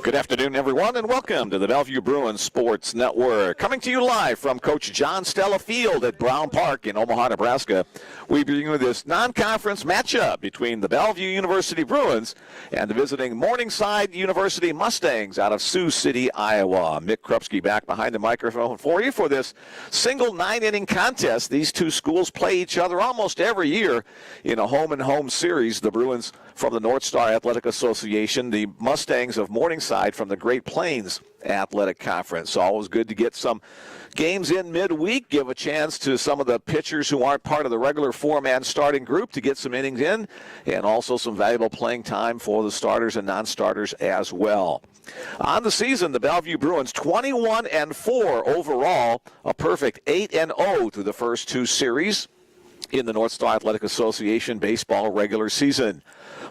Good afternoon, everyone, and welcome to the Bellevue Bruins Sports Network. Coming to you live from Coach John Stella Field at Brown Park in Omaha, Nebraska. We bring you this non-conference matchup between the Bellevue University Bruins and the visiting Morningside University Mustangs out of Sioux City, Iowa. Mick Krupski back behind the microphone for you for this single 9-inning contest. These two schools play each other almost every year in a home-and-home series. The Bruins from the North Star Athletic Association, the Mustangs of Morningside from the Great Plains Athletic Conference. Always good to get some games in midweek, give a chance to some of the pitchers who aren't part of the regular four-man starting group to get some innings in, and also some valuable playing time for the starters and non-starters as well. On the season, the Bellevue Bruins 21-4 overall, a perfect 8-0 through the first two series in the North Star Athletic Association baseball regular season.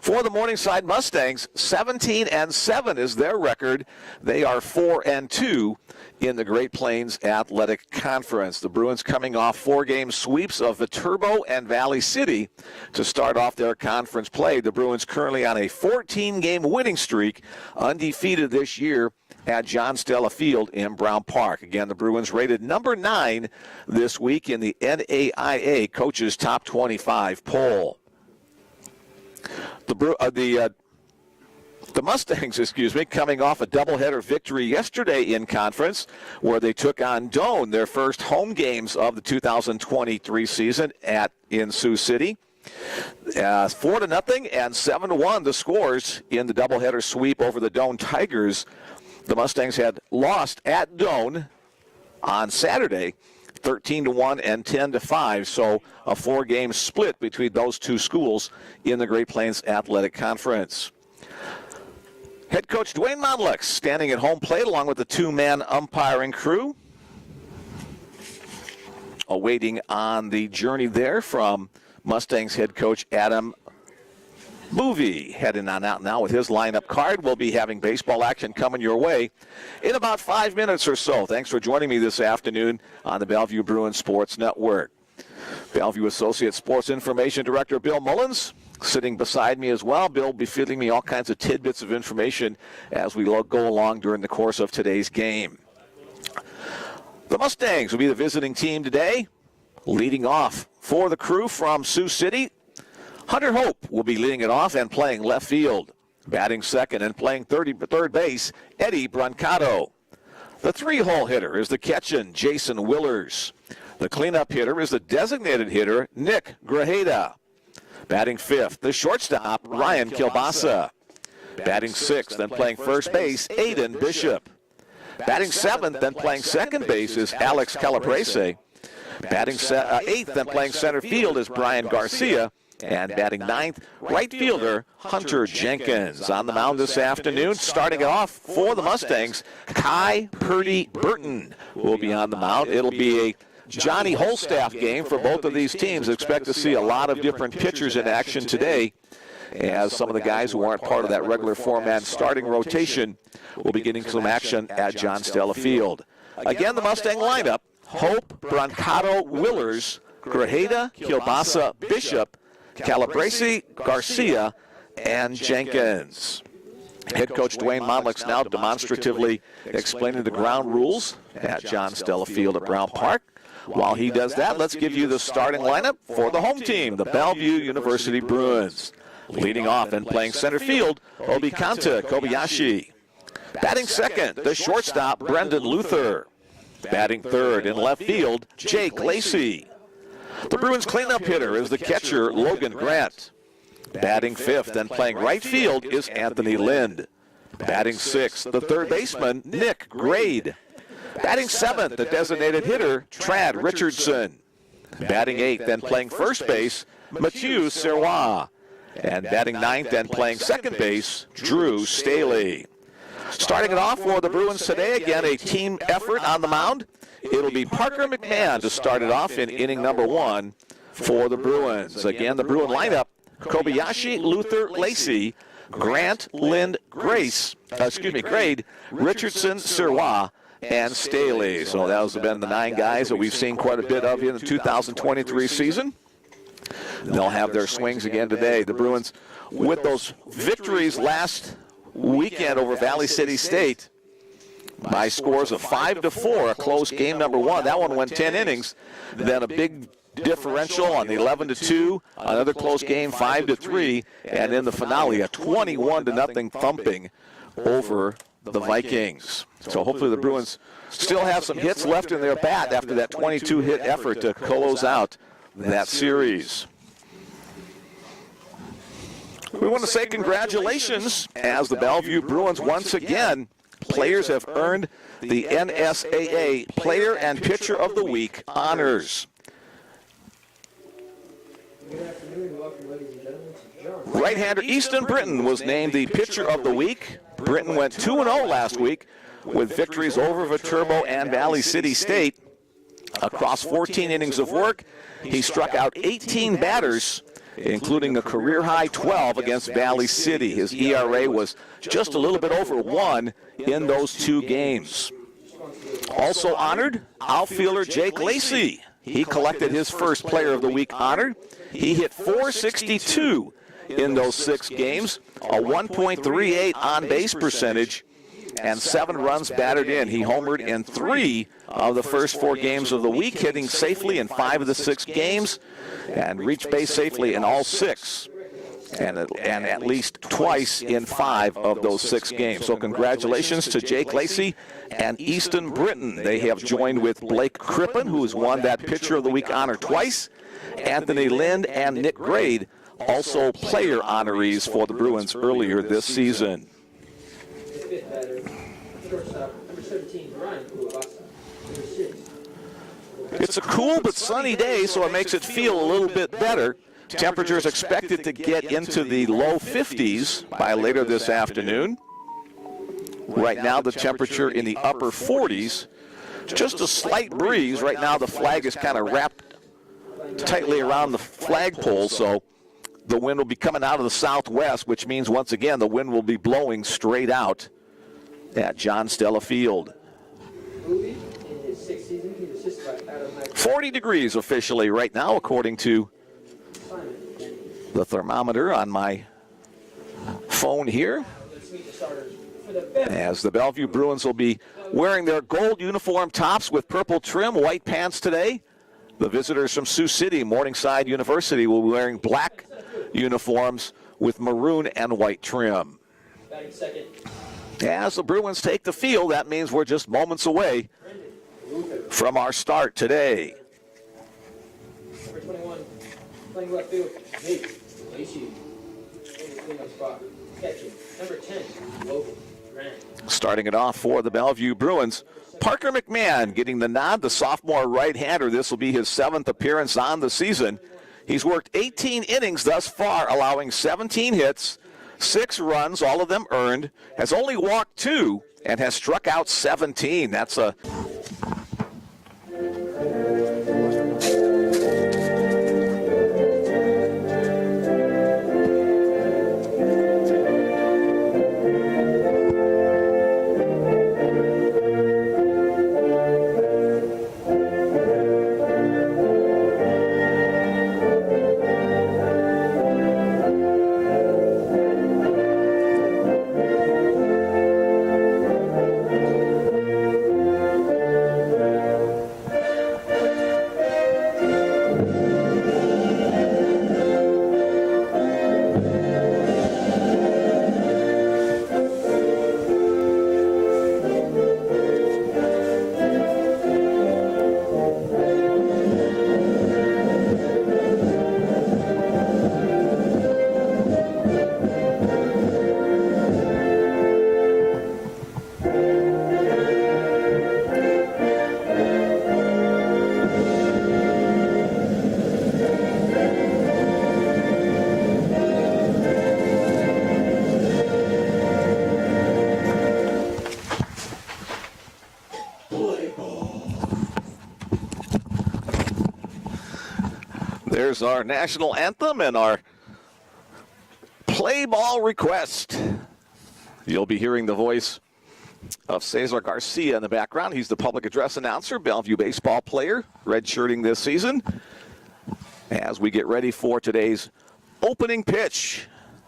For the Morningside Mustangs, 17-7 is their record. They are 4-2 in the Great Plains Athletic Conference. The Bruins coming off four-game sweeps of Viterbo and Valley City to start off their conference play. The Bruins currently on a 14-game winning streak, undefeated this year at John Stella Field in Brown Park. Again, the Bruins rated number 9 this week in the NAIA Coaches Top 25 poll. The Mustangs, coming off a doubleheader victory yesterday in conference where they took on Doane, their first home games of the 2023 season in Sioux City. 4-0 and 7-1 the scores in the doubleheader sweep over the Doane Tigers. The Mustangs had lost at Doane on Saturday, 13-1 and 10-5, so a four-game split between those two schools in the Great Plains Athletic Conference. Head coach Dwayne Monlex standing at home plate along with the two-man umpiring crew. Awaiting on the journey there from Mustangs head coach Adam Movie. Heading on out now with his lineup card. We'll be having baseball action coming your way in about 5 minutes or so. Thanks for joining me this afternoon on the Bellevue Bruins Sports Network. Bellevue Associate Sports Information Director Bill Mullins sitting beside me as well. Bill will be feeding me all kinds of tidbits of information as we go along during the course of today's game. The Mustangs will be the visiting team today. Leading off for the crew from Sioux City, Hunter Hope will be leading it off and playing left field. Batting second and playing third base, Eddie Brancato. The three-hole hitter is the catchin' Jason Willers. The cleanup hitter is the designated hitter, Nick Grajeda. Batting fifth, the shortstop, Ryan Kilbasa. Batting sixth and playing first base, Aiden Bishop. Batting seventh and playing second base is Alex Calabrese. Batting eighth and playing center field is Brian Garcia. And batting ninth, right fielder Hunter Jenkins. On the mound this afternoon, starting it off for the Mustangs, Kai Purdy Burton will be on the mound. It'll be a Johnny Holstaff game for both of these teams. Expect to see a lot of different pitchers in action today, as some of the guys who aren't part of that regular four-man starting rotation will be getting some action at John Stella Field. Again, the Mustang lineup: Hope, Brancato, Willers, Grajeda, Kilbasa, Bishop, Calabrese, Garcia, and Jenkins. Head coach Dwayne Monlex now demonstratively explaining the ground rules at John Stella Field at Brown Park. While he does that, let's give you the starting lineup for the home team, the Bellevue University Bruins. Leading off and playing center field, Obikanta Kobayashi. Batting second, the shortstop, Brendan Luther. Batting third in left field, Jake Lacey. The Bruins cleanup hitter is the catcher, Logan Grant. Batting fifth and playing right field is Anthony Lind. Batting sixth, the third baseman, Nick Grade. Batting seventh, the designated hitter, Trad Richardson. Batting eighth and playing first base, Mathieu Serrois. And batting ninth and playing second base, Drew Staley. Starting it off for the Bruins today, again, a team effort on the mound. It'll be Parker McMahon to start it off in inning number 1 for the Bruins. Again, the Bruin lineup: Kobayashi, Luther, Lacey, Grant, Lind, Grade, Richardson, Serrois, and Staley. So those have been the 9 guys that we've seen quite a bit of in the 2023 season. they'll have their swings again today. The Bruins, with those victories last weekend over Valley City State, by scores of 5-4, a close game number one. That one went 10 innings. Then a big differential on the 11-2, another close game, 5-3, and in the finale, a 21-0 thumping over the Vikings. So hopefully the Bruins still have some hits left in their bat after that 22-hit effort to close out that series. We want to say congratulations as the Bellevue Bruins once again, players have earned the NSAA Player and Pitcher of the Week honors. Right-hander Easton Britton was named the Pitcher of the Week. Britton went 2-0 last week with victories over Viterbo and Valley City State. Across 14 innings of work, he struck out 18 batters, including a career-high 12 against Valley City. His ERA was just a little bit over 1 in those 2 games. Also honored, outfielder Jake Lacey. He collected his first Player of the Week honor. He hit .462 in those 6 games, a 1.38 on-base percentage, and 7 runs batted in. He homered in 3 of the first 4 games of the week, hitting safely in 5 of the 6 games, and reached base safely in all 6, and at least twice in 5 of those 6 games. So congratulations to Jake Lacey and Easton Britton. They have joined with Blake Crippen, who has won that Pitcher of the Week honor twice, Anthony Lind and Nick Grade, also player honorees for the Bruins earlier this season. It's a cool but sunny day, so it makes it feel a little bit better. Temperatures expected to get into the low 50s by later this afternoon. Right now, the temperature in the upper 40s. Just a slight breeze. Right now, the flag is kind of wrapped tightly around the flagpole, so the wind will be coming out of the southwest, which means, once again, the wind will be blowing straight out at John Stella Field. 40 degrees officially right now, according to the thermometer on my phone here, as the Bellevue Bruins will be wearing their gold uniform tops with purple trim, white pants today. The visitors from Sioux City, Morningside University, will be wearing black uniforms with maroon and white trim. As the Bruins take the field, that means we're just moments away from our start today. Number 21, playing left field, Nate Lacey. Catching, number 10, Logan Grant. Starting it off for the Bellevue Bruins, Parker McMahon getting the nod, the sophomore right-hander. This will be his 7th appearance on the season. He's worked 18 innings thus far, allowing 17 hits, 6 runs, all of them earned, has only walked 2, and has struck out 17. That's a... There's our national anthem and our play ball request. You'll be hearing the voice of Cesar Garcia in the background. He's the public address announcer, Bellevue baseball player, redshirting this season. as we get ready for today's opening pitch.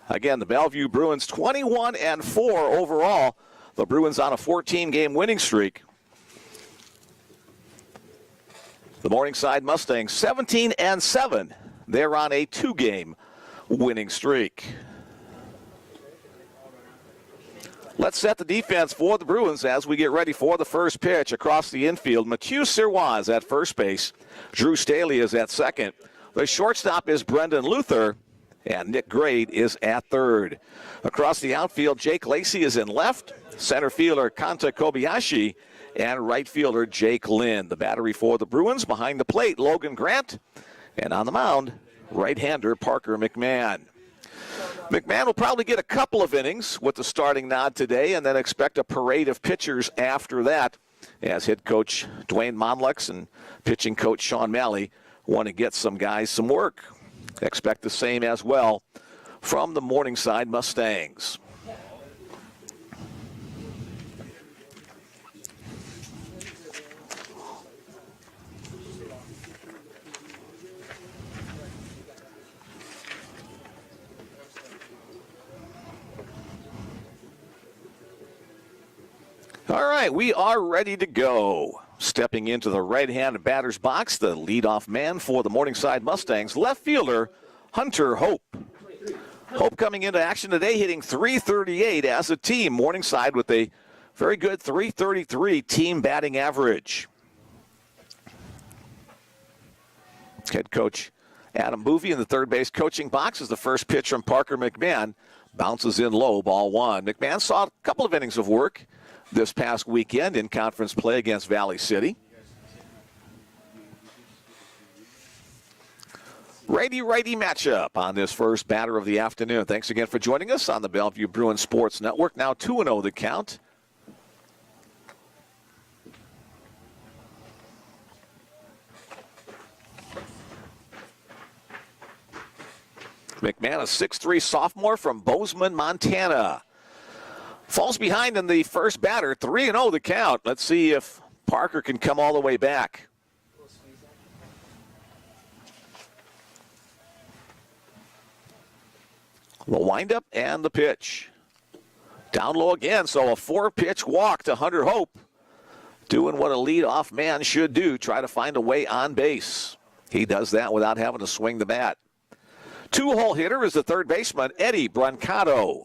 Again, the Bellevue Bruins 21-4 overall. The Bruins on a 14-game winning streak. The Morningside Mustangs 17-7. They're on a 2-game winning streak. Let's set the defense for the Bruins as we get ready for the first pitch across the infield. Mathieu Sirois is at first base. Drew Staley is at second. The shortstop is Brendan Luther, and Nick Grade is at third. Across the outfield, Jake Lacey is in left. Center fielder Kanta Kobayashi, and right fielder Jake Lynn. The battery for the Bruins behind the plate, Logan Grant, and on the mound, right-hander Parker McMahon. McMahon will probably get a couple of innings with the starting nod today, and then expect a parade of pitchers after that, as head coach Dwayne Monlex and pitching coach Sean Malley want to get some guys some work. Expect the same as well from the Morningside Mustangs. All right, we are ready to go. Stepping into the right-handed batter's box, the leadoff man for the Morningside Mustangs, left fielder Hunter Hope. Hope coming into action today, hitting .338 as a team. Morningside with a very good .333 team batting average. Head coach Adam Boovey in the third base coaching box as the first pitch from Parker McMahon bounces in low, ball one. McMahon saw a couple of innings of work this past weekend in conference play against Valley City. Righty-righty matchup on this first batter of the afternoon. Thanks again for joining us on the Bellevue Bruins Sports Network. Now 2-0 the count. McMahon, a 6'3 sophomore from Bozeman, Montana. Falls behind in the first batter, 3-0 the count. Let's see if Parker can come all the way back. The windup and the pitch. Down low again, so a 4-pitch walk to Hunter Hope. Doing what a leadoff man should do, try to find a way on base. He does that without having to swing the bat. Two-hole hitter is the third baseman, Eddie Brancato.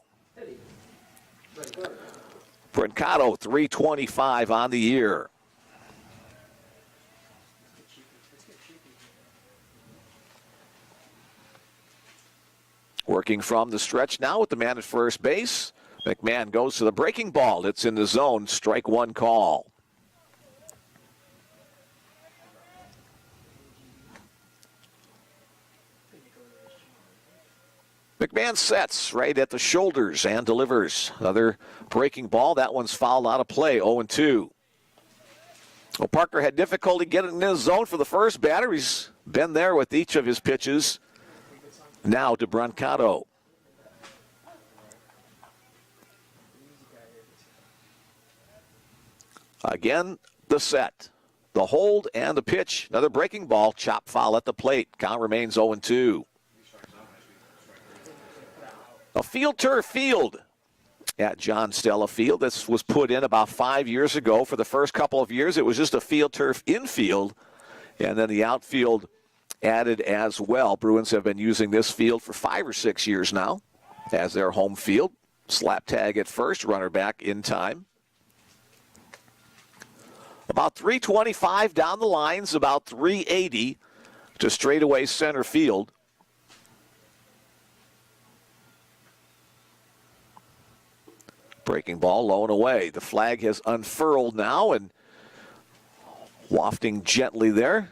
Brancato, .325 on the year. Working from the stretch now with the man at first base. McMahon goes to the breaking ball. It's in the zone. Strike one call. McMahon sets right at the shoulders and delivers. Another breaking ball. That one's fouled out of play, 0-2. Well, Parker had difficulty getting in his zone for the first batter. He's been there with each of his pitches. Now to Brancato. Again, the set. The hold and the pitch. Another breaking ball. Chop foul at the plate. Count remains 0-2. A field turf field at John Stella Field. This was put in about 5 years ago. For the first couple of years, it was just a field turf infield, and then the outfield added as well. Bruins have been using this field for 5 or 6 years now as their home field. Slap tag at first, runner back in time. About .325 down the lines, about .380 to straightaway center field. Breaking ball low and away. The flag has unfurled now and wafting gently there.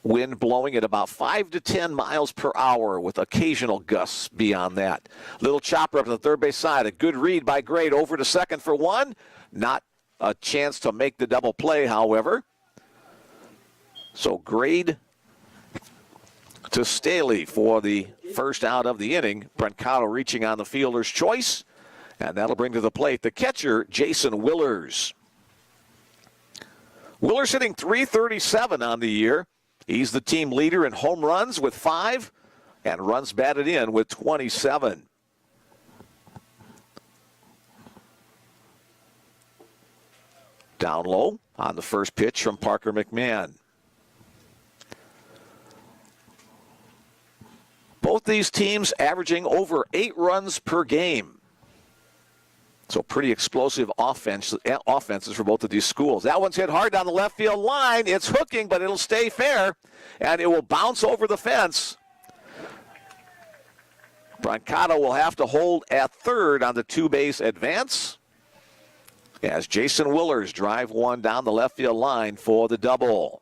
Wind blowing at about 5 to 10 miles per hour with occasional gusts beyond that. Little chopper up to the third base side. A good read by Grade over to second for one. Not a chance to make the double play, however. So Grade to Staley for the first out of the inning. Brancato reaching on the fielder's choice, and that'll bring to the plate the catcher, Jason Willers. Willer's hitting .337 on the year. He's the team leader in home runs with 5 and runs batted in with 27. Down low on the first pitch from Parker McMahon. Both these teams averaging over 8 runs per game. So pretty explosive offenses for both of these schools. That one's hit hard down the left field line. It's hooking, but it'll stay fair, and it will bounce over the fence. Brancato will have to hold at third on the 2-base advance as Jason Willers drive one down the left field line for the double.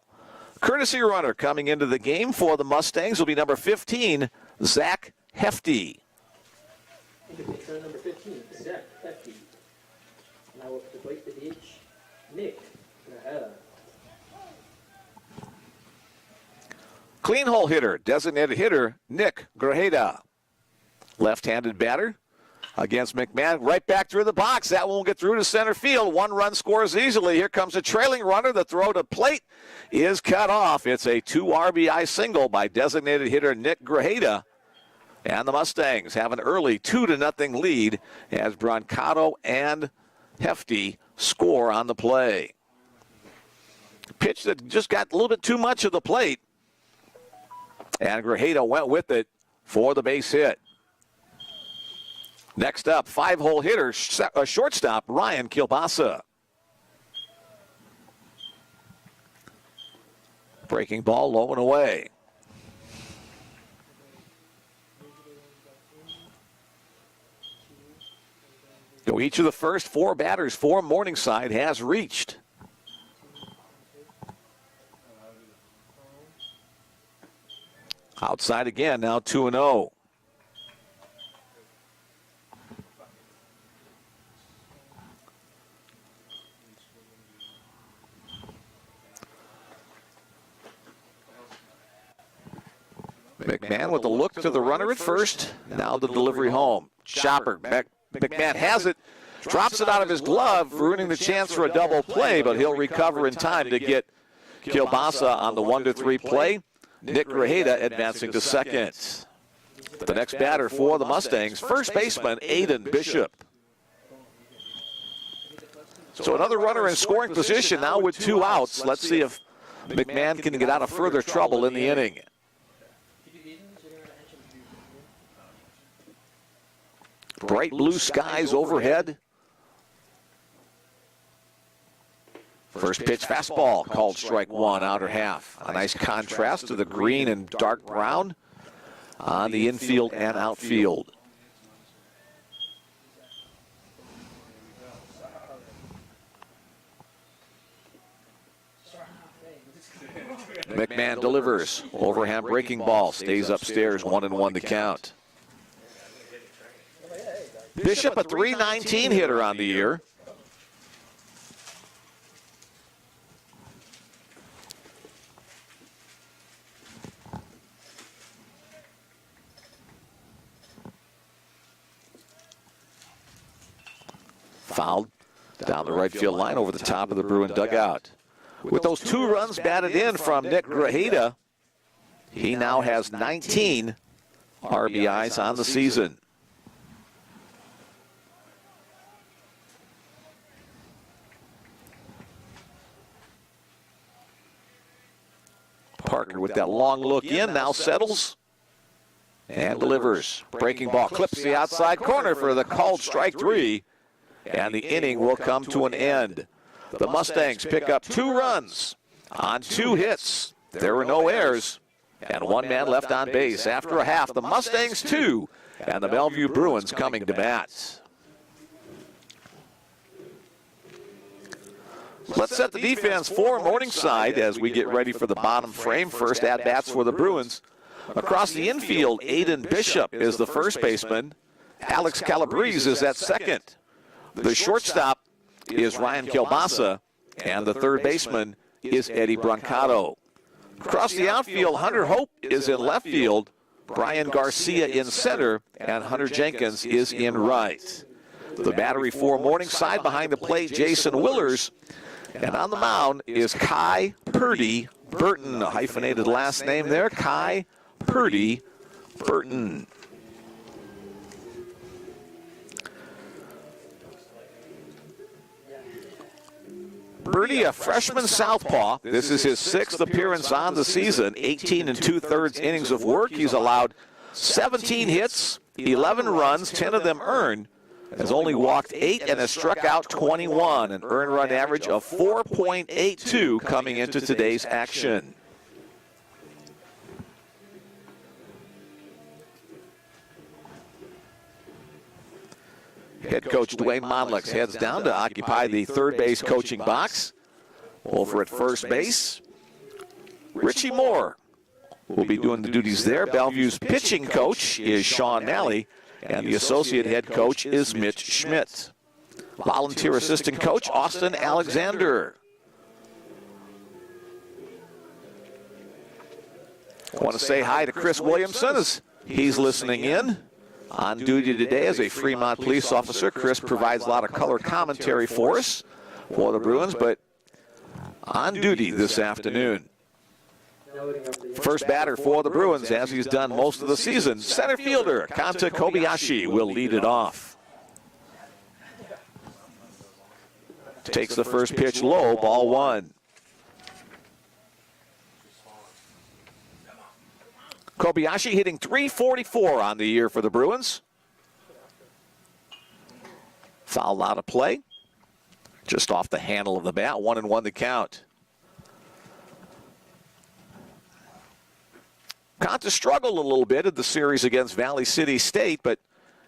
Courtesy runner coming into the game for the Mustangs will be number 15, Zach Hefty. Number 15, Zach Hefty. Now up to plate the DH, Nick Graheda. Clean hole hitter, designated hitter, Nick Graheda. Left-handed batter against McMahon. Right back through the box. That one will get through to center field. 1 run scores easily. Here comes a trailing runner. The throw to plate is cut off. It's a 2 RBI single by designated hitter Nick Graheda. And the Mustangs have an early 2-0 lead as Brancato and Hefty score on the play. Pitch that just got a little bit too much of the plate. And Graheda went with it for the base hit. Next up, 5-hole hitter, shortstop, Ryan Kielbasa. Breaking ball low and away. So each of the first 4 batters for Morningside has reached. Outside again, now 2-0. McMahon with a look to the runner at first. Now the delivery home. Chopper. McMahon has it. Drops it out of his glove, ruining the chance for a double play, but he'll recover in time to get Kielbasa on the 1-3 play. Nick Graheda advancing to second. The next batter for the Mustangs, first baseman Aiden Bishop. So another runner in scoring position now with 2 outs. Let's see if McMahon can get out of further trouble in the inning. Bright blue skies overhead. First pitch fastball called strike 1, outer half. A nice contrast to the green and dark brown on the infield and outfield. McMahon delivers. Overhand breaking ball. Stays upstairs, 1-1 the count. Bishop, a .319 hitter on the year. Fouled down the right field line over the top of the Bruin dugout. With those 2 runs batted in from Nick Graheda, he now has 19 RBIs on the season. Parker with that long look in now settles and delivers. Breaking ball clips the outside corner for the called strike 3, and the inning will come to an end. The Mustangs pick up 2 runs on 2 hits. There were no errors and 1 man left on base. After a half, the Mustangs 2 and the Bellevue Bruins coming to bat. Let's set the defense for Morningside as we get ready for the bottom frame. First at-bats for the Bruins. Across the infield, Aiden Bishop is the first baseman. Alex Calabrese is at second. The shortstop is Ryan Kielbasa, and the third baseman is Eddie Brancato. Across the outfield, Hunter Hope is in left field, Brian Garcia in center, and Hunter Jenkins is in right. The battery for Morningside behind the plate, Jason Willers. And on the mound is Kai Purdy Burton, a hyphenated last name there, Kai Purdy Burton. Purdy, a freshman southpaw. This is his 6th appearance on the season. 18 2/3 innings of work. He's allowed 17 hits, 11 runs, 10 of them earned. Has only walked 8 and has struck out 21. An earned run average of 4.82 coming into today's action. Head coach Dwayne Modlix heads down to occupy the third base coaching box. Over at first base, Richie Moore will be doing the duties there. Bellevue's pitching coach is Sean Nally, and the associate head coach is Mitch Schmidt. Volunteer assistant coach Austin Alexander. I want to say hi to Chris Williamson as he's listening in. On duty today as a Fremont police officer, Chris provides a lot of color commentary for us for the Bruins, but on duty this afternoon. First batter for the Bruins, as he's done most of the season, center fielder Kanta Kobayashi will lead it off. Takes the first pitch low, ball 1. Kobayashi hitting .344 on the year for the Bruins. Foul out of play. Just off the handle of the bat. 1-1 the count. Conta struggled a little bit in the series against Valley City State, but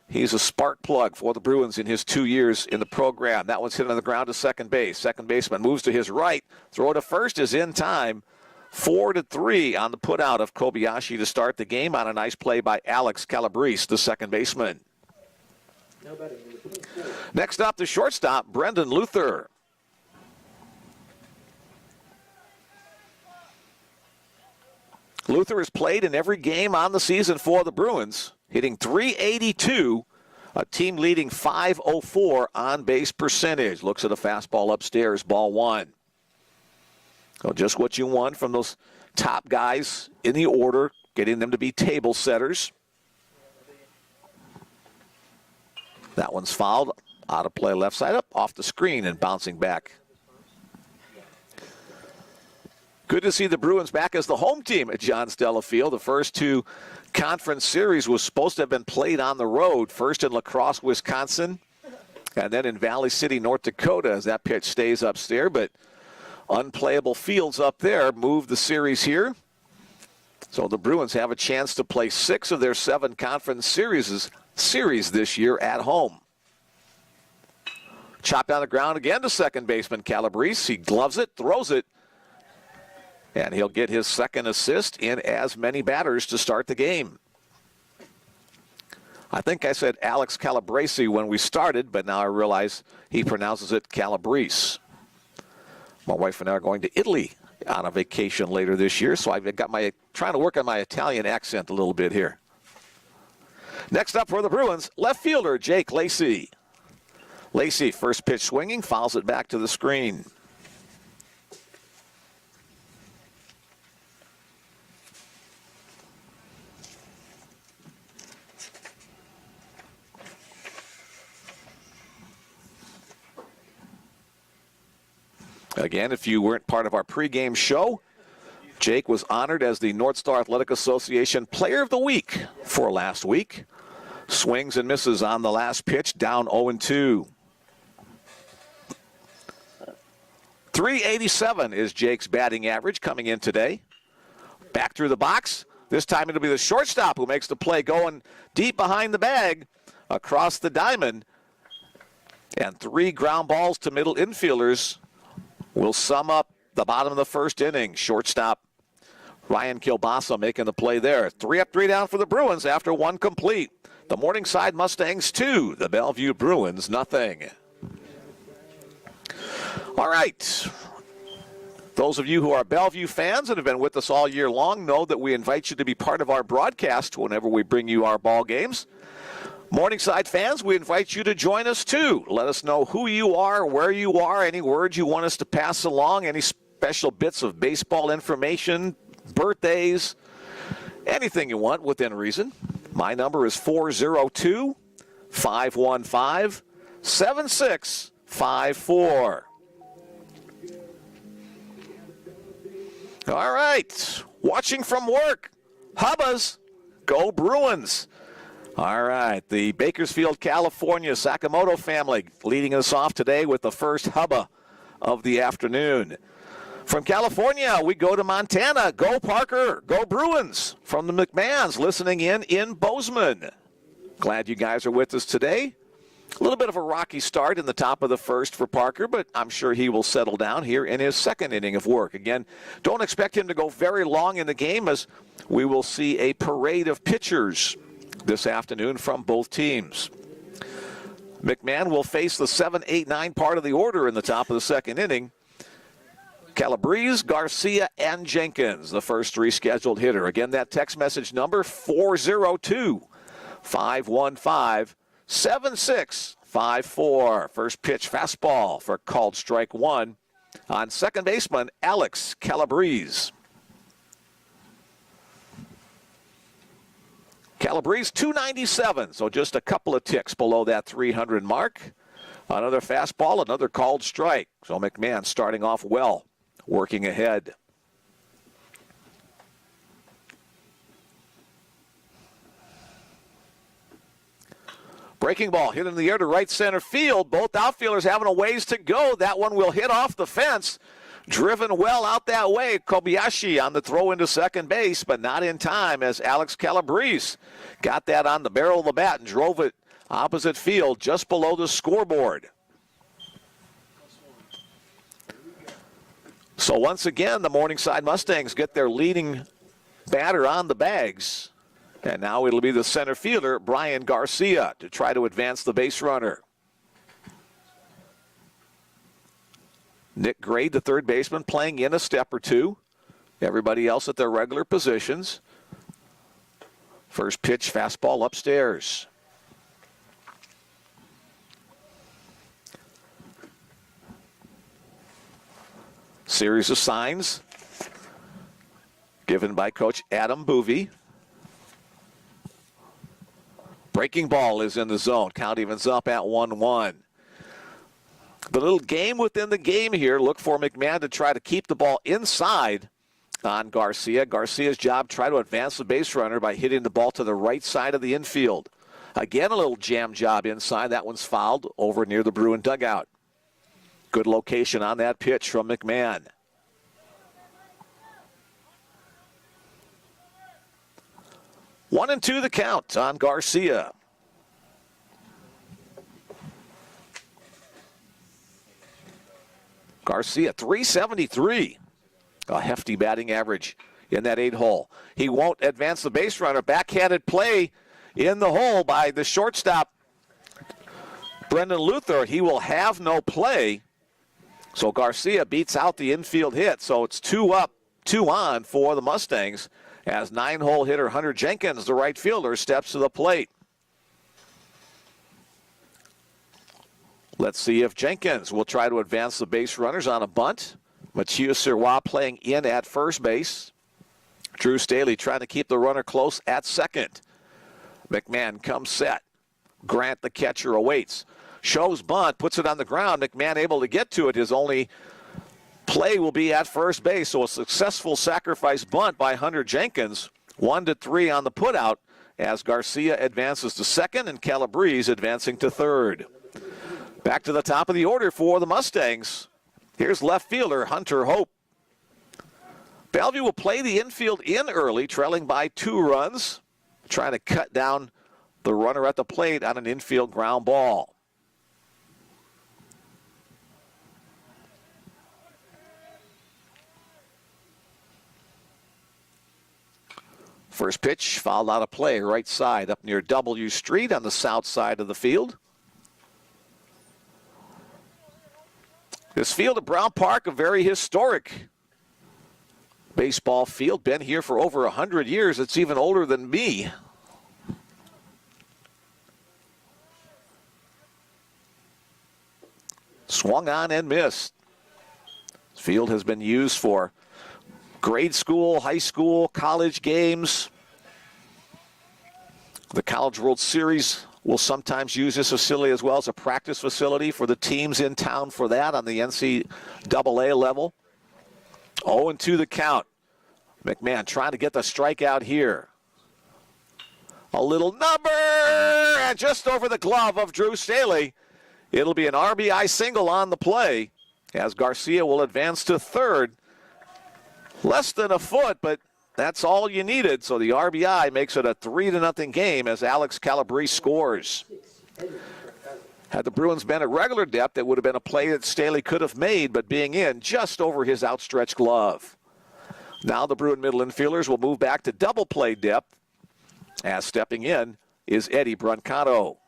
he's a spark plug for the Bruins in his 2 years in the program. That one's hit on the ground to second base. Second baseman moves to his right. Throw to first is in time. 4-3 on the putout of Kobayashi to start the game on a nice play by Alex Calabrese, the second baseman. Next up, the shortstop, Brendan Luther. Luther has played in every game on the season for the Bruins, hitting .382, a team leading .504 on base percentage. Looks at a fastball upstairs, ball 1. So just what you want from those top guys in the order, getting them to be table setters. That one's fouled. Out of play left side up, off the screen and bouncing back. Good to see the Bruins back as the home team at John Stella Field. The first 2 conference series was supposed to have been played on the road. First in La Crosse, Wisconsin, and then in Valley City, North Dakota, as that pitch stays upstairs. But unplayable fields up there move the series here. So the Bruins have a chance to play 6 of their 7 conference series this year at home. Chopped on the ground again to second baseman Calabrese. He gloves it, throws it, and he'll get his second assist in as many batters to start the game. I think I said Alex Calabrese when we started, but now I realize he pronounces it Calabrese. My wife and I are going to Italy on a vacation later this year, so I've got trying to work on my Italian accent a little bit here. Next up for the Bruins, left fielder Jake Lacey. Lacey, first pitch swinging, fouls it back to the screen. Again, if you weren't part of our pregame show, Jake was honored as the North Star Athletic Association Player of the Week for last week. Swings and misses on the last pitch, down 0-2. .387 is Jake's batting average coming in today. Back through the box. This time it'll be the shortstop who makes the play, going deep behind the bag, across the diamond. And 3 ground balls to middle infielders will sum up the bottom of the first inning. Shortstop Ryan Kilbasa making the play there. 3 up, 3 down for the Bruins after 1 complete. The Morningside Mustangs 2, the Bellevue Bruins nothing. All right. Those of you who are Bellevue fans and have been with us all year long know that we invite you to be part of our broadcast whenever we bring you our ball games. Morningside fans, we invite you to join us too. Let us know who you are, where you are, any words you want us to pass along, any special bits of baseball information, birthdays, anything you want within reason. My number is 402-515-7654. All right, watching from work, Hubbas, go Bruins. All right, the Bakersfield, California Sakamoto family leading us off today with the first hubba of the afternoon. From California, we go to Montana. Go Parker, go Bruins. From the McMahons, listening in Bozeman. Glad you guys are with us today. A little bit of a rocky start in the top of the first for Parker, but I'm sure he will settle down here in his second inning of work. Again, don't expect him to go very long in the game, as we will see a parade of pitchers this afternoon from both teams. McMahon will face the 7, 8, 9 part of the order in the top of the second inning. Calabrese, Garcia, and Jenkins, the first three scheduled hitter. Again, that text message number, 402-515-7654. First pitch fastball for called strike one on second baseman Alex Calabrese. Calabrese 297, so just a couple of ticks below that 300 mark. Another fastball, another called strike. So McMahon starting off well, working ahead. Breaking ball hit in the air to right center field. Both outfielders having a ways to go. That one will hit off the fence. Driven well out that way. Kobayashi on the throw into second base, but not in time as Alex Calabrese got that on the barrel of the bat and drove it opposite field just below the scoreboard. So once again, the Morningside Mustangs get their leading batter on the bags. And now it'll be the center fielder, Brian Garcia, to try to advance the base runner. Nick Gray, the third baseman, playing in a step or two. Everybody else at their regular positions. First pitch, fastball upstairs. Series of signs given by Coach Adam Boovey. Breaking ball is in the zone. Count evens up at 1-1. The little game within the game here. Look for McMahon to try to keep the ball inside on Garcia. Garcia's job, try to advance the base runner by hitting the ball to the right side of the infield. Again, a little jam job inside. That one's fouled over near the Bruin dugout. Good location on that pitch from McMahon. One and two the count on Garcia. Garcia, 373. A hefty batting average in that 8-hole. He won't advance the base runner. Backhanded play in the hole by the shortstop, Brendan Luther. He will have no play. So Garcia beats out the infield hit. So it's 2 up, 2 on for the Mustangs as 9-hole hitter Hunter Jenkins, the right fielder, steps to the plate. Let's see if Jenkins will try to advance the base runners on a bunt. Mathieu Sirois playing in at first base. Drew Staley trying to keep the runner close at second. McMahon comes set. Grant, the catcher, awaits. Shows bunt, puts it on the ground. McMahon able to get to it. His only play will be at first base. So a successful sacrifice bunt by Hunter Jenkins. 1-3 on the putout as Garcia advances to second and Calabrese advancing to third. Back to the top of the order for the Mustangs. Here's left fielder Hunter Hope. Bellevue will play the infield in early, trailing by 2 runs, trying to cut down the runner at the plate on an infield ground ball. First pitch, fouled out of play, right side, up near W Street on the south side of the field. This field at Brown Park, a very historic baseball field. Been here for over 100 years. It's even older than me. Swung on and missed. This field has been used for grade school, high school, college games. The College World Series will sometimes use this facility as well as a practice facility for the teams in town for that on the NCAA level. 0-2 the count. McMahon trying to get the strikeout here. A little number, and just over the glove of Drew Staley. It'll be an RBI single on the play as Garcia will advance to third. Less than a foot, but that's all you needed. So the RBI makes it a 3-0 game as Alex Calabrese scores. Had the Bruins been at regular depth, it would have been a play that Staley could have made, but being in just over his outstretched glove. Now the Bruin middle infielders will move back to double play depth, as stepping in is Eddie Brancato.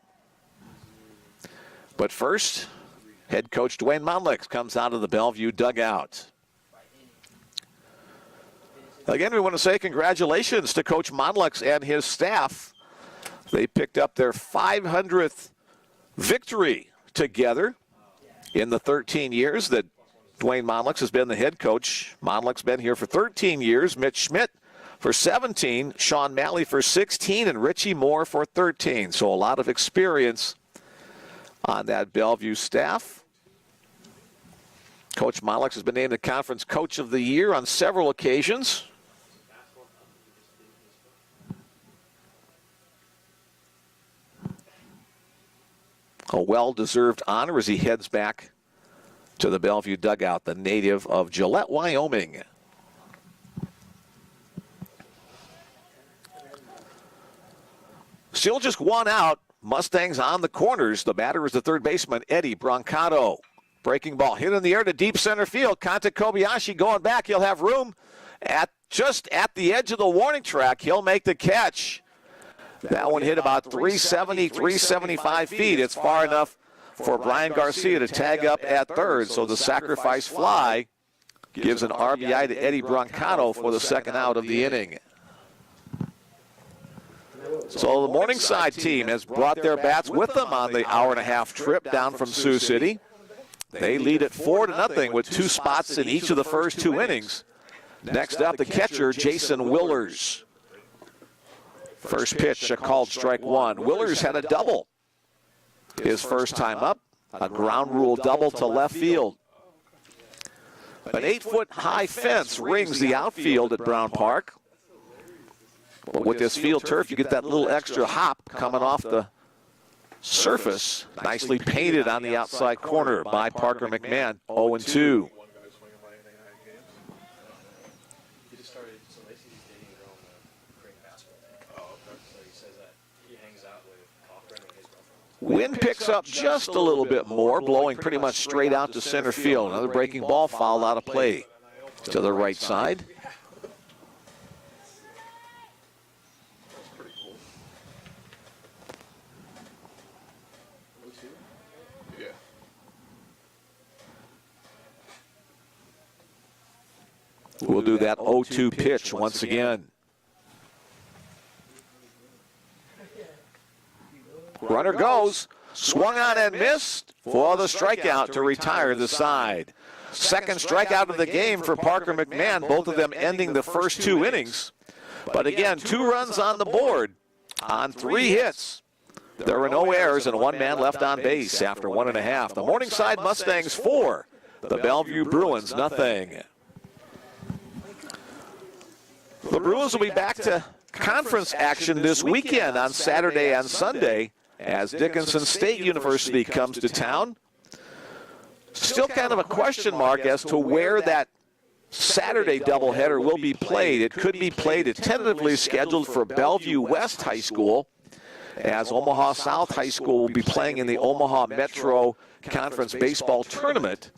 But first, head coach Dwayne Monlix comes out of the Bellevue dugout. Again, we want to say congratulations to Coach Monlix and his staff. They picked up their 500th victory together in the 13 years that Dwayne Monlix has been the head coach. Monlix been here for 13 years. Mitch Schmidt for 17, Sean Malley for 16, and Richie Moore for 13. So a lot of experience on that Bellevue staff. Coach Monlix has been named the Conference Coach of the Year on several occasions. A well-deserved honor as he heads back to the Bellevue dugout, the native of Gillette, Wyoming. Still just one out. Mustangs on the corners. The batter is the third baseman, Eddie Brancato. Breaking ball hit in the air to deep center field. Kanta Kobayashi going back. He'll have room just at the edge of the warning track. He'll make the catch. That one hit about 370, 375 feet. It's far enough for Brian Garcia to tag up at third. So the sacrifice fly gives an RBI to Eddie Brancato for the second out of the inning. So the Morningside team has brought their bats with them on the hour-and-a-half trip down from Sioux City. They lead it 4-0 with 2 spots in each of the first 2 innings. Next up, the catcher, Jason Willers. First pitch, a called strike one. Willers had a double his first time up, a ground rule double to left field. An 8-foot-high fence rings the outfield at Brown Park. But with this field turf, you get that little extra hop coming off the surface. Nicely painted on the outside corner by Parker McMahon, 0-2. Wind picks up just a little bit more, blowing pretty much straight out to center field. Another breaking ball foul out of play to the right side. We'll do that 0-2 pitch once again. Runner goes, swung on and missed for the strikeout to retire the side. Second strikeout of the game for Parker McMahon, both of them ending the first 2 innings. But again, 2 runs on the board on 3 hits. There were no errors and 1 man left on base after 1.5. The Morningside Mustangs 4, the Bellevue Bruins nothing. The Bruins will be back to conference action this weekend on Saturday and Sunday as Dickinson State University comes to town. Still kind of a question mark as to where that Saturday doubleheader will be played. It could be played, it's tentatively scheduled for Bellevue West High School, as Omaha South High School will be playing in the Omaha Metro Conference Baseball Tournament.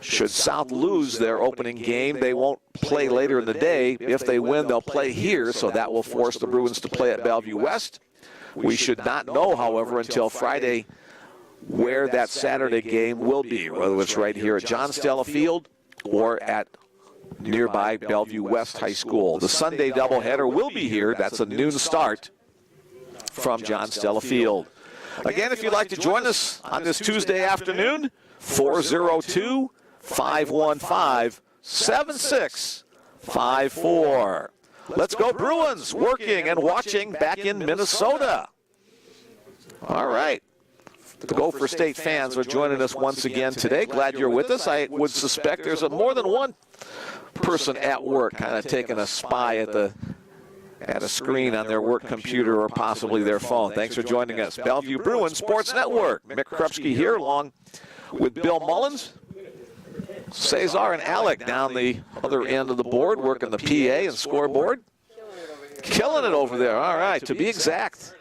Should South lose their opening game, they won't play later in the day. If they win, they'll play here, so that will force the Bruins to play at Bellevue West. We should not know, however, until Friday where that Saturday game will be, whether it's right here at John Stella Field or at nearby Bellevue West High School. The Sunday doubleheader will be here. That's a noon start from John Stella Field. Again, if you'd like to join us on this Tuesday afternoon, 402-515-7654. Let's go Bruins, working and watching back in Minnesota. All right. The Gopher State fans are joining us once again today. Glad you're with us. I would suspect there's more than one person at work kind of taking a spy at a screen on their work computer or possibly their phone. Thanks for joining us. Bellevue Bruins Sports Network. Mick Krupski here along with Bill Mullins, Cesar, and Alec down the other end of the board working the PA and scoreboard. Killing it over there. All right, to be exact.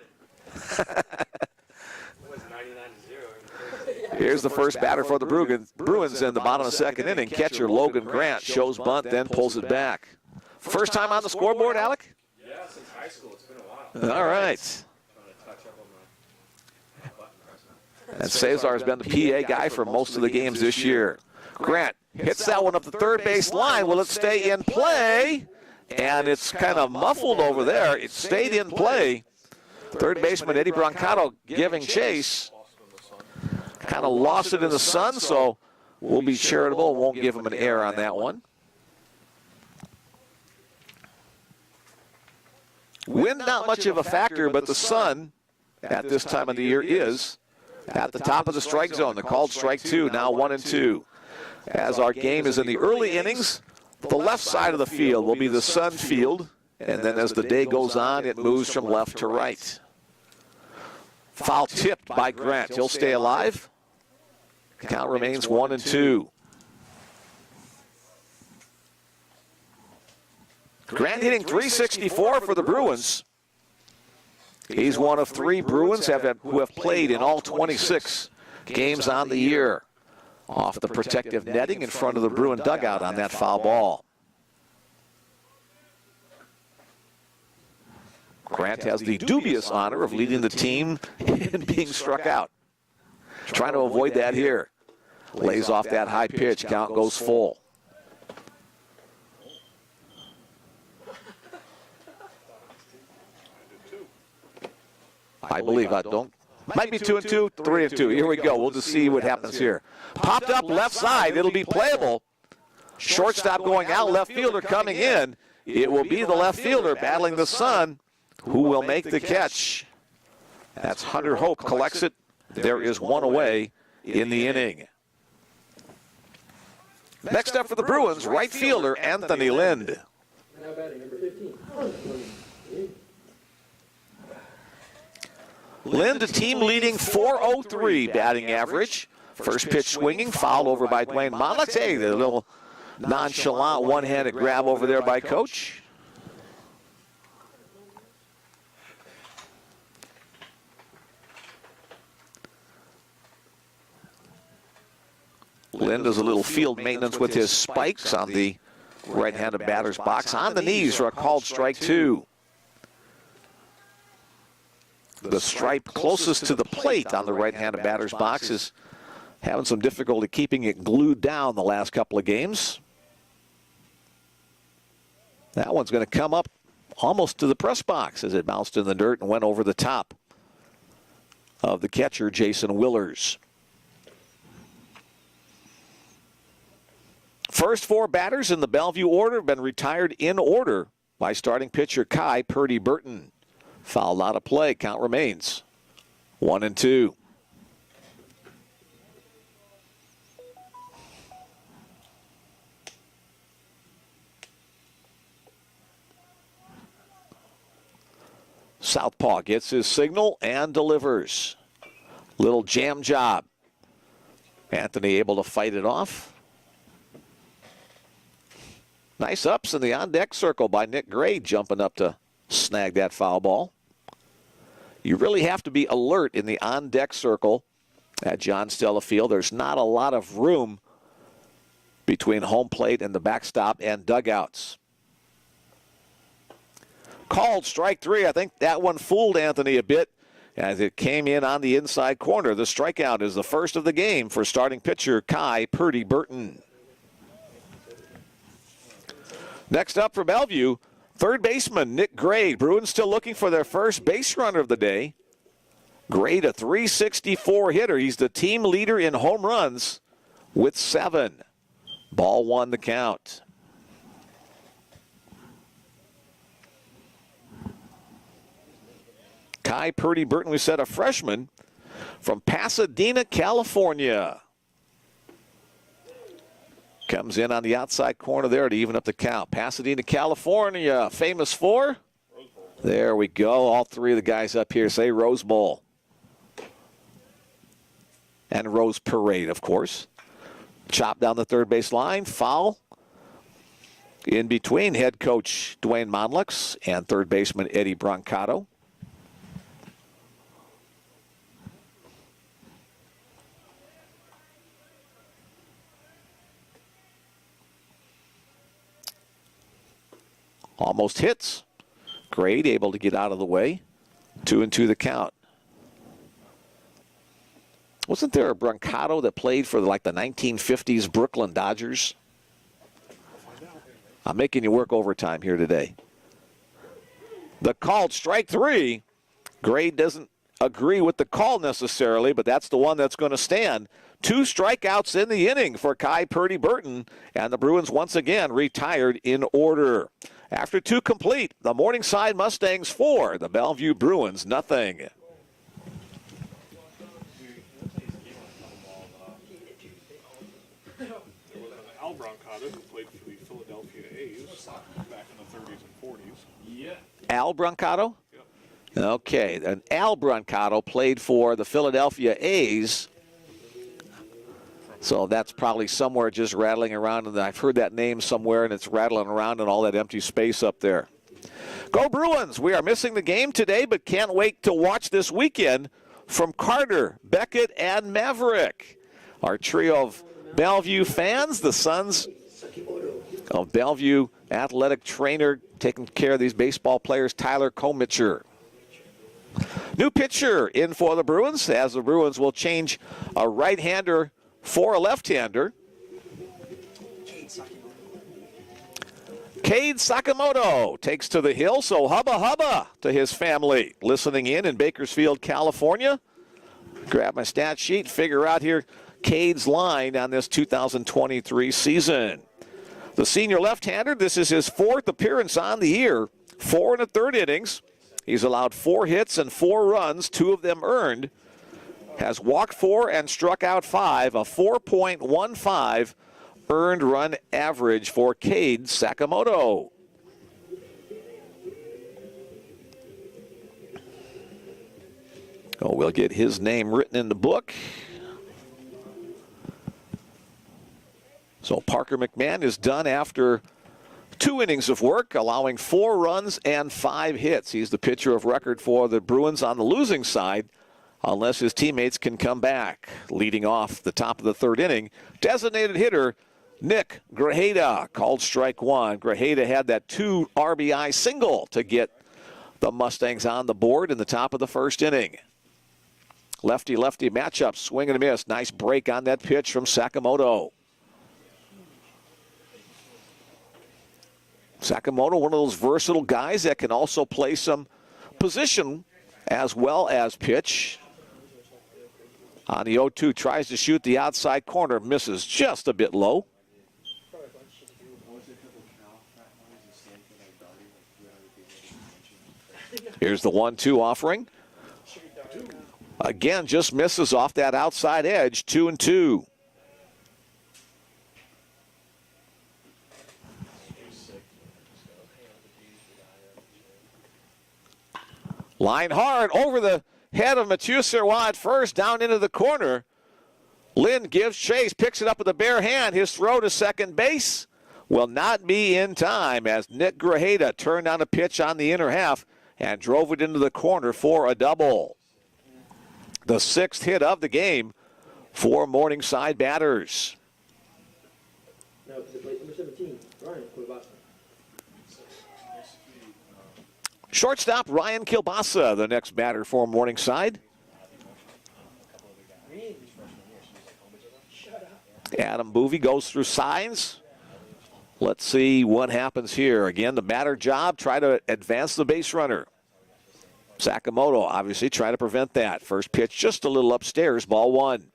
Here's the first batter for the Bruins in the bottom of the second inning. Catcher Logan Grant shows bunt, then pulls it back. First time on the scoreboard, Alec? Yeah, since high school. It's been a while. All right. And Cesar has been the PA guy for most of the games this year. Grant hits that one up the third base line. Will it stay in play? And it's kind of muffled over there. It stayed in play. Third baseman Eddie Brancato giving chase. Kind of lost it in the sun, so we'll be charitable and won't give him an error on that one. Wind not much of a factor, but the sun at this time of the year is at the top of the strike zone. The called strike two, now 1-2. As our game is in the early innings, the left side of the field will be the sun field, and then as the day goes on, it moves from left to right. Foul tipped by Grant. He'll stay alive. Count remains 1-2. Grant hitting .364 for the Bruins. He's one of three Bruins who have played in all 26 games on the year. Off the protective netting in front of the Bruin dugout on that foul ball. Grant has the dubious honor of leading the team in being struck out. Trying to avoid that here. Lays off that high pitch. Count goes full. I believe I don't. Might be 2-2, 3-2. Here we go. We'll just see what happens here. Popped up left side. It'll be playable. Shortstop going out. Left fielder coming in. It will be the left fielder battling the sun, who will make the catch. That's Hunter Hope. Collects it. There is one away in the inning. Next up for the Bruins, right fielder Anthony Lind. Now batting number 15. Lind, a team-leading .403 batting average. First pitch swinging, fouled over by Dwayne Malate. The little nonchalant one-handed grab over there by Coach. Lind does a little field maintenance with his spikes on the right-handed batter's box. On the knees for a called strike two. The stripe closest to the plate on the right-handed batter's box is having some difficulty keeping it glued down the last couple of games. That one's going to come up almost to the press box as it bounced in the dirt and went over the top of the catcher, Jason Willers. First four batters in the Bellevue order have been retired in order by starting pitcher Kai Purdy Burton. Fouled out of play. Count remains 1-2. Southpaw gets his signal and delivers. Little jam job. Anthony able to fight it off. Nice ups in the on-deck circle by Nick Gray, jumping up to snag that foul ball. You really have to be alert in the on-deck circle at John Stella Field. There's not a lot of room between home plate and the backstop and dugouts. Called strike three. I think that one fooled Anthony a bit as it came in on the inside corner. The strikeout is the first of the game for starting pitcher Kai Purdy Burton. Next up for Bellevue, third baseman Nick Gray. Bruins still looking for their first base runner of the day. Gray, a .364 hitter. He's the team leader in home runs with 7. Ball 1 the count. Kai Purdy Burton, we said a freshman from Pasadena, California. Comes in on the outside corner there to even up the count. Pasadena, California, famous for? There we go. All 3 of the guys up here say Rose Bowl. And Rose Parade, of course. Chop down the third base line. Foul. In between head coach Dwayne Monlux and third baseman Eddie Brancato. Almost hits. Grade able to get out of the way. 2-2 the count. Wasn't there a Brancato that played for like the 1950s Brooklyn Dodgers? I'm making you work overtime here today. The called strike 3. Grade doesn't agree with the call necessarily, but that's the one that's going to stand. 2 strikeouts in the inning for Kai Purdy Burton, and the Bruins once again retired in order. After 2 complete, the Morningside Mustangs 4, the Bellevue Bruins nothing. Al Brancato, who played for the Philadelphia A's back in the 30s and 40s. Yeah. Al Brancato? Yep. Okay, and Al Brancato played for the Philadelphia A's. So that's probably somewhere just rattling around, and I've heard that name somewhere, and it's rattling around in all that empty space up there. Go Bruins! We are missing the game today, but can't wait to watch this weekend from Carter, Beckett, and Maverick. Our trio of Bellevue fans, the sons of Bellevue athletic trainer taking care of these baseball players, Tyler Komicher. New pitcher in for the Bruins, as the Bruins will change a right-hander for a left-hander. Cade Sakamoto takes to the hill, so hubba hubba to his family listening in Bakersfield, California. Grab my stat sheet, figure out here Cade's line on this 2023 season. The senior left-hander, this is his 4th appearance on the year, 4 1/3 innings. He's allowed 4 hits and 4 runs, 2 of them earned. Has walked 4 and struck out 5, a 4.15 earned run average for Cade Sakamoto. Oh, we'll get his name written in the book. So Parker McMahon is done after 2 innings of work, allowing 4 runs and 5 hits. He's the pitcher of record for the Bruins on the losing side, unless his teammates can come back. Leading off the top of the 3rd inning, designated hitter Nick Grajeda called strike 1. Grajeda had that 2 RBI single to get the Mustangs on the board in the top of the 1st inning. Lefty-lefty matchup, swing and a miss. Nice break on that pitch from Sakamoto. Sakamoto, one of those versatile guys that can also play some position as well as pitch. On the 0-2, tries to shoot the outside corner, misses just a bit low. Here's the 1-2 offering. Again, just misses off that outside edge, 2-2. Line hard over the head of Mathieu Serrois at first, down into the corner. Lynn gives chase, picks it up with a bare hand. His throw to second base will not be in time as Nick Grajeda turned on a pitch on the inner half and drove it into the corner for a double. The 6th hit of the game for Morningside batters. Now, to plate number 17, Ryan Kilbasa. Shortstop Ryan Kilbasa, the next batter for Morningside. Adam Boovey goes through signs. Let's see what happens here. Again, the batter job, try to advance the base runner. Sakamoto obviously try to prevent that. First pitch just a little upstairs, ball 1.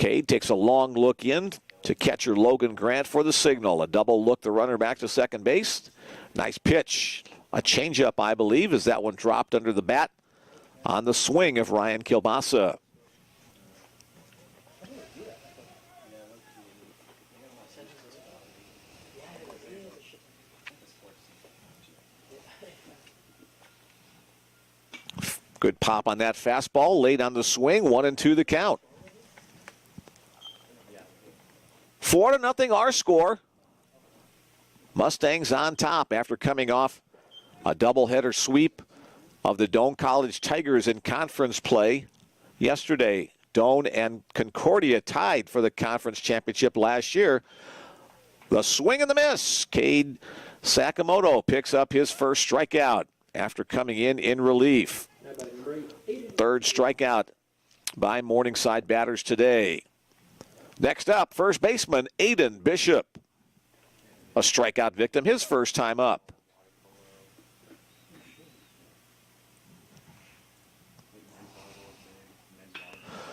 Cade takes a long look in to catcher Logan Grant for the signal. A double look the runner back to second base. Nice pitch. A changeup, I believe, as that one dropped under the bat on the swing of Ryan Kilbasa. Good pop on that fastball, late on the swing, 1-2 the count. 4-0 our score. Mustangs on top after coming off a doubleheader sweep of the Doane College Tigers in conference play yesterday. Doane and Concordia tied for the conference championship last year. The swing and the miss. Cade Sakamoto picks up his first strikeout after coming in relief. Third strikeout by Morningside batters today. Next up, first baseman Aiden Bishop. A strikeout victim, his first time up.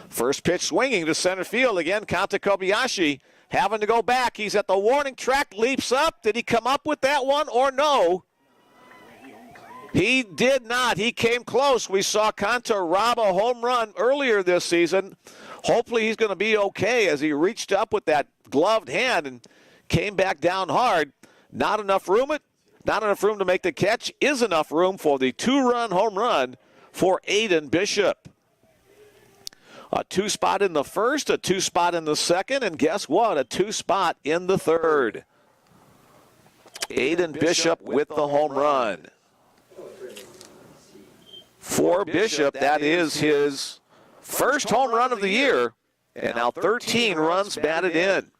First pitch swinging to center field again. Kanta Kobayashi having to go back. He's at the warning track, leaps up. Did he come up with that one or no? He did not. He came close. We saw Kanta rob a home run earlier this season. Hopefully he's going to be okay as he reached up with that gloved hand and came back down hard. Not enough room to make the catch. Is enough room for the 2-run home run for Aiden Bishop. A 2-spot in the first, a 2-spot in the second, and guess what? A 2-spot in the third. Aiden Bishop with the home run. For Bishop, that is his first home run of the year, and now 13 runs batted in.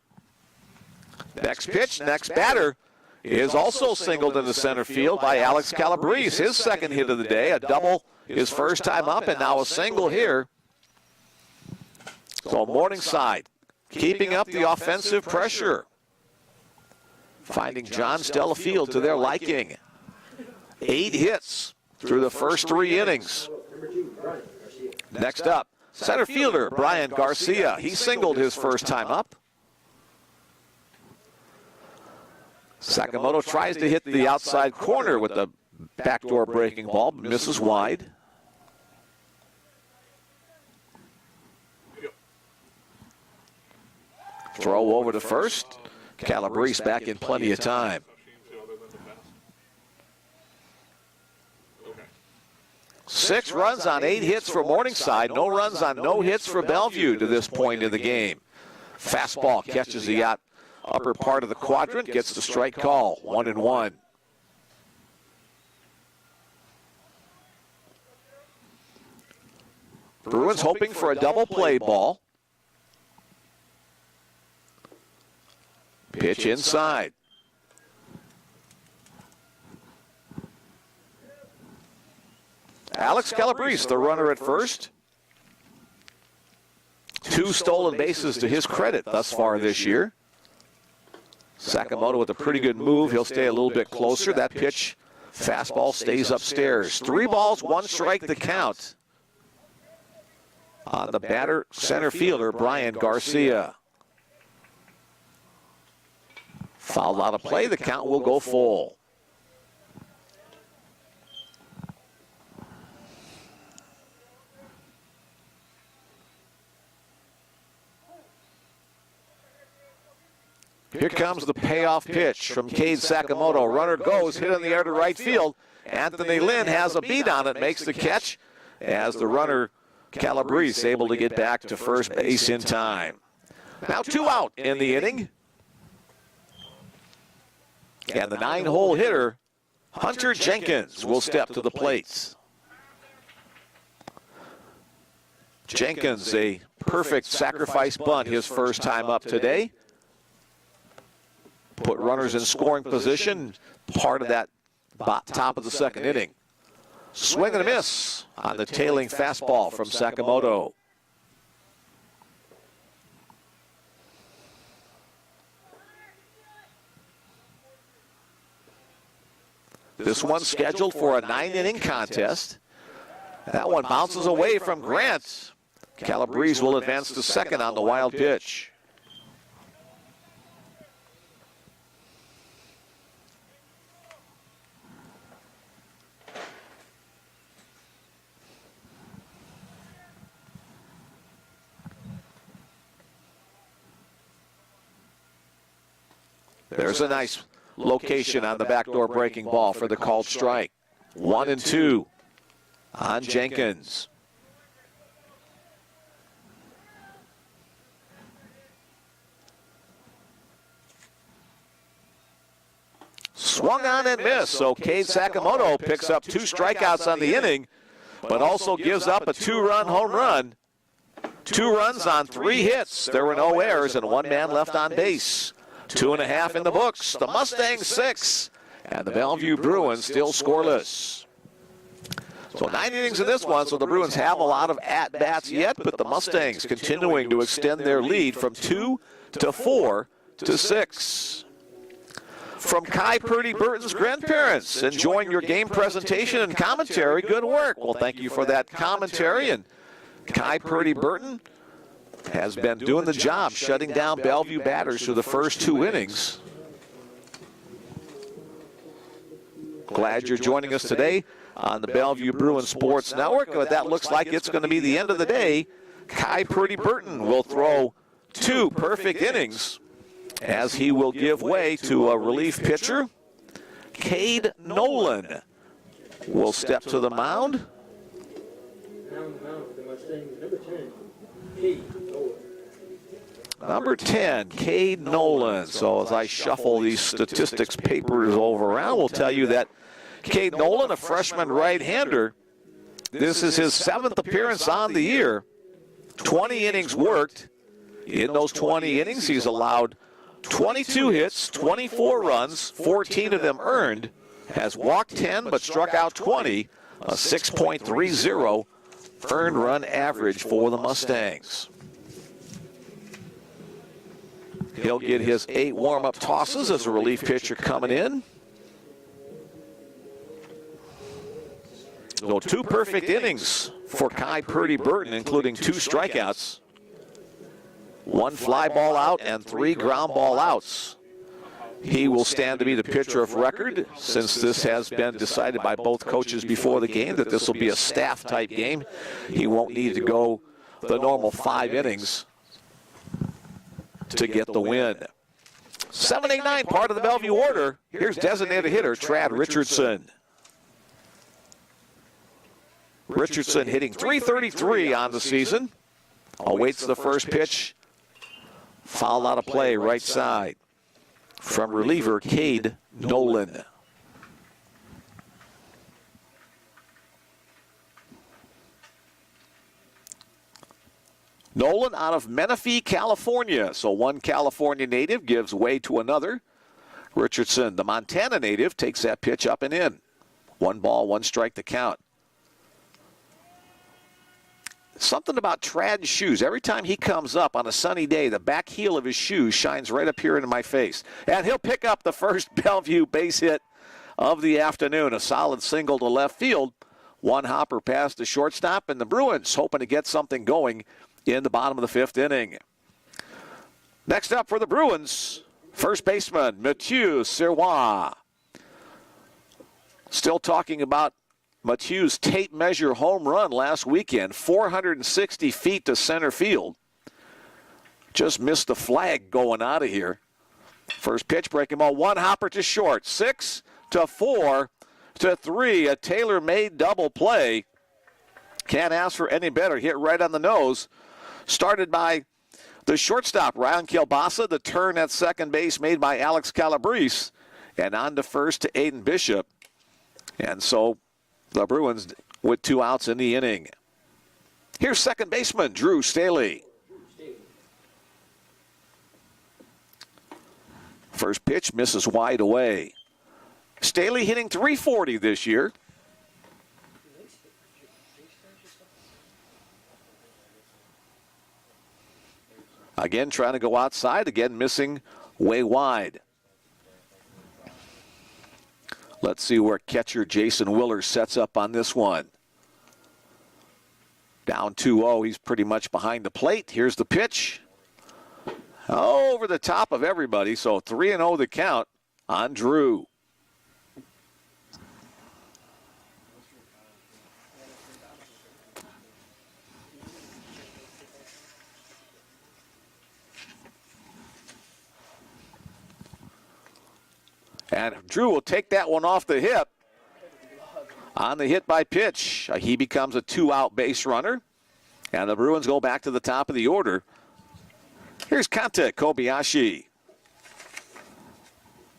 Next pitch, next batter is also singled into center field by Alex Calabrese. His second hit of the day, a double his first time up, and now a single here. So Morningside keeping up the offensive pressure, finding John Stellafield to their liking. 8 hits through the first 3 innings. Next up, center fielder Brian Garcia. He singled his first time up. Sakamoto tries to hit the outside corner with the backdoor breaking ball, but misses wide. Throw over to first. Calabrese back in plenty of time. 6 runs on 8 hits for Morningside. No runs on no hits for Bellevue to this point in the game. Fastball catches the upper part of the quadrant, gets the strike call. 1-1. Bruins hoping for a double play ball. Pitch inside. Alex Calabrese, the runner at first. 2 stolen bases to his credit thus far this year. Sakamoto with a pretty good move. He'll stay a little bit closer. That pitch, fastball, stays upstairs. 3 balls, 1 strike the count on the batter, center fielder, Brian Garcia. Fouled out of play. The count will go full. Here comes the payoff pitch from Cade Sakamoto. Runner goes, hit in the air to right field. Anthony Lynn has a beat on it, makes the catch as the runner Calabrese able to get back to first base in time. Now 2 out in the inning. And the 9-hole hitter, Hunter Jenkins, will step to the plate. Jenkins, a perfect sacrifice bunt his first time up today. Put runners in scoring position, part of that top of the second inning. Swing and a miss on the tailing fastball from Sakamoto. This one's scheduled for a 9-inning contest. That one bounces away from Grant. Calabrese will advance to second on the wild pitch. There's a nice location on the backdoor breaking ball for the called strike. 1-2 on Jenkins. Swung on and missed, so Cade Sakamoto picks up 2 strikeouts on the inning, but also gives up a 2-run home run. 2 runs on 3 hits. There were no errors and 1 man left on base. 2.5 in the books. The Mustangs 6, and the Bellevue Bruins still scoreless. So 9 innings in this one, so the Bruins have a lot of at-bats yet, but the Mustangs continuing to extend their lead from 2 to 4 to 6. From Kai Purdy Burton's grandparents, enjoying your game presentation and commentary. Good work. Well, thank you for that commentary. And Kai Purdy Burton has been doing the job, shutting down Bellevue batters through the first 2 innings. Glad you're joining us today on the Bellevue Bruins Sports Network. But that looks like it's going to be the end of the day. Kai Purdy Burton will throw 2 perfect innings as he will give way to a relief pitcher. Cade Nolan will step to the mound. Now on the mound for the Mustangs, number 10, Cade Nolan. Number 10, Cade Nolan. So as I shuffle these statistics papers over around, we'll tell you that Cade Nolan, a freshman right-hander, this is his 7th appearance on the year. 20 innings worked. In those 20 innings, he's allowed 22 hits, 24 runs, 14 of them earned, has walked 10 but struck out 20, a 6.30 earned run average for the Mustangs. He'll get his 8 warm-up tosses as a relief pitcher coming in. So 2 perfect innings for Kai Purdy Burton, including 2 strikeouts. 1 fly ball out and 3 ground ball outs. He will stand to be the pitcher of record, since this has been decided by both coaches before the game that this will be a staff-type game. He won't need to go the normal 5 innings to get the win. 7-8-9, part of the Bellevue order. Here's designated hitter Trad Richardson. Richardson hitting .333 on the season. Awaits the first pitch. Foul out of play, right side, from reliever Cade Nolan. Nolan out of Menifee, California. So 1 California native gives way to another. Richardson, the Montana native, takes that pitch up and in. 1 ball, 1 strike to count. Something about Trad's shoes. Every time he comes up on a sunny day, the back heel of his shoe shines right up here into my face. And he'll pick up the first Bellevue base hit of the afternoon. A solid single to left field. 1 hopper past the shortstop, and the Bruins hoping to get something going in the bottom of the 5th inning. Next up for the Bruins, first baseman Mathieu Sirois. Still talking about Mathieu's tape measure home run last weekend, 460 feet to center field. Just missed the flag going out of here. First pitch, breaking ball, 1 hopper to short, 6 to 4 to 3, a tailor-made double play. Can't ask for any better. Hit right on the nose. Started by the shortstop, Ryan Kielbasa. The turn at second base made by Alex Calabrese. And on to first to Aiden Bishop. And so the Bruins with 2 outs in the inning. Here's second baseman Drew Staley. First pitch misses wide away. Staley hitting .340 this year. Again, trying to go outside. Again, missing way wide. Let's see where catcher Jason Willer sets up on this one. Down 2-0. He's pretty much behind the plate. Here's the pitch. Over the top of everybody. So 3-0 the count on Drew. And Drew will take that one off the hip. On the hit by pitch, he becomes a 2-out base runner. And the Bruins go back to the top of the order. Here's Kanta Kobayashi.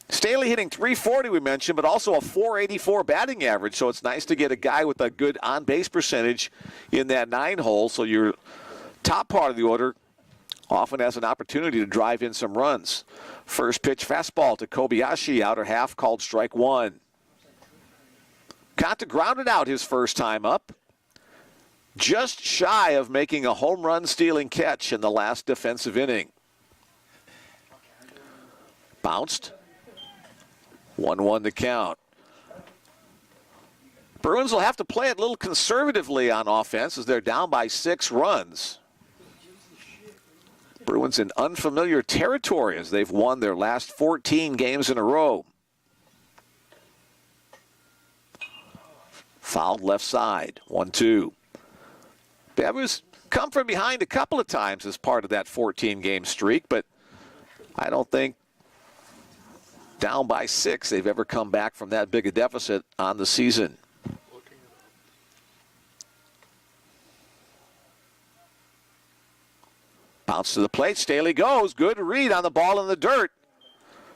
Staley hitting .340 we mentioned, but also a .484 batting average. So it's nice to get a guy with a good on-base percentage in that 9-hole. So your top part of the order often has an opportunity to drive in some runs. First pitch fastball to Kobayashi, outer half, called strike one. Kanta grounded out his first time up. Just shy of making a home run stealing catch in the last defensive inning. Bounced. 1-1 to count. Bruins will have to play it a little conservatively on offense as they're down by 6 runs. Bruins in unfamiliar territory as they've won their last 14 games in a row. Fouled left side, 1-2. Bellevue's come from behind a couple of times as part of that 14-game streak, but I don't think down by 6 they've ever come back from that big a deficit on the season. Bounce to the plate. Staley goes. Good read on the ball in the dirt.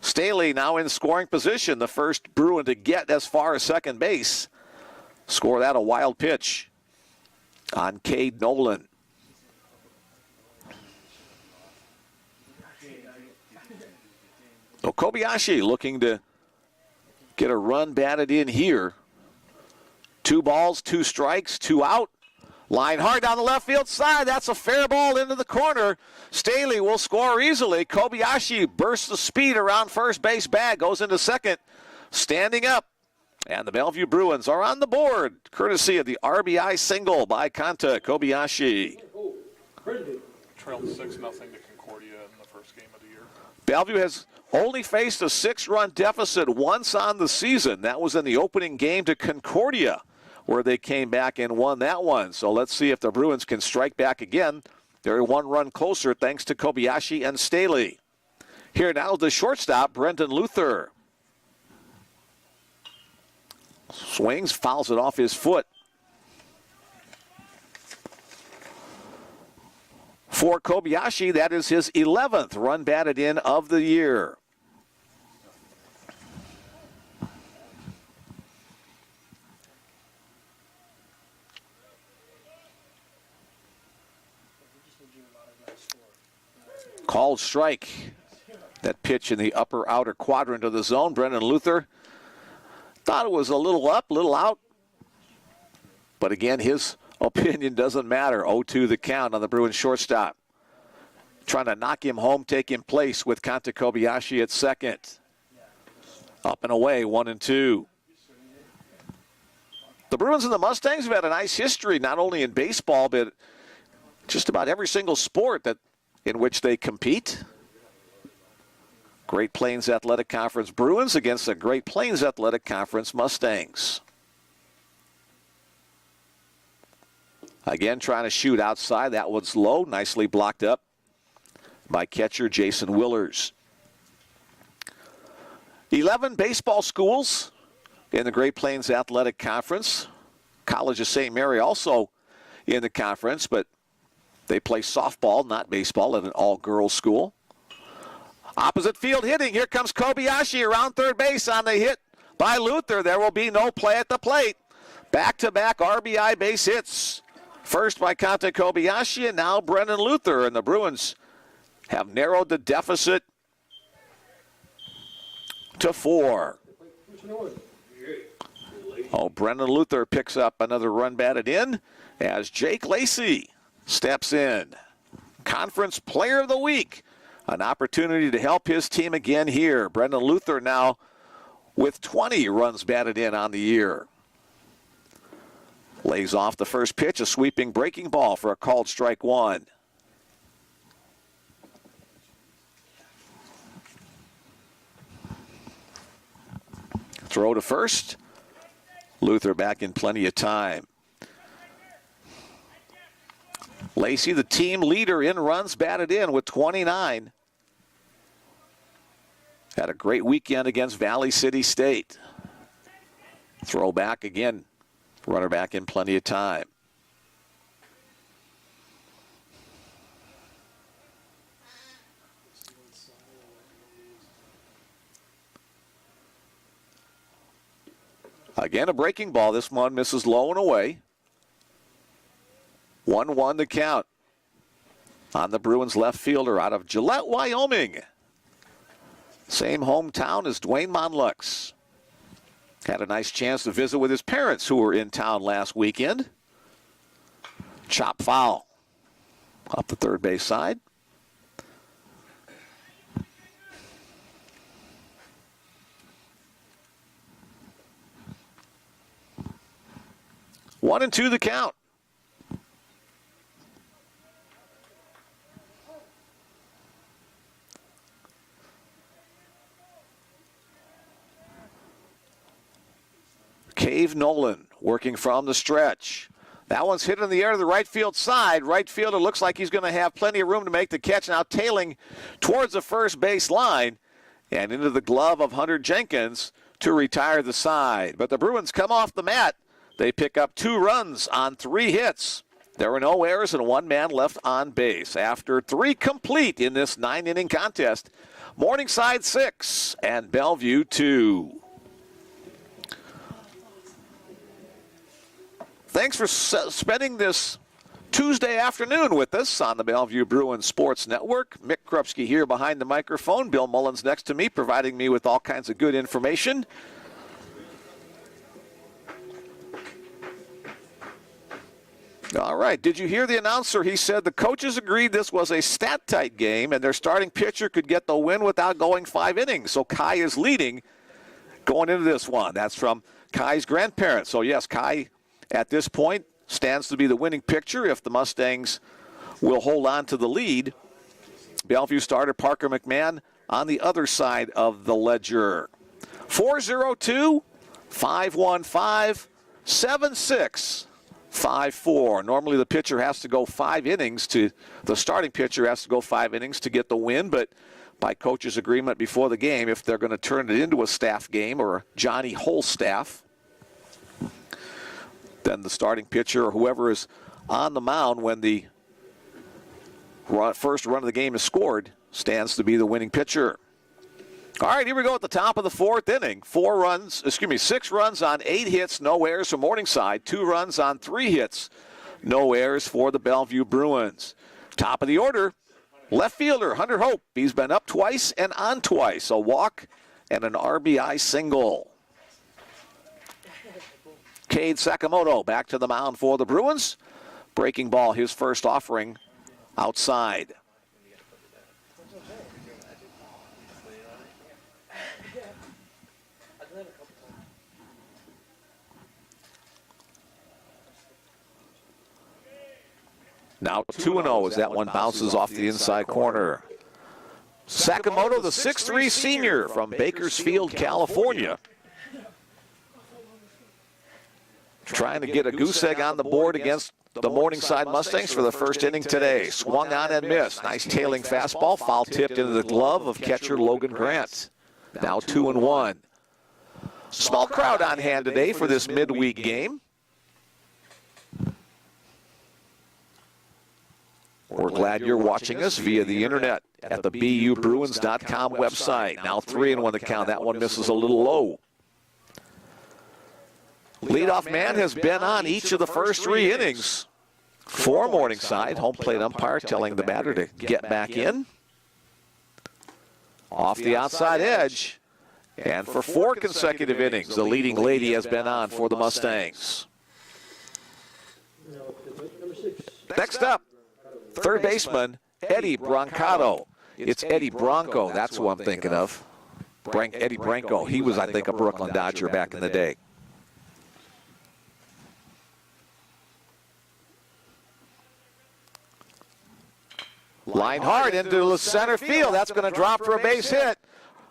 Staley now in scoring position. The first Bruin to get as far as second base. Score that a wild pitch on Cade Nolan. So Kobayashi looking to get a run batted in here. 2 balls, 2 strikes, 2 out. Line hard down the left field side. That's a fair ball into the corner. Staley will score easily. Kobayashi bursts the speed around first base bag. Goes into second. Standing up. And the Bellevue Bruins are on the board, courtesy of the RBI single by Kanta Kobayashi. Trailed 6-0 to Concordia in the first game of the year. Bellevue has only faced a 6-run deficit once on the season. That was in the opening game to Concordia, where they came back and won that one. So let's see if the Bruins can strike back again. They're 1 run closer thanks to Kobayashi and Staley. Here now the shortstop, Brendan Luther. Swings, fouls it off his foot. For Kobayashi, that is his 11th run batted in of the year. Called strike. That pitch in the upper outer quadrant of the zone. Brendan Luther thought it was a little up, little out. But again, his opinion doesn't matter. 0-2 the count on the Bruins shortstop. Trying to knock him home, take him place with Kanta Kobayashi at second. Up and away, 1-2. The Bruins and the Mustangs have had a nice history, not only in baseball, but just about every single sport in which they compete. Great Plains Athletic Conference Bruins against the Great Plains Athletic Conference Mustangs. Again, trying to shoot outside. That one's low, nicely blocked up by catcher Jason Willers. 11 baseball schools in the Great Plains Athletic Conference. College of St. Mary also in the conference, but they play softball, not baseball, at an all-girls school. Opposite field hitting. Here comes Kobayashi around third base on the hit by Luther. There will be no play at the plate. Back-to-back RBI base hits. First by Kanta Kobayashi and now Brendan Luther. And the Bruins have narrowed the deficit to 4. Oh, Brendan Luther picks up another run batted in as Jake Lacey steps in. Conference Player of the Week. An opportunity to help his team again here. Brendan Luther now with 20 runs batted in on the year. Lays off the first pitch, a sweeping breaking ball for a called strike one. Throw to first. Luther back in plenty of time. Lacey, the team leader in runs batted in with 29. Had a great weekend against Valley City State. Throw back again. Runner back in plenty of time. Again, a breaking ball. This one misses low and away. 1-1 the count on the Bruins left fielder out of Gillette, Wyoming. Same hometown as Dwayne Monlux. Had a nice chance to visit with his parents who were in town last weekend. Chop foul up the third base side. One and two the count. Cave Nolan working from the stretch. That one's hit in the air to the right field side. Right fielder looks like he's going to have plenty of room to make the catch. Now tailing towards the first base line and into the glove of Hunter Jenkins to retire the side. But the Bruins come off the mat. They pick up 2 runs on 3 hits. There were no errors and 1 man left on base. After 3 complete in this 9-inning contest, Morningside 6 and Bellevue 2. Thanks for spending this Tuesday afternoon with us on the Bellevue Bruins Sports Network. Mick Krupski here behind the microphone. Bill Mullins next to me, providing me with all kinds of good information. All right, did you hear the announcer? He said the coaches agreed this was a stat-tight game and their starting pitcher could get the win without going 5 innings. So Kai is leading going into this one. That's from Kai's grandparents. So yes, Kai at this point stands to be the winning pitcher if the Mustangs will hold on to the lead. Bellevue starter Parker McMahon on the other side of the ledger. 402-515-7654. Normally the pitcher has to go 5 innings the starting pitcher has to go 5 innings to get the win, but by coach's agreement before the game, if they're going to turn it into a staff game or a Johnny Holstaff, then the starting pitcher or whoever is on the mound when the first run of the game is scored stands to be the winning pitcher. All right, here we go at the top of the 4th inning. 6 runs on 8 hits, no errors for Morningside. 2 runs on 3 hits, no errors for the Bellevue Bruins. Top of the order, left fielder Hunter Hope. He's been up twice and on twice. A walk and an RBI single. Cade Sakamoto back to the mound for the Bruins. Breaking ball, his first offering outside. Now 2-0 as that one bounces off the inside corner. Sakamoto, the 6'3 senior from Bakersfield, California, trying to get a goose egg on the board against the Morningside Mustangs for the first inning today. Swung on and missed. Nice tailing fastball, foul tipped into the glove of catcher Logan Grant. Now 2-1. Small crowd on hand today for this midweek game. We're glad you're watching us via the internet at the BUBruins.com website. Now 3-1 the count. That one misses a little low. Leadoff man has been on each of the first 3 innings for Morningside. Home plate umpire telling the batter to get back in. Off the outside edge. And for 4 consecutive innings, the leading lady has been on for the Mustangs. Next up, third baseman Eddie Brancato. It's Eddie Bronco. That's who I'm thinking of. Eddie Branco. He was, I think, a Brooklyn Dodger back in the day. Line hard into the center field. That's going to drop for a base hit.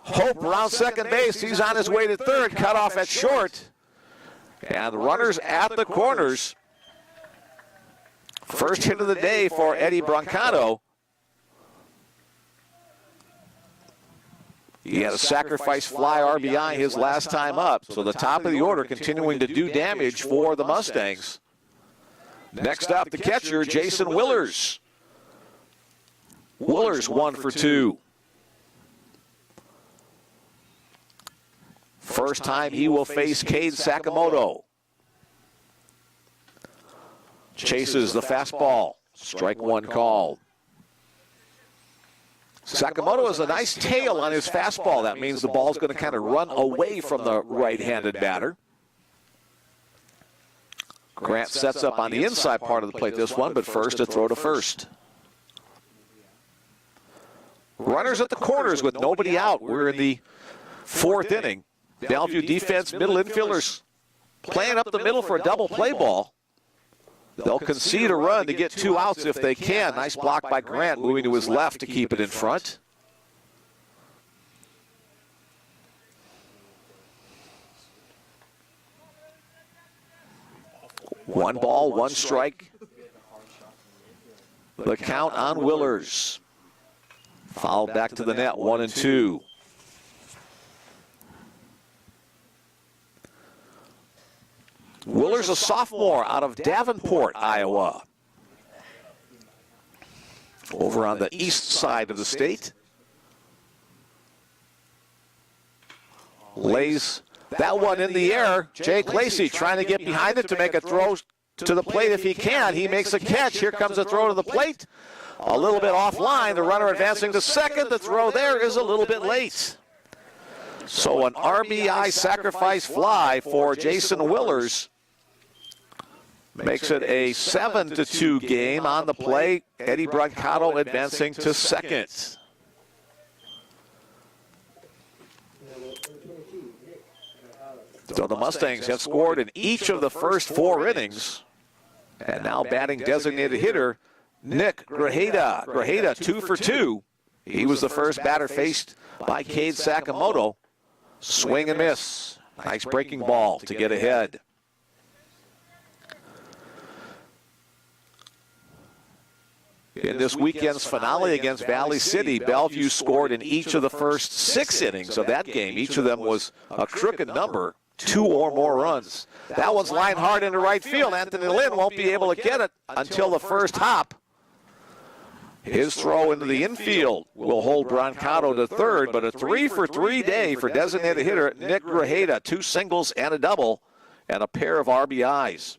Hope around second base. He's on his way to third. Cut off at short. And runners at the corners. First hit of the day for Eddie Brancato. He had a sacrifice fly RBI his last time up. So the top of the order continuing to do damage for the Mustangs. Next up, the catcher, Jason Willers. Willers 1 for 2. First time he will face Cade Sakamoto. Chases the fastball. Strike one called. Sakamoto has a nice tail on his fastball. That means the ball's going to kind of run away from the right-handed batter. Grant sets up on the inside part of the plate this one, but first a throw to first. Runners at the corners with nobody out. We're in the fourth inning. Bellevue defense, middle infielders playing up the middle for a double play ball. They'll concede a run to get 2 outs if they can. Nice block by Grant, moving to his left to keep it in front. One ball, one strike. The count on Willers. Fouled back to the net, 1-2. Willers, a sophomore out of Davenport, Iowa. Over on the east side of the state. Lays that one in the air. Jake Lacey trying to get behind it to make a throw to the plate if he can. He makes a catch. Here comes a throw to the plate. A little bit offline. The runner advancing to second. The throw there is a little bit late. So an RBI sacrifice fly for Jason Willers makes it a 7-2 game on the play. Eddie Brancato advancing to second. So the Mustangs have scored in each of the first 4 innings. And now batting designated hitter Nick Grajeda. Grajeda 2 for 2. He was the first batter faced by Cade Sakamoto. Swing and miss. Nice breaking ball to get ahead. In this weekend's finale against Valley City, Bellevue scored in each of the first 6 innings of that game. Each of them was a crooked number, 2 or more runs. That one's lined hard into right field. Anthony Lynn won't be able to get it until the first hop. His throw into the infield will hold Brancato to third, but a 3 for 3 day for designated hitter Nick Grajeda. 2 singles and a double and a pair of RBIs.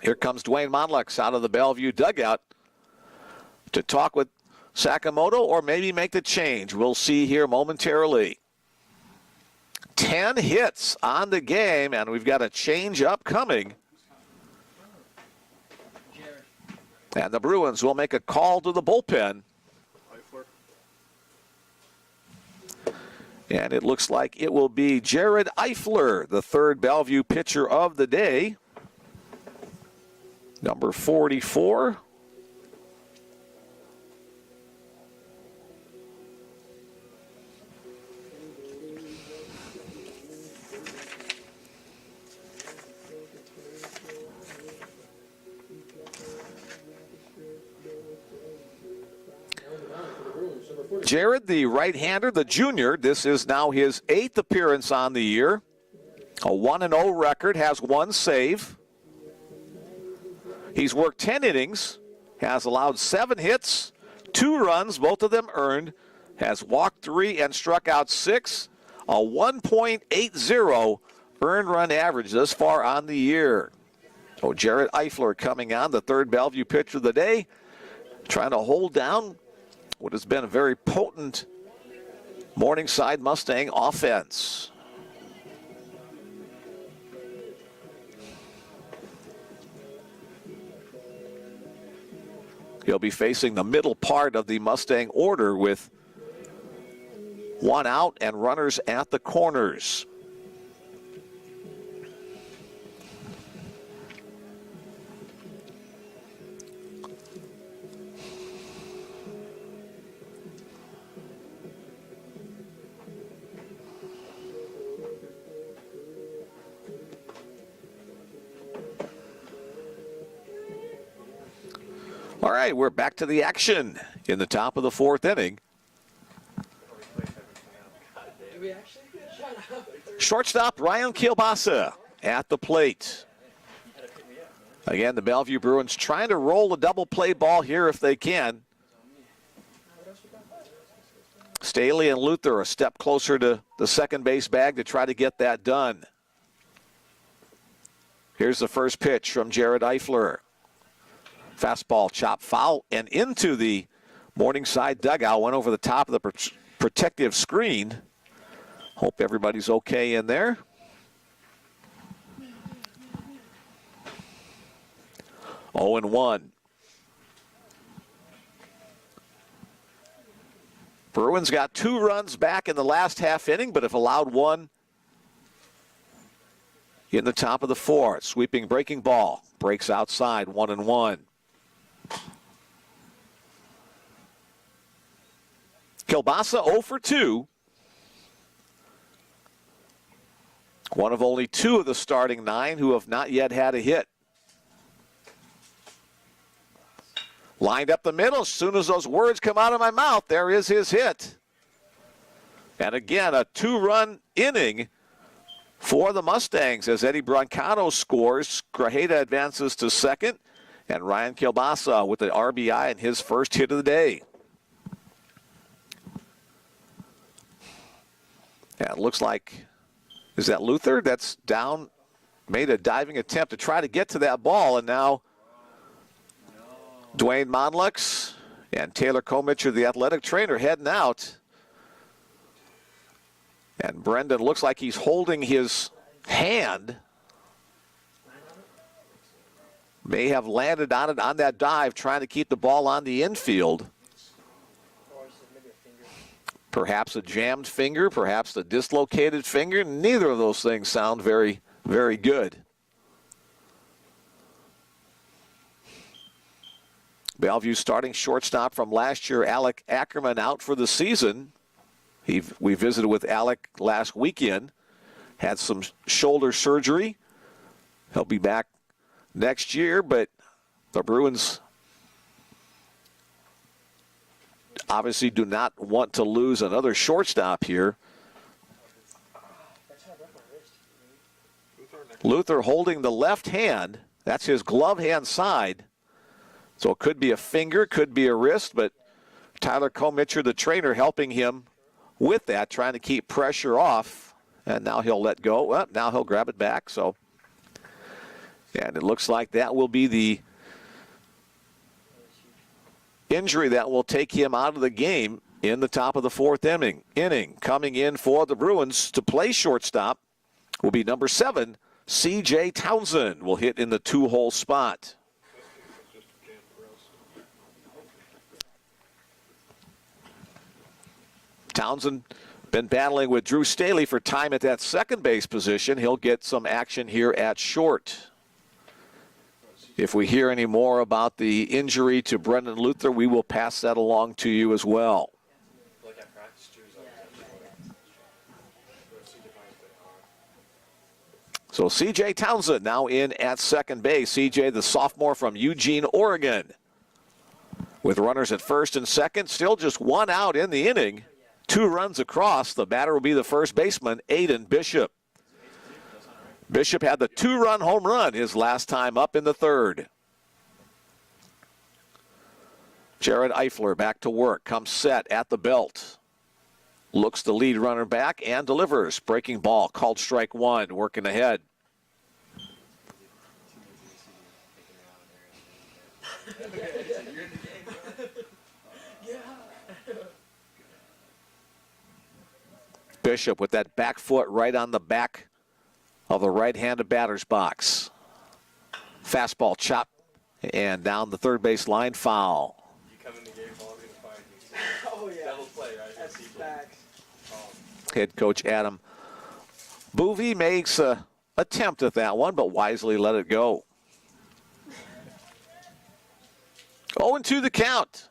Here comes Dwayne Monlex out of the Bellevue dugout to talk with Sakamoto or maybe make the change. We'll see here momentarily. 10 hits on the game, and we've got a change upcoming. And the Bruins will make a call to the bullpen. And it looks like it will be Jared Eifler, the third Bellevue pitcher of the day. Number 44. Jared, the right-hander, the junior, this is now his 8th appearance on the year. A 1-0 record, has 1 save. He's worked 10 innings, has allowed 7 hits, 2 runs, both of them earned, has walked 3 and struck out 6, a 1.80 earned run average thus far on the year. So Jared Eifler coming on, the third Bellevue pitcher of the day, trying to hold down what has been a very potent Morningside Mustang offense. He'll be facing the middle part of the Mustang order with 1 out and runners at the corners. All right, we're back to the action in the top of the fourth inning. Shortstop Ryan Kielbasa at the plate. Again, the Bellevue Bruins trying to roll the double play ball here if they can. Staley and Luther a step closer to the second base bag to try to get that done. Here's the first pitch from Jared Eifler. Fastball chopped foul and into the Morningside dugout. Went over the top of the protective screen. Hope everybody's okay in there. Oh and 1. Bruins got 2 runs back in the last half inning, but have allowed 1 in the top of the 4th. Sweeping breaking ball. Breaks outside, 1 and 1. Kielbasa 0 for 2. One of only 2 of the starting 9 who have not yet had a hit. Lined up the middle. As soon as those words come out of my mouth, there is his hit. And again, a 2-run inning for the Mustangs as Eddie Brancato scores. Grajeda advances to second. And Ryan Kielbasa with the RBI and his first hit of the day. Yeah, it looks like, is that Luther that's down, made a diving attempt to try to get to that ball, and now Dwayne Monlux and Taylor Komicher, the athletic trainer, heading out. And Brendan looks like he's holding his hand. May have landed on it on that dive, trying to keep the ball on the infield. Perhaps a jammed finger, perhaps a dislocated finger. Neither of those things sound very, very good. Bellevue starting shortstop from last year, Alec Ackerman, out for the season. We visited with Alec last weekend. Had some shoulder surgery. He'll be back next year, but the Bruins obviously do not want to lose another shortstop here. Luther holding the left hand. That's his glove hand side. So it could be a finger, could be a wrist, but Tyler Komicher, the trainer, helping him with that, trying to keep pressure off. And now he'll let go. Well, now he'll grab it back. So, and it looks like that will be the injury that will take him out of the game in the top of the 4th inning. Coming in for the Bruins to play shortstop will be number 7, C.J. Townsend, will hit in the 2-hole spot. Townsend been battling with Drew Staley for time at that second base position. He'll get some action here at short. If we hear any more about the injury to Brendan Luther, we will pass that along to you as well. So C.J. Townsend now in at second base. C.J., the sophomore from Eugene, Oregon. With runners at first and second, still just 1 out in the inning. 2 runs across. The batter will be the first baseman, Aiden Bishop. Bishop had the 2-run home run his last time up in the 3rd. Jared Eifler back to work. Comes set at the belt. Looks the lead runner back and delivers. Breaking ball called strike 1. Working ahead. Bishop with that back foot right on the back of the right-handed batter's box. Fastball chop and down the third base line, foul. You come in the game, all I'm going to find you. Oh, yeah. Double play, right? That's facts. Head coach Adam Boovy makes an attempt at that one, but wisely let it go. 0-2 the count.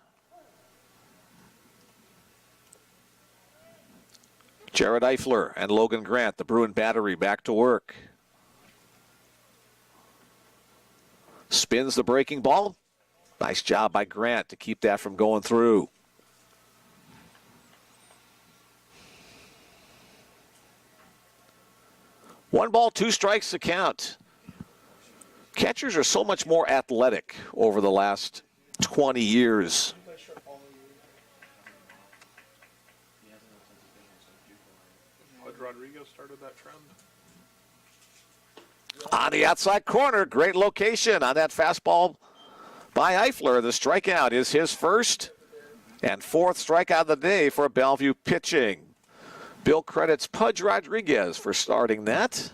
Jared Eifler and Logan Grant, the Bruin battery, back to work. Spins the breaking ball. Nice job by Grant to keep that from going through. One ball, two strikes to count. Catchers are so much more athletic over the last 20 years. Rodriguez started that trend. On the outside corner, great location on that fastball by Eifler. The strikeout is his first and fourth strikeout of the day for Bellevue pitching. Bill credits Pudge Rodriguez for starting that,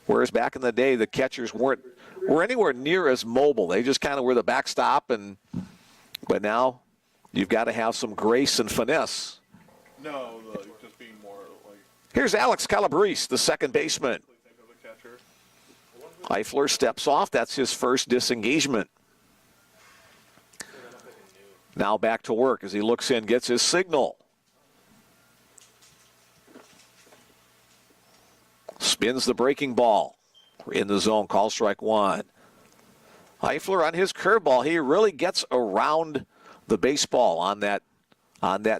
whereas back in the day the catchers were anywhere near as mobile. They just kind of were the backstop, but now you've got to have some grace and finesse. No, just being more like. Here's Alex Calabrese, the second baseman. Think of a catcher. Eifler steps off. That's his first disengagement. Now back to work as he looks in, gets his signal. Spins the breaking ball in the zone. Call strike one. Eifler on his curveball, he really gets around the baseball on that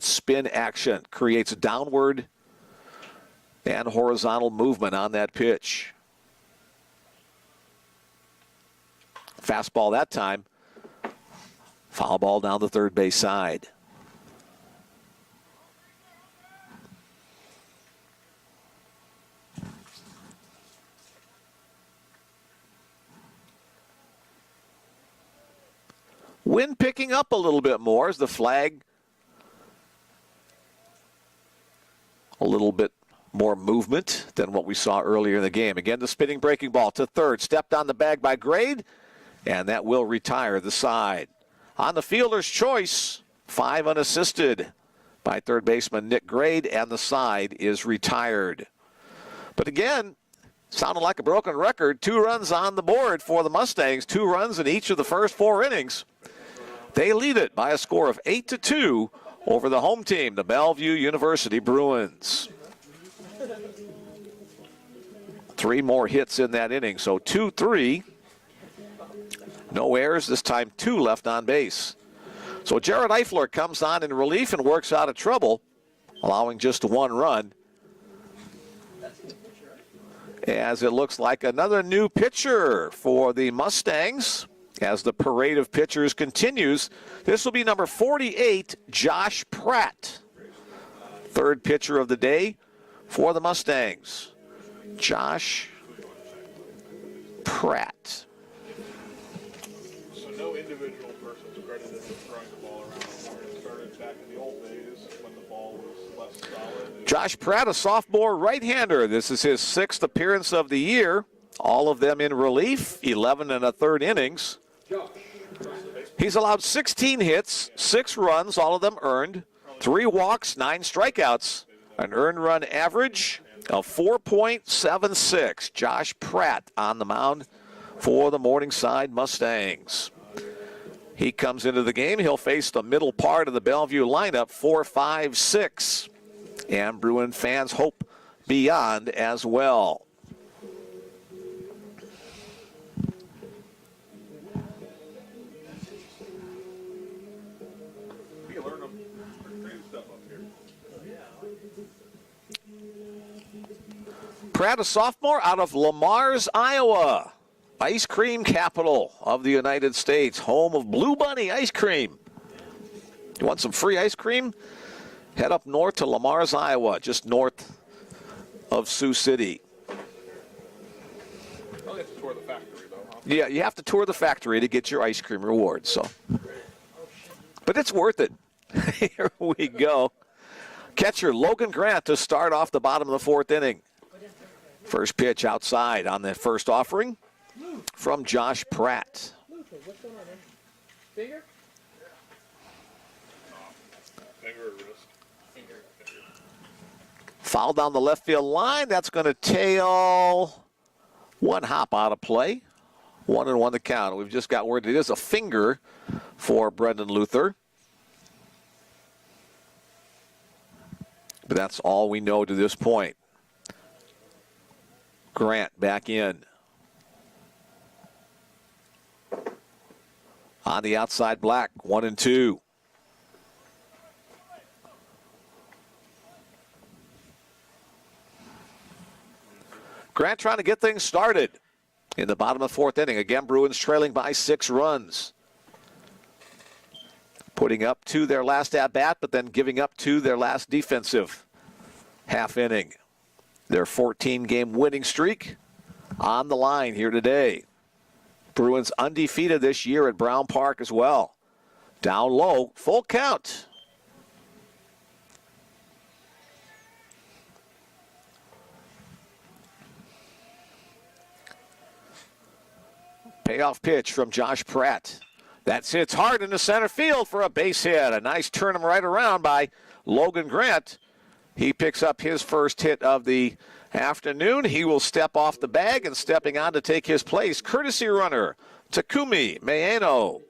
spin action. Creates downward and horizontal movement on that pitch. Fastball that time. Foul ball down the third base side. Wind picking up a little bit more as the flag. A little bit more movement than what we saw earlier in the game. Again, the spinning breaking ball to third. Stepped on the bag by Grade, and that will retire the side. On the fielder's choice, 5 unassisted by third baseman Nick Grade, and the side is retired. But again, sounded like a broken record. 2 runs on the board for the Mustangs. 2 runs in each of the first 4 innings. They lead it by a score of 8-2 over the home team, the Bellevue University Bruins. 3 more hits in that inning, so 2-3. No errors, this time 2 left on base. So Jared Eifler comes on in relief and works out of trouble, allowing just 1 run. As it looks like another new pitcher for the Mustangs as the parade of pitchers continues. This will be number 48, Josh Pratt. Third pitcher of the day for the Mustangs. Josh Pratt. So no individual person's credited with throwing the ball around more. It started back in the old days when the ball was less solid. Josh Pratt, a sophomore right-hander. This is his 6th appearance of the year. All of them in relief, 11 1/3 innings. He's allowed 16 hits, 6 runs, all of them earned, 3 walks, 9 strikeouts, an earned run average of 4.76. Josh Pratt on the mound for the Morningside Mustangs. He comes into the game. He'll face the middle part of the Bellevue lineup, 4, 5, 6. And Bruin fans hope beyond as well. We learn them creative stuff up here. Pratt, a sophomore out of Lamar's, Iowa. Ice cream capital of the United States, home of Blue Bunny ice cream. You want some free ice cream? Head up north to Lamar's, Iowa, just north of Sioux City. Well, you have to tour the factory, though, huh? Yeah, you have to tour the factory to get your ice cream reward, so. But it's worth it. Here we go. Catcher Logan Grant to start off the bottom of the 4th inning. First pitch outside on the first offering from Josh Pratt. What's going on, man? Finger? Finger or wrist? Finger. Foul down the left field line. That's going to tail 1 hop out of play. 1-1 to count. We've just got word it is a finger for Brendan Luther. But that's all we know to this point. Grant back in. On the outside, Black, 1-2. Grant trying to get things started in the bottom of the fourth inning. Again, Bruins trailing by 6 runs. Putting up 2 their last at-bat, but then giving up 2 their last defensive half inning. Their 14-game winning streak on the line here today. Bruins undefeated this year at Brown Park as well. Down low, full count. Payoff pitch from Josh Pratt. That hits hard into center field for a base hit. A nice turn him right around by Logan Grant. He picks up his first hit of the afternoon. He will step off the bag, and stepping on to take his place, courtesy runner, Takumi Maeno.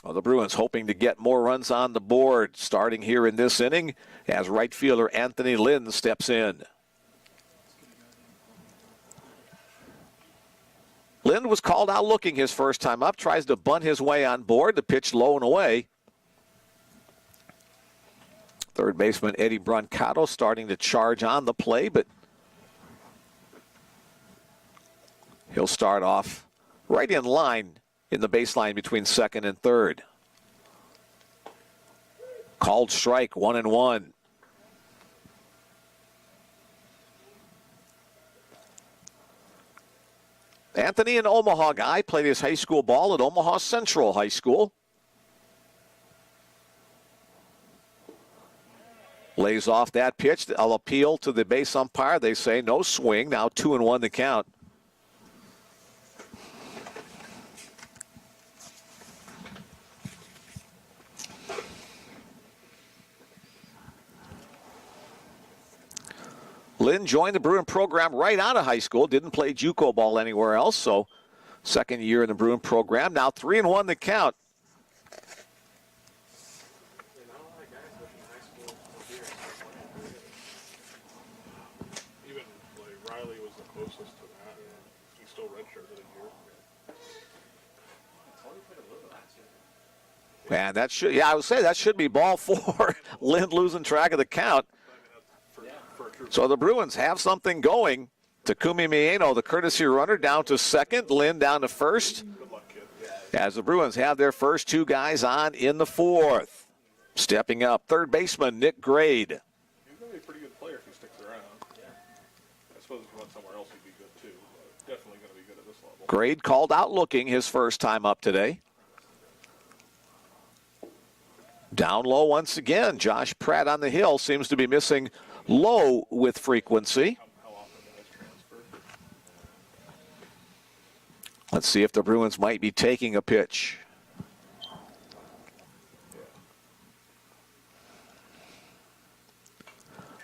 Well, the Bruins hoping to get more runs on the board starting here in this inning as right fielder Anthony Lynn steps in. Lynn was called out looking his first time up, tries to bunt his way on board. The pitch low and away. Third baseman Eddie Brancato starting to charge on the play, but he'll start off right in line in the baseline between second and third. Called strike, 1-1. Anthony, an Omaha guy, played his high school ball at Omaha Central High School. Lays off that pitch. I'll appeal to the base umpire. They say no swing. Now 2-1 the count. Lynn joined the Bruin program right out of high school. Didn't play JUCO ball anywhere else, so second year in the Bruin program. Now 3-1 the count. Even like Riley was the closest to that. He still redshirted a year. And that should, I would say that should be ball 4. Lynn losing track of the count. So the Bruins have something going. Takumi Maeno, the courtesy runner, down to second. Lynn down to first. Good luck, kid. As the Bruins have their first 2 guys on in the fourth. Stepping up, third baseman Nick Grade. He's going to be a pretty good player if he sticks around. Yeah. I suppose if he went somewhere else, he'd be good too. But definitely going to be good at this level. Grade called out looking his first time up today. Down low once again. Josh Pratt on the hill seems to be missing low with frequency. How often guys transfer? Let's see if the Bruins might be taking a pitch.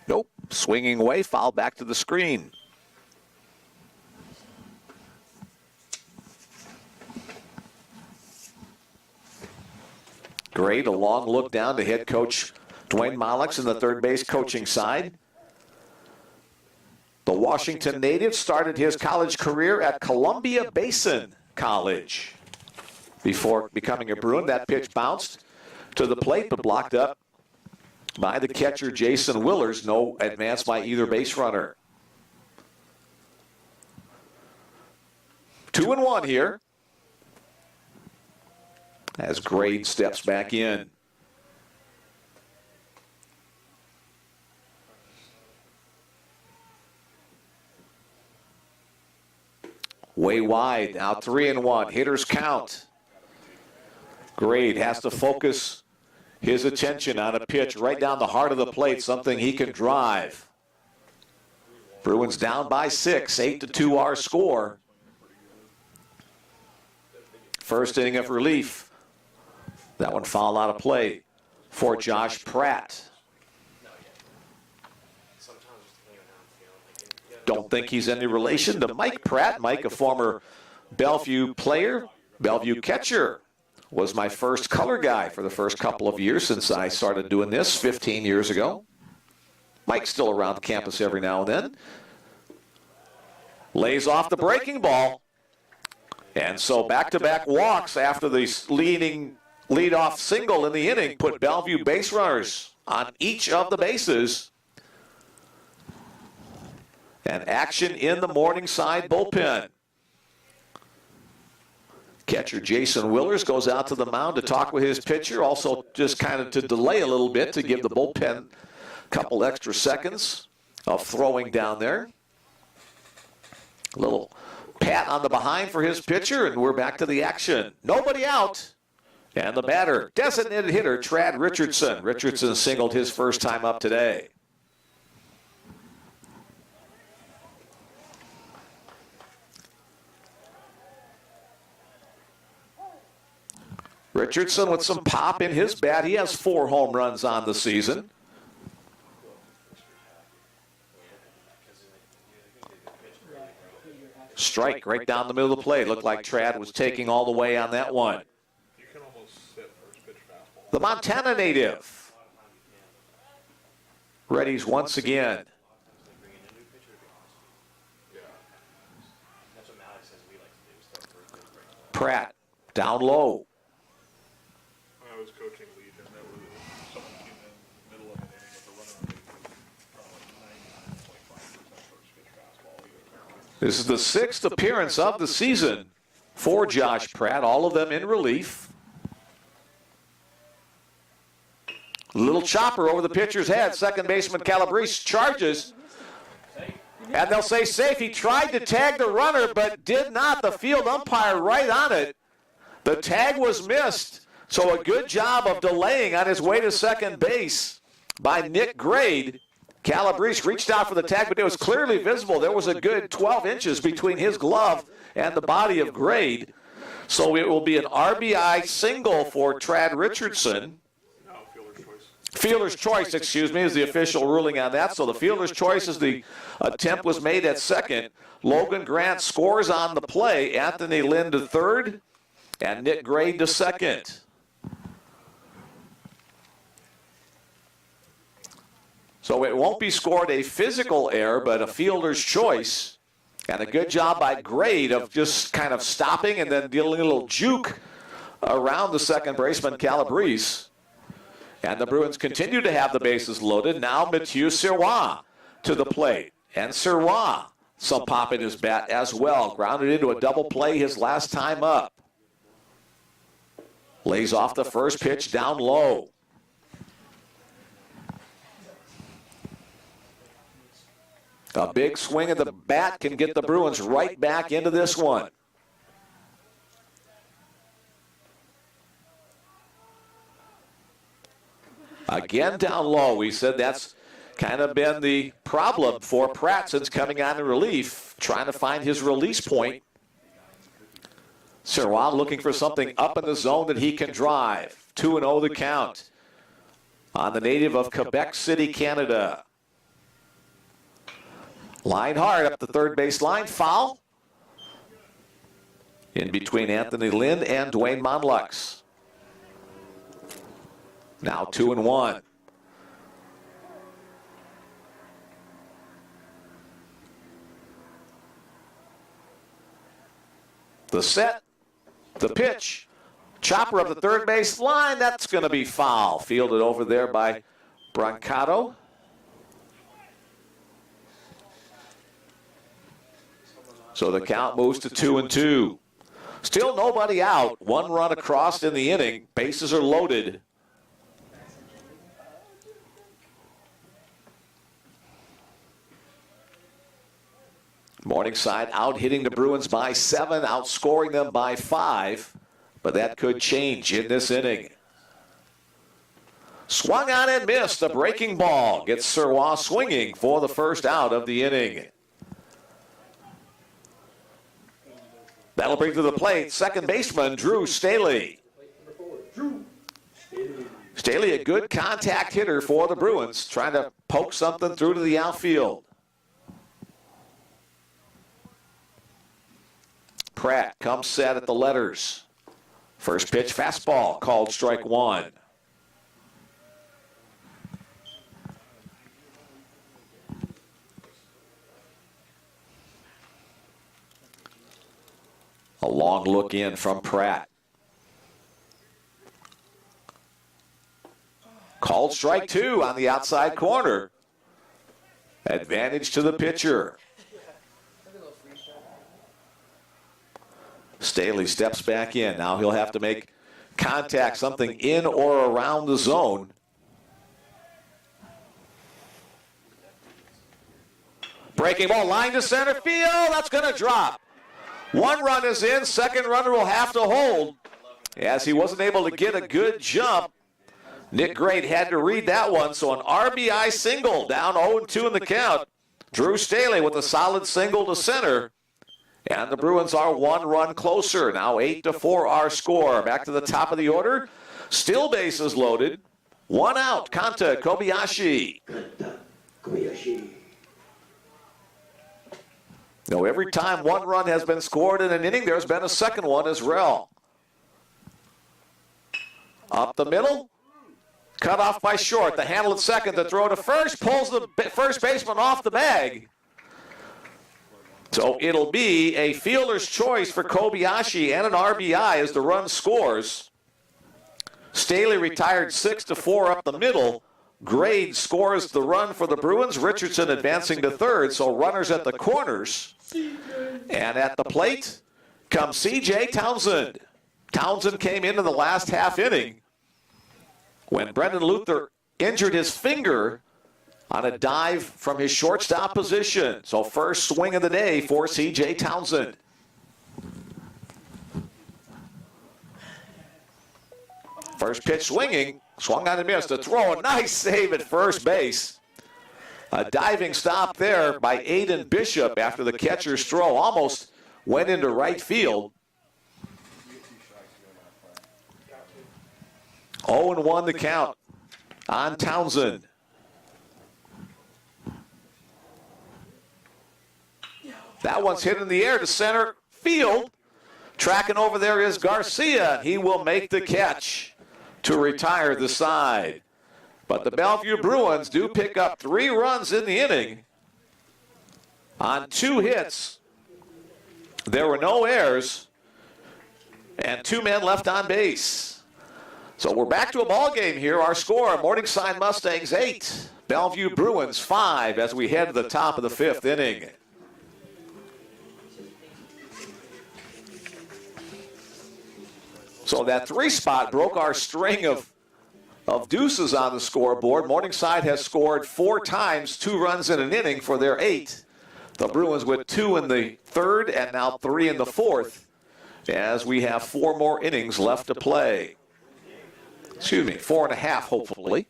Nope. Swinging away, foul back to the screen. Great, a long look down to head coach Dwayne Mollix in the third base coaching side. The Washington native started his college career at Columbia Basin College. Before becoming a Bruin, that pitch bounced to the plate but blocked up by the catcher Jason Willers. No advance by either base runner. 2-1 here as Grade steps back in. Way wide, now 3-1. Hitters count. Grade has to focus his attention on a pitch right down the heart of the plate, something he can drive. Bruins down by 6, 8-2 our score. First inning of relief. That one fouled out of play for Josh Pratt. Don't think he's any relation to Mike Pratt. Mike, a former Bellevue player, Bellevue catcher, was my first color guy for the first couple of years since I started doing this 15 years ago. Mike's still around the campus every now and then. lays off the breaking ball. And so back-to-back walks after the lead-off single in the inning put Bellevue base runners on each of the bases. And action in the Morningside bullpen. Catcher Jason Willers goes out to the mound to talk with his pitcher, also just kind of to delay a little bit to give the bullpen a couple extra seconds of throwing down there. A little pat on the behind for his pitcher, and we're back to the action. Nobody out. And the batter, designated hitter, Trad Richardson. Richardson singled his first time up today. Richardson with some pop in his bat. He has 4 home runs on the season. Strike right down the middle of the plate. Looked like Trad was taking all the way on that one. The Montana native readies once again. Pratt down low. I was coaching Legion. That was someone came in middle of an inning with a runner on base, 99.5% first pitch fastball. This is the 6th appearance of the season for Josh Pratt, all of them in relief. Little chopper over the pitcher's head. Second baseman Calabrese charges. And they'll say safe. He tried to tag the runner, but did not. The field umpire right on it. The tag was missed. So a good job of delaying on his way to second base by Nick Grade. Calabrese reached out for the tag, but it was clearly visible. There was a good 12 inches between his glove and the body of Grade. So it will be an RBI single for Trad Richardson. Fielder's choice, excuse me, is the official ruling on that. So the fielder's choice is the attempt was made at second. Logan Grant scores on the play. Anthony Lynn to third and Nick Grade to second. So it won't be scored a physical error, but a fielder's choice. And a good job by Grade of just kind of stopping and then dealing a little juke around the second baseman Calabrese. And the Bruins continue to have the bases loaded. Now Mathieu Sirois to the plate. And Sirois, some pop in his bat as well. Grounded into a double play his last time up. Lays off the first pitch down low. A big swing of the bat can get the Bruins right back into this one. Again down low. We said that's kind of been the problem for Pratt since coming on in relief, trying to find his release point. Sirois looking for something up in the zone that he can drive. 2-0 the count on the native of Quebec City, Canada. Line hard up the third base line. Foul in between Anthony Lynn and Dwayne Monlux. Now 2-1. The set, the pitch, chopper of the third base line. That's going to be foul. Fielded over there by Brancato. So the count moves to 2-2. Still nobody out. 1 run across in the inning. Bases are loaded. Morningside out hitting the Bruins by 7, outscoring them by 5. But that could change in this inning. Swung on and missed. A breaking ball gets Sirois swinging for the first out of the inning. That'll bring to the plate second baseman Drew Staley. Staley, a good contact hitter for the Bruins, trying to poke something through to the outfield. Pratt comes set at the letters. First pitch fastball called strike 1. A long look in from Pratt. Called strike 2 on the outside corner. Advantage to the pitcher. Staley steps back in. Now he'll have to make contact, something in or around the zone. Breaking ball, line to center field. That's going to drop. One run is in. Second runner will have to hold. As he wasn't able to get a good jump, Nick Great had to read that one. So an RBI single, down 0-2 in the count. Drew Staley with a solid single to center. And the Bruins are one run closer. Now 8-4 our score. Back to the top of the order. Still bases loaded. One out. Kanta Kobayashi. Now every time one run has been scored in an inning, there's been a second one as well. Up the middle. Cut off by Short. The handle at second. The throw to first. Pulls the first baseman off the bag. So it'll be a fielder's choice for Kobayashi and an RBI as the run scores. Staley retired 6-4 up the middle. Grade scores the run for the Bruins. Richardson advancing to third, so runners at the corners. And at the plate comes C.J. Townsend. Townsend came into the last half inning when Brendan Luther injured his finger on a dive from his shortstop position. So first swing of the day for C.J. Townsend. First pitch swinging, swung on and missed. A throw, a nice save at first base. A diving stop there by Aiden Bishop after the catcher's throw almost went into right field. 0-1 the count on Townsend. That one's hit in the air to center field. Tracking over there is Garcia. He will make the catch to retire the side. But the Bellevue Bruins do pick up 3 runs in the inning on 2 hits. There were no errors and 2 men left on base. So we're back to a ball game here. Our score, Morningside Mustangs 8, Bellevue Bruins 5 as we head to the top of the 5th inning. So that 3 spot broke our string of deuces on the scoreboard. Morningside has scored 4 times, 2 runs in an inning for their 8. The Bruins with 2 in the 3rd and now 3 in the 4th as we have 4 more innings left to play. Excuse me, 4.5 hopefully.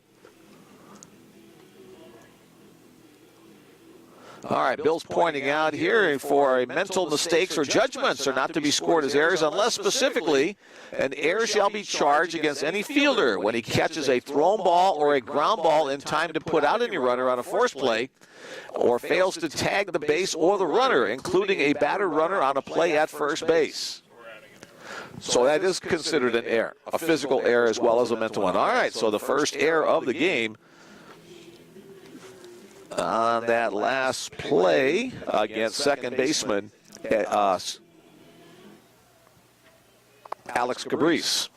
All right, Bill's pointing out here for mental mistakes or judgments are not to be scored as errors unless specifically an error shall be charged against any fielder when he catches a thrown ball or a ground ball in time to put out any runner on a force play or fails to tag the base or the runner, including a batter runner on a play at first base. So that is considered an error, a physical error as well as a mental one. All right, so the first error of the game on that last play against second baseman Alex Cabrice.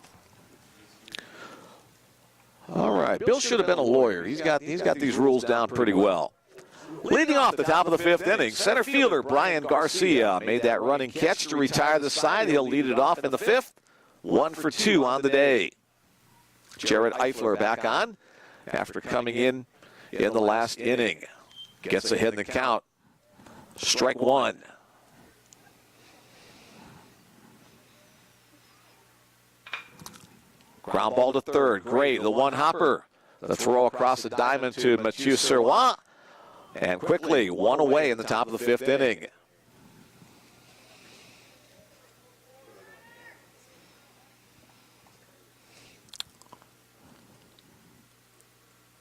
All right, Bill should have been a lawyer. He's got these rules down pretty well. Leading off the top of the 5th inning, center fielder Brian Garcia made that running catch to retire the side. He'll lead it off in the 5th. 1 for 2 on the day. Jared Eifler back on after coming in the last inning. Gets ahead in the count. Strike 1. Ground ball to third. Great. The one hopper. The throw across the diamond to Mathieu Serrois. And quickly, 1 away in the top of the 5th inning.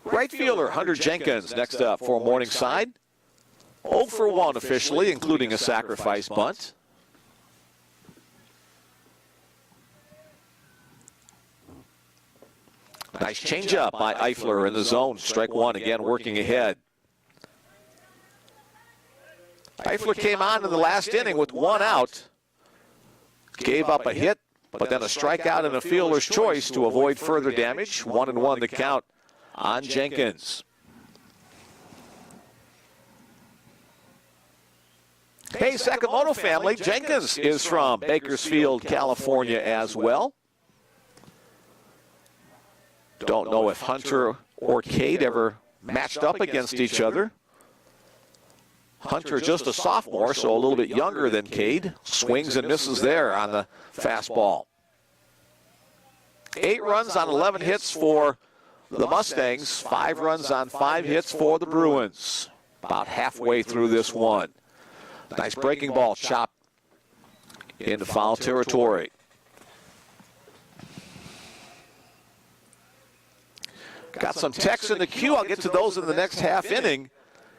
Right fielder Hunter Jenkins next up for Morningside. 0 for 1 officially, including a sacrifice bunt. Nice changeup by Eifler in the zone. Strike 1 again, working ahead. Eifler came on in the last inning with 1 out. gave up a hit, but then a strikeout and a fielder's choice to avoid further damage. 1-1 the count on Jenkins. Hey, Sakamoto family, Jenkins is from Bakersfield, California as well. Don't know if Hunter or Cade ever matched up against each other. Hunter just a sophomore, so a little bit younger than Cade. Swings and misses there on the fastball. 8 runs on 11 hits for the Mustangs. 5 runs on 5 hits for the Bruins. About halfway through this one. Nice breaking ball chopped into foul territory. Got some texts in the queue. I'll get to those in the next half inning.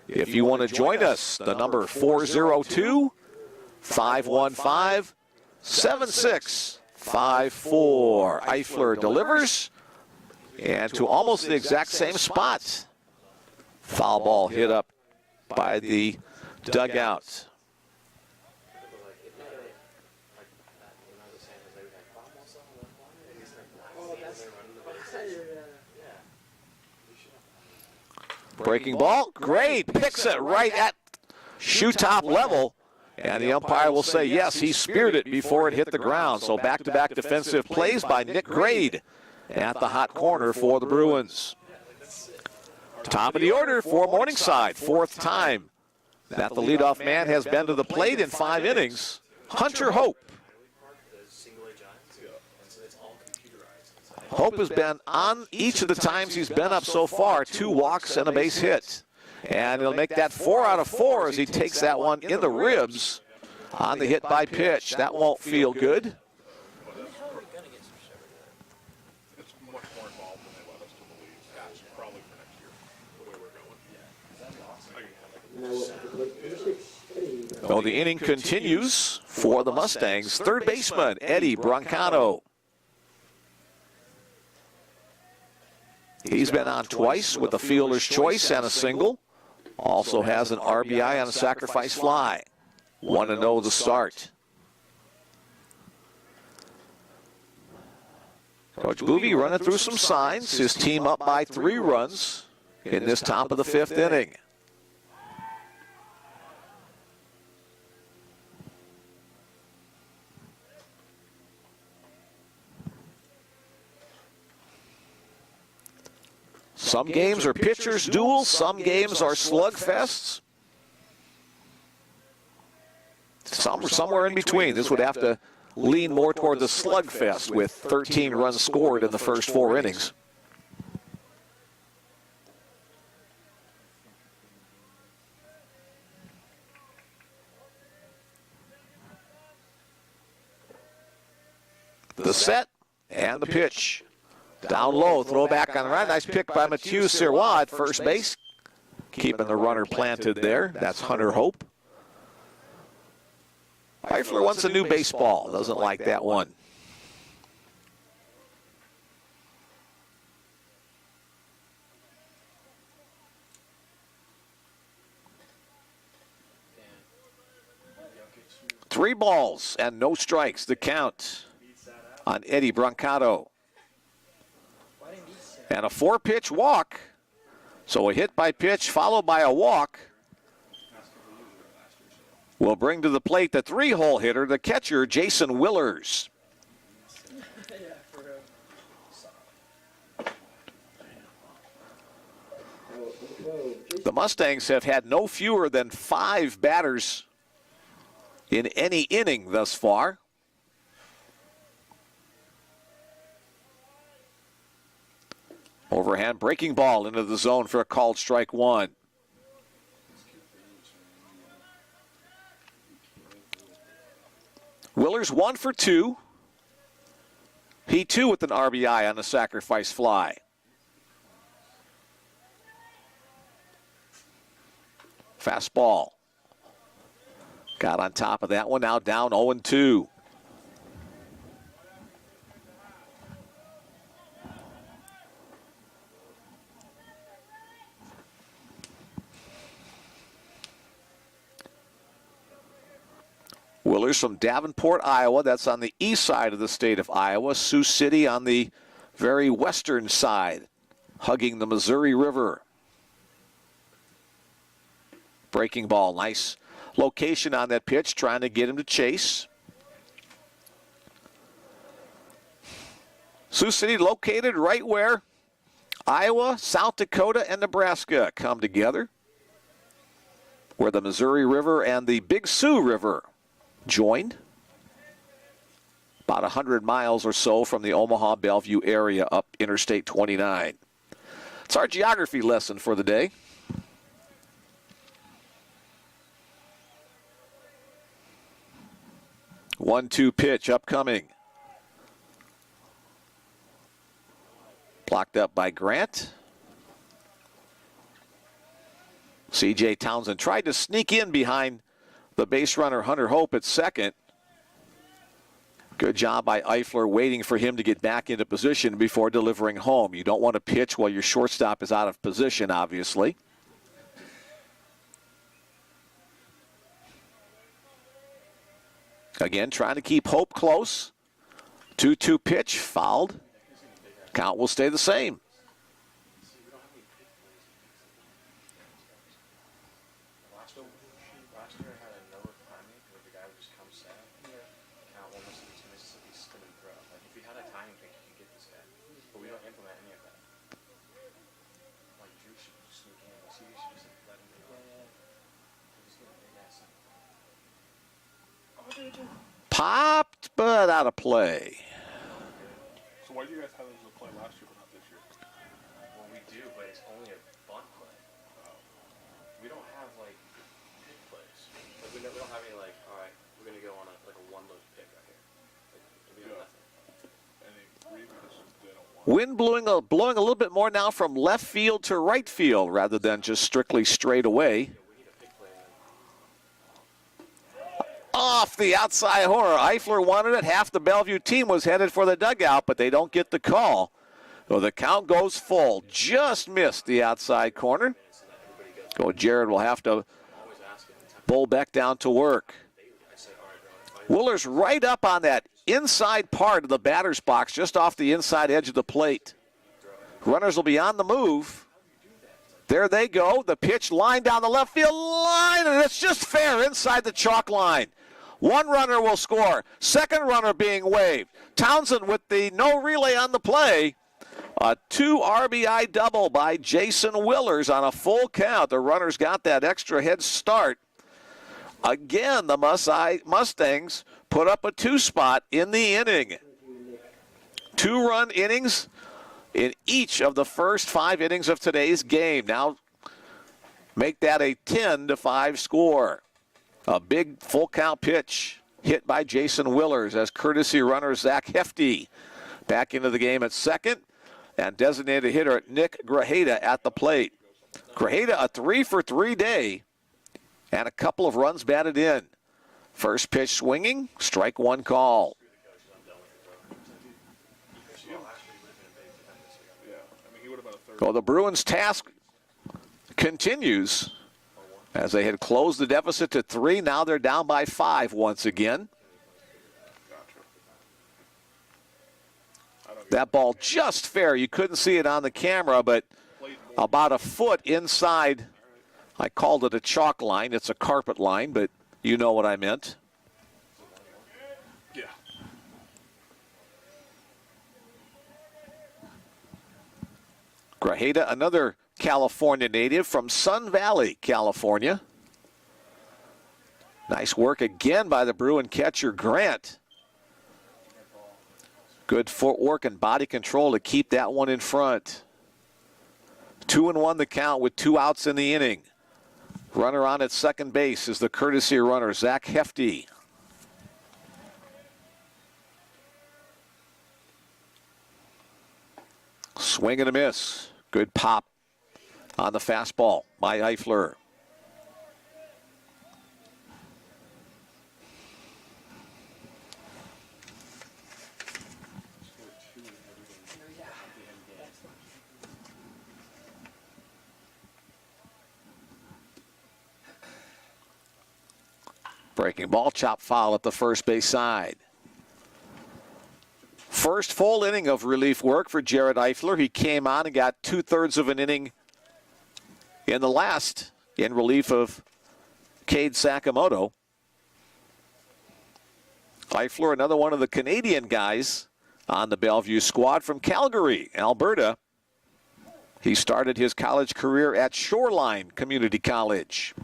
If you want to join us, the number 402-515-7654. Eifler delivers, and to almost the exact same spot. Foul ball hit up by the dugout. Breaking ball, great, picks it right at shoe top level, and the umpire will say, yes, he speared it before it hit the ground. So back-to-back defensive plays by Nick Grade at the hot corner for the Bruins. Top of the order for Morningside, 4th time that the leadoff man has been to the plate in 5 innings. Hunter Hope. Hope has been on each of the times he's been up so far, 2 walks and a base hit. And he'll make that 4 out of 4 as he takes that one in the ribs on the hit by pitch. That won't feel good. It's much more involved than they let us to believe. Probably for next year, the way we're going. So the inning continues for the Mustangs. Third baseman, Eddie Brancato. He's been on twice with a fielder's choice and a single. Also has an RBI on a sacrifice fly. 1-0 the start. Coach Boovy running through some signs. His team up by 3 runs in this top of the 5th inning. Some games are pitchers' duels. Some games are slugfests. Somewhere in between. This would have to lean more toward the slugfest with 13 runs scored in the first 4 innings. The set and the pitch. Down low, throw back on the right. Nice pick by Mathieu Sirois at first base. Keeping the runner planted there. That's Hunter Hope. Eifler wants a new baseball. Doesn't like that one. Three balls and no strikes. The count on Eddie Brancato. And a 4-pitch walk. So a hit by pitch followed by a walk will bring to the plate the 3-hole hitter, the catcher, Jason Willers. The Mustangs have had no fewer than 5 batters in any inning thus far. Overhand breaking ball into the zone for a called strike 1. Willers 1 for 2. He too with an RBI on the sacrifice fly. Fastball. Got on top of that one, now down 0-2. Willers from Davenport, Iowa. That's on the east side of the state of Iowa. Sioux City on the very western side, hugging the Missouri River. Breaking ball, nice location on that pitch, trying to get him to chase. Sioux City located right where Iowa, South Dakota, and Nebraska come together, where the Missouri River and the Big Sioux River joined. About 100 miles or so from the Omaha, Bellevue area up Interstate 29. It's our geography lesson for the day. One-two pitch upcoming. Blocked up by Grant. C.J. Townsend tried to sneak in behind the base runner Hunter Hope at second. Good job by Eifler waiting for him to get back into position before delivering home. You don't want to pitch while your shortstop is out of position, obviously. Again, trying to keep Hope close. 2-2 pitch, fouled. Count will stay the same. Last year I had a no timing where the guy would just come set. Count one was Mississippi spin and throw. Like if you had a timing pick, you could get this guy. But we don't implement any of that. Like Drew should sneak in. Like CB should just let him go. He's getting a big ass. Popped, but out of play. So why do you guys have this as a play last year but not this year? Well, we do, but it's only a bunt play. We don't have like pick plays. Like we don't have any like, all right, we're gonna go on a one load pick right here. Like, we have nothing. Any reason they don't want Wind blowing a little bit more now from left field to right field rather than just strictly straight away. Yeah, we need a pick play. Off the outside corner. Eifler wanted it. Half the Bellevue team was headed for the dugout, but they don't get the call. So the count goes full. Just missed the outside corner. So Jared will have to bowl back down to work. Willer's right up on that inside part of the batter's box, just off the inside edge of the plate. Runners will be on the move. There they go. The pitch line down the left field line, and it's just fair inside the chalk line. One runner will score. Second runner being waved. Townsend with the no relay on the play. A 2 RBI double by Jason Willers on a full count. The runners got that extra head start. Again, the Mustangs put up a 2 spot in the inning. 2-run innings in each of the first 5 innings of today's game. Now make that a 10-5 score. A big full count pitch hit by Jason Willers as courtesy runner Zach Hefty back into the game at second, and designated hitter Nick Grajeda at the plate. Grajeda a 3-for-3 day and a couple of runs batted in. First pitch swinging, strike one call. So the Bruins' task continues as they had closed the deficit to 3. Now they're down by 5 once again. That ball just fair. You couldn't see it on the camera, but about a foot inside. I called it a chalk line. It's a carpet line, but you know what I meant. Yeah. Grajeda, another California native from Sun Valley, California. Nice work again by the Bruin catcher, Grant. Good footwork and body control to keep that one in front. 2-1 the count with 2 outs in the inning. Runner on at second base is the courtesy runner, Zach Hefty. Swing and a miss. Good pop on the fastball by Eifler. Breaking ball, chop foul at the first base side. First full inning of relief work for Jared Eifler. He came on and got 2/3 of an inning in the last in relief of Cade Sakamoto. Eifler, another one of the Canadian guys on the Bellevue squad from Calgary, Alberta. He started his college career at Shoreline Community College.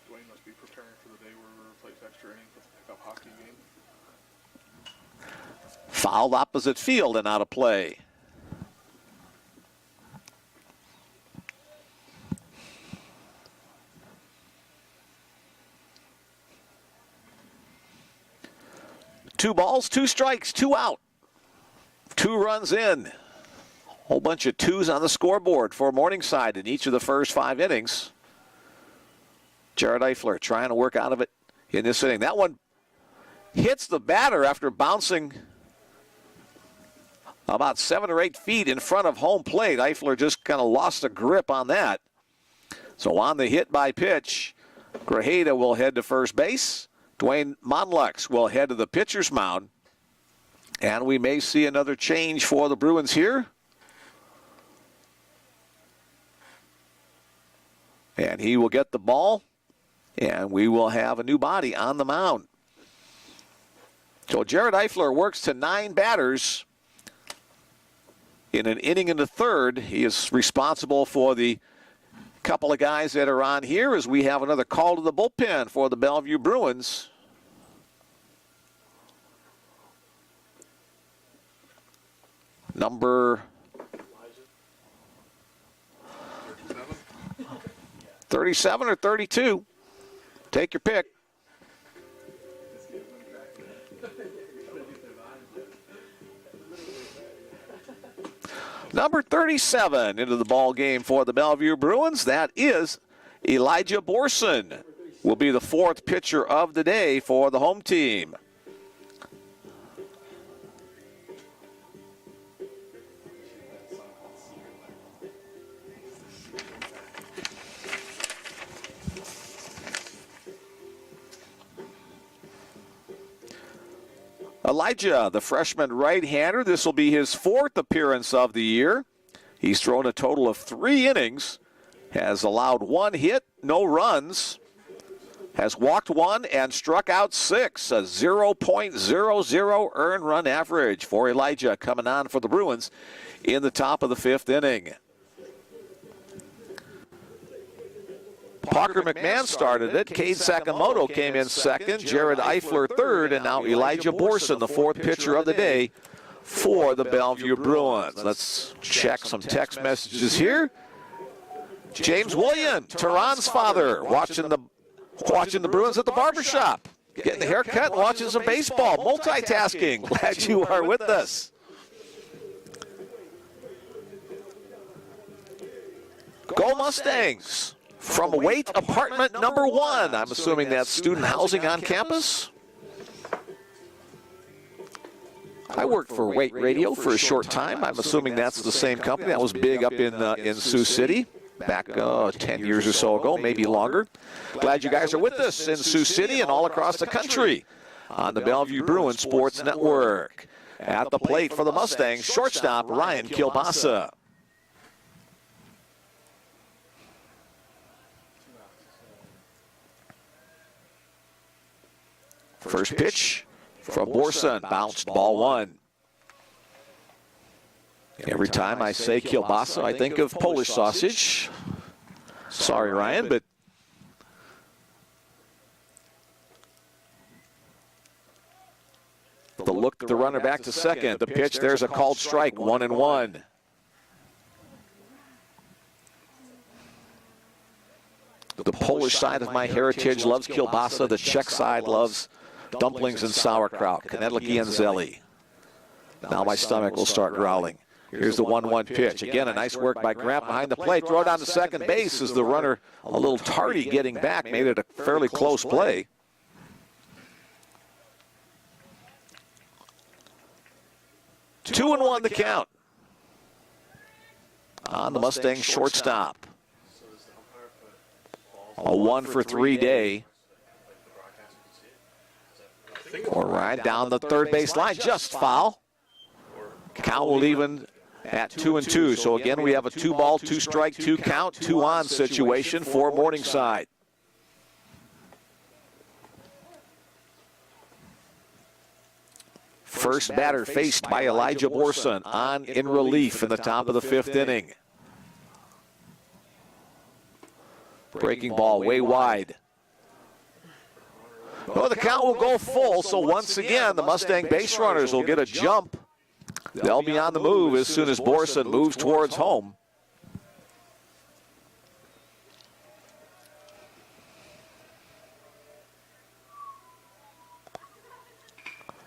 Dwayne must be preparing for the day where we replace extra innings with a pickup hockey game. Fouled opposite field and out of play. Two balls, two strikes, two out. 2 runs in. Whole bunch of 2s on the scoreboard for Morningside in each of the first 5 innings. Jared Eifler trying to work out of it in this inning. That one hits the batter after bouncing about 7 or 8 feet in front of home plate. Eifler just kind of lost a grip on that. So on the hit by pitch, Grajeda will head to first base. Dwayne Monlux will head to the pitcher's mound. And we may see another change for the Bruins here. And he will get the ball. And we will have a new body on the mound. So Jared Eifler works to 9 batters in an inning and a third. He is responsible for the couple of guys that are on here as we have another call to the bullpen for the Bellevue Bruins. Number 37 or 32. Take your pick. Number 37 into the ball game for the Bellevue Bruins. That is Elijah Borson. Will be the 4th pitcher of the day for the home team. Elijah, the freshman right-hander, this will be his 4th appearance of the year. He's thrown a total of 3 innings, has allowed 1 hit, no runs, has walked 1 and struck out 6, a 0.00 earned run average for Elijah coming on for the Bruins in the top of the 5th inning. Parker McMahon started it. Cade Sakamoto came in second. Jared Eifler third. And now Elijah Borson, the 4th pitcher of the day for the Bellevue Bruins. Let's check some text messages here. James William, Tehran's father, watching the Bruins at the barbershop. Getting a haircut and watching some baseball. Multitasking. Glad you are with us. Go Mustangs. From Waite apartment number 1. I'm assuming that's student housing on campus. I worked for Waite Radio for a short time. I'm assuming that's the same company. That was big up in Sioux City back 10 years or so ago, maybe longer. Glad you guys are with us in Sioux City and all across the country on the Bellevue Bruins Sports Network. At the plate for the Mustangs, shortstop Ryan Kilbasa. First pitch from Borson, bounced ball 1. Every time I say kielbasa, I think of Polish sausage. Sorry, Ryan, but the look, the runner back to second. The pitch, there's a called strike, 1-1. The Polish side of my heritage loves kielbasa. The Czech side loves dumplings and sauerkraut, kanedliki and zeli. Now my stomach will start growling. Here's the 1-1 pitch. Again, a nice work by Grant behind the plate. Throw down to second base as the runner, a little tardy getting back, made it a fairly close play. Two and 1 the count on the Mustangs shortstop. So does the umpire put balls A 1-for-3 day. Or right down the third base line, just foul. Count will even at 2-2. So again, we have a 2-ball, 2-strike, 2-count, 2-on situation for Morningside. First batter faced by Elijah Borson on in relief in the top of the 5th inning. Breaking ball way wide. Well, the count will go full, so once again, the Mustang base runners will get a jump. They'll be on the move as soon as Borson moves towards home.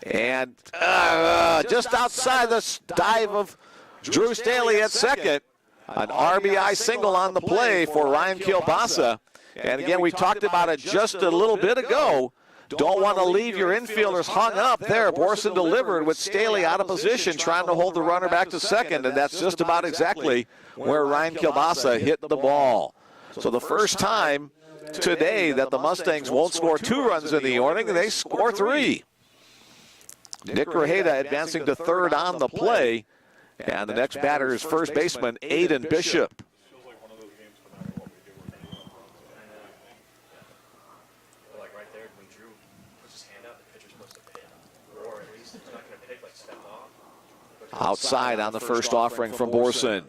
And just outside the dive of Drew Staley at second. An RBI single on the play for Ryan Kielbasa. And again, we talked about it just a little bit ago. Don't want to leave your infielders hung up there. Borson delivered with Staley out of position, trying to hold the runner back to second, and that's just about exactly where Ryan Kielbasa hit the ball. So the first time today that the Mustangs won't score 2 runs in the inning, they score 3. Nick Rajeda advancing to third on the play, and the next batter is first baseman Aiden Bishop. Outside on the first offering from Borson.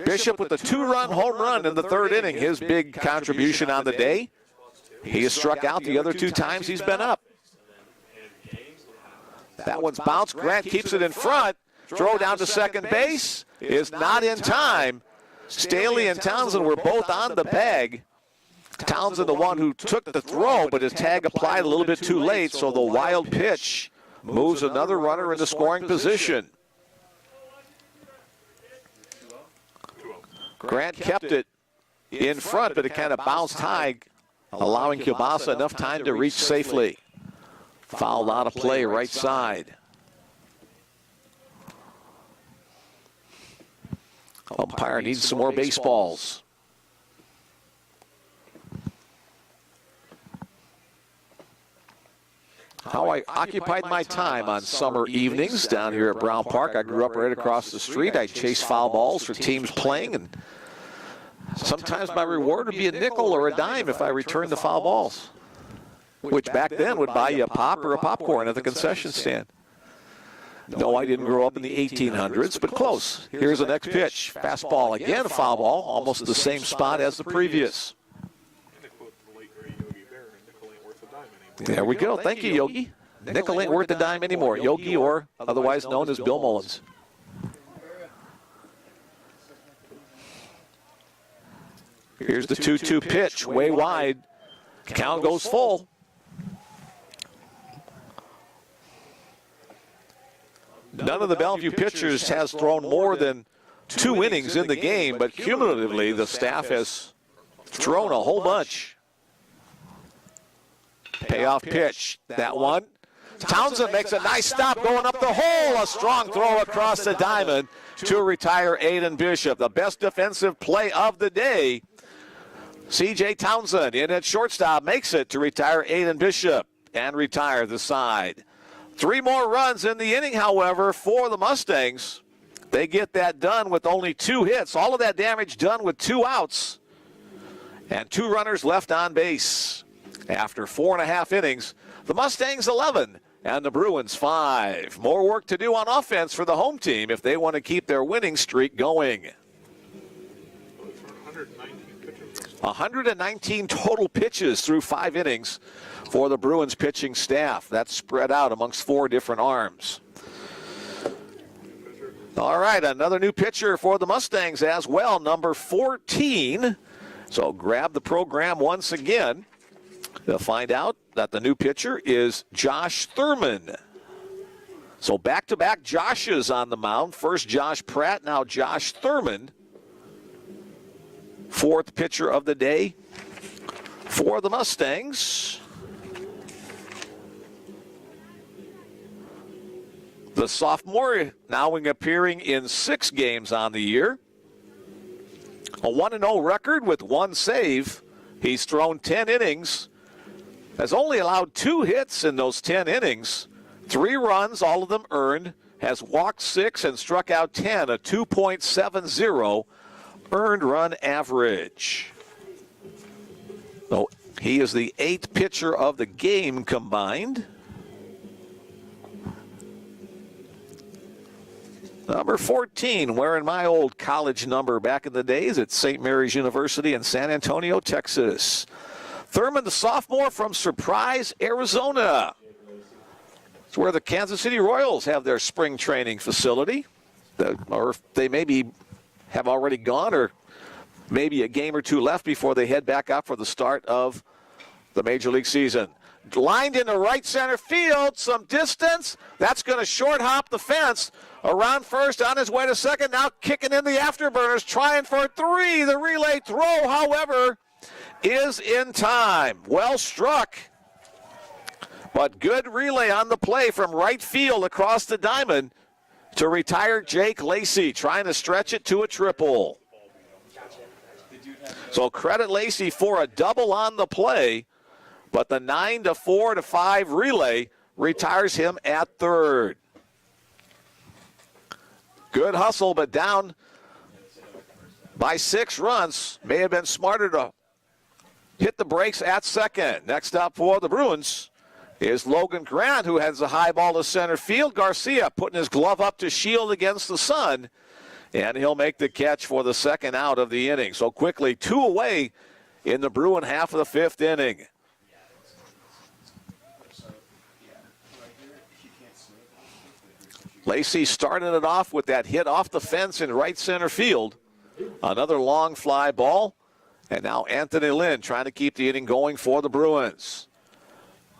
Bishop with a 2-run home run in the 3rd inning, his big contribution on the day. He has struck out the other 2 times he's been up. That one's bounced. Grant keeps it in front. Throw down to second base is not in time. Staley and Townsend were both on the bag. Townsend the one who took the throw, but his tag applied a little bit too late, so the wild pitch moves another runner into scoring position. Grant kept it in front, but it kind of bounced high, allowing Kielbasa enough time to reach safely. Fouled out of play right side. Umpire needs some more baseballs. How I occupied my time on summer evenings down here at Brown Park. I grew up right across the street. I'd chase foul balls for teams playing, and sometimes my reward would be a nickel or a dime if I returned the foul balls, which back then would buy you a pop or a popcorn at the concession stand. No, I didn't grow up in the 1800s, but close. Here's the next pitch. Fastball again, foul ball, almost the same spot as the previous. There we go. Thank you, Yogi. Nickel ain't worth a dime anymore. Yogi, or otherwise known as Bill Mullins. Here's the 2-2 pitch, way wide. Count goes full. None of the Bellevue pitchers has thrown more than 2 innings in the game, but cumulatively the staff has thrown a whole bunch. Payoff pitch, that one. Townsend makes a nice stop going up the hole. A strong throw across the diamond to retire Aiden Bishop. The best defensive play of the day. C.J. Townsend in at shortstop makes it to retire Aiden Bishop and retire the side. 3 more runs in the inning, however, for the Mustangs. They get that done with only 2 hits. All of that damage done with 2 outs and 2 runners left on base. After 4.5 innings, the Mustangs 11 and the Bruins 5. More work to do on offense for the home team if they want to keep their winning streak going. 119 total pitches through 5 innings for the Bruins pitching staff. That's spread out amongst 4 different arms. All right, another new pitcher for the Mustangs as well, number 14. So grab the program once again. They'll find out that the new pitcher is Josh Thurman. So back-to-back Joshes on the mound. First Josh Pratt, now Josh Thurman. 4th pitcher of the day for the Mustangs. The sophomore now appearing in 6 games on the year. A 1-0 record with 1 save. He's thrown 10 innings. Has only allowed 2 hits in those 10 innings. 3 runs, all of them earned. Has walked 6 and struck out 10. A 2.70 earned run average. So he is the 8th pitcher of the game combined. Number 14, wearing my old college number back in the days at St. Mary's University in San Antonio, Texas. Thurman, the sophomore from Surprise, Arizona. It's where the Kansas City Royals have their spring training facility. Or they maybe have already gone, or maybe a game or 2 left before they head back out for the start of the Major League season. Lined into right center field, some distance. That's going to short hop the fence. Around first, on his way to second, now kicking in the afterburners, trying for 3. The relay throw, however, is in time. Well struck, but good relay on the play from right field across the diamond to retire Jake Lacey, trying to stretch it to a triple. So credit Lacey for a double on the play, but the 9-4-5 relay retires him at third. Good hustle, but down by 6 runs. May have been smarter to hit the brakes at second. Next up for the Bruins is Logan Grant, who has a high ball to center field. Garcia putting his glove up to shield against the sun, and he'll make the catch for the second out of the inning. So quickly, 2 away in the Bruin half of the 5th inning. Lacey started it off with that hit off the fence in right center field. Another long fly ball. And now Anthony Lynn trying to keep the inning going for the Bruins.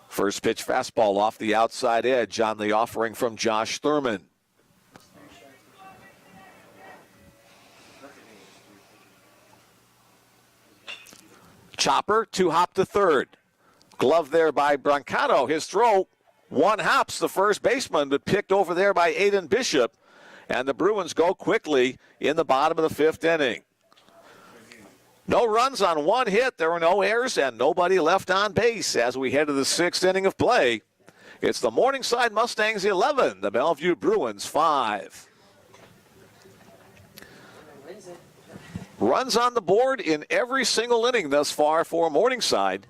First pitch fastball off the outside edge on the offering from Josh Thurman. Chopper, 2-hop to third. Glove there by Brancato. His throw, 1 hops the first baseman, but picked over there by Aiden Bishop. And the Bruins go quickly in the bottom of the 5th inning. No runs on 1 hit. There were no errors and nobody left on base as we head to the 6th inning of play. It's the Morningside Mustangs 11, the Bellevue Bruins 5. Runs on the board in every single inning thus far for Morningside.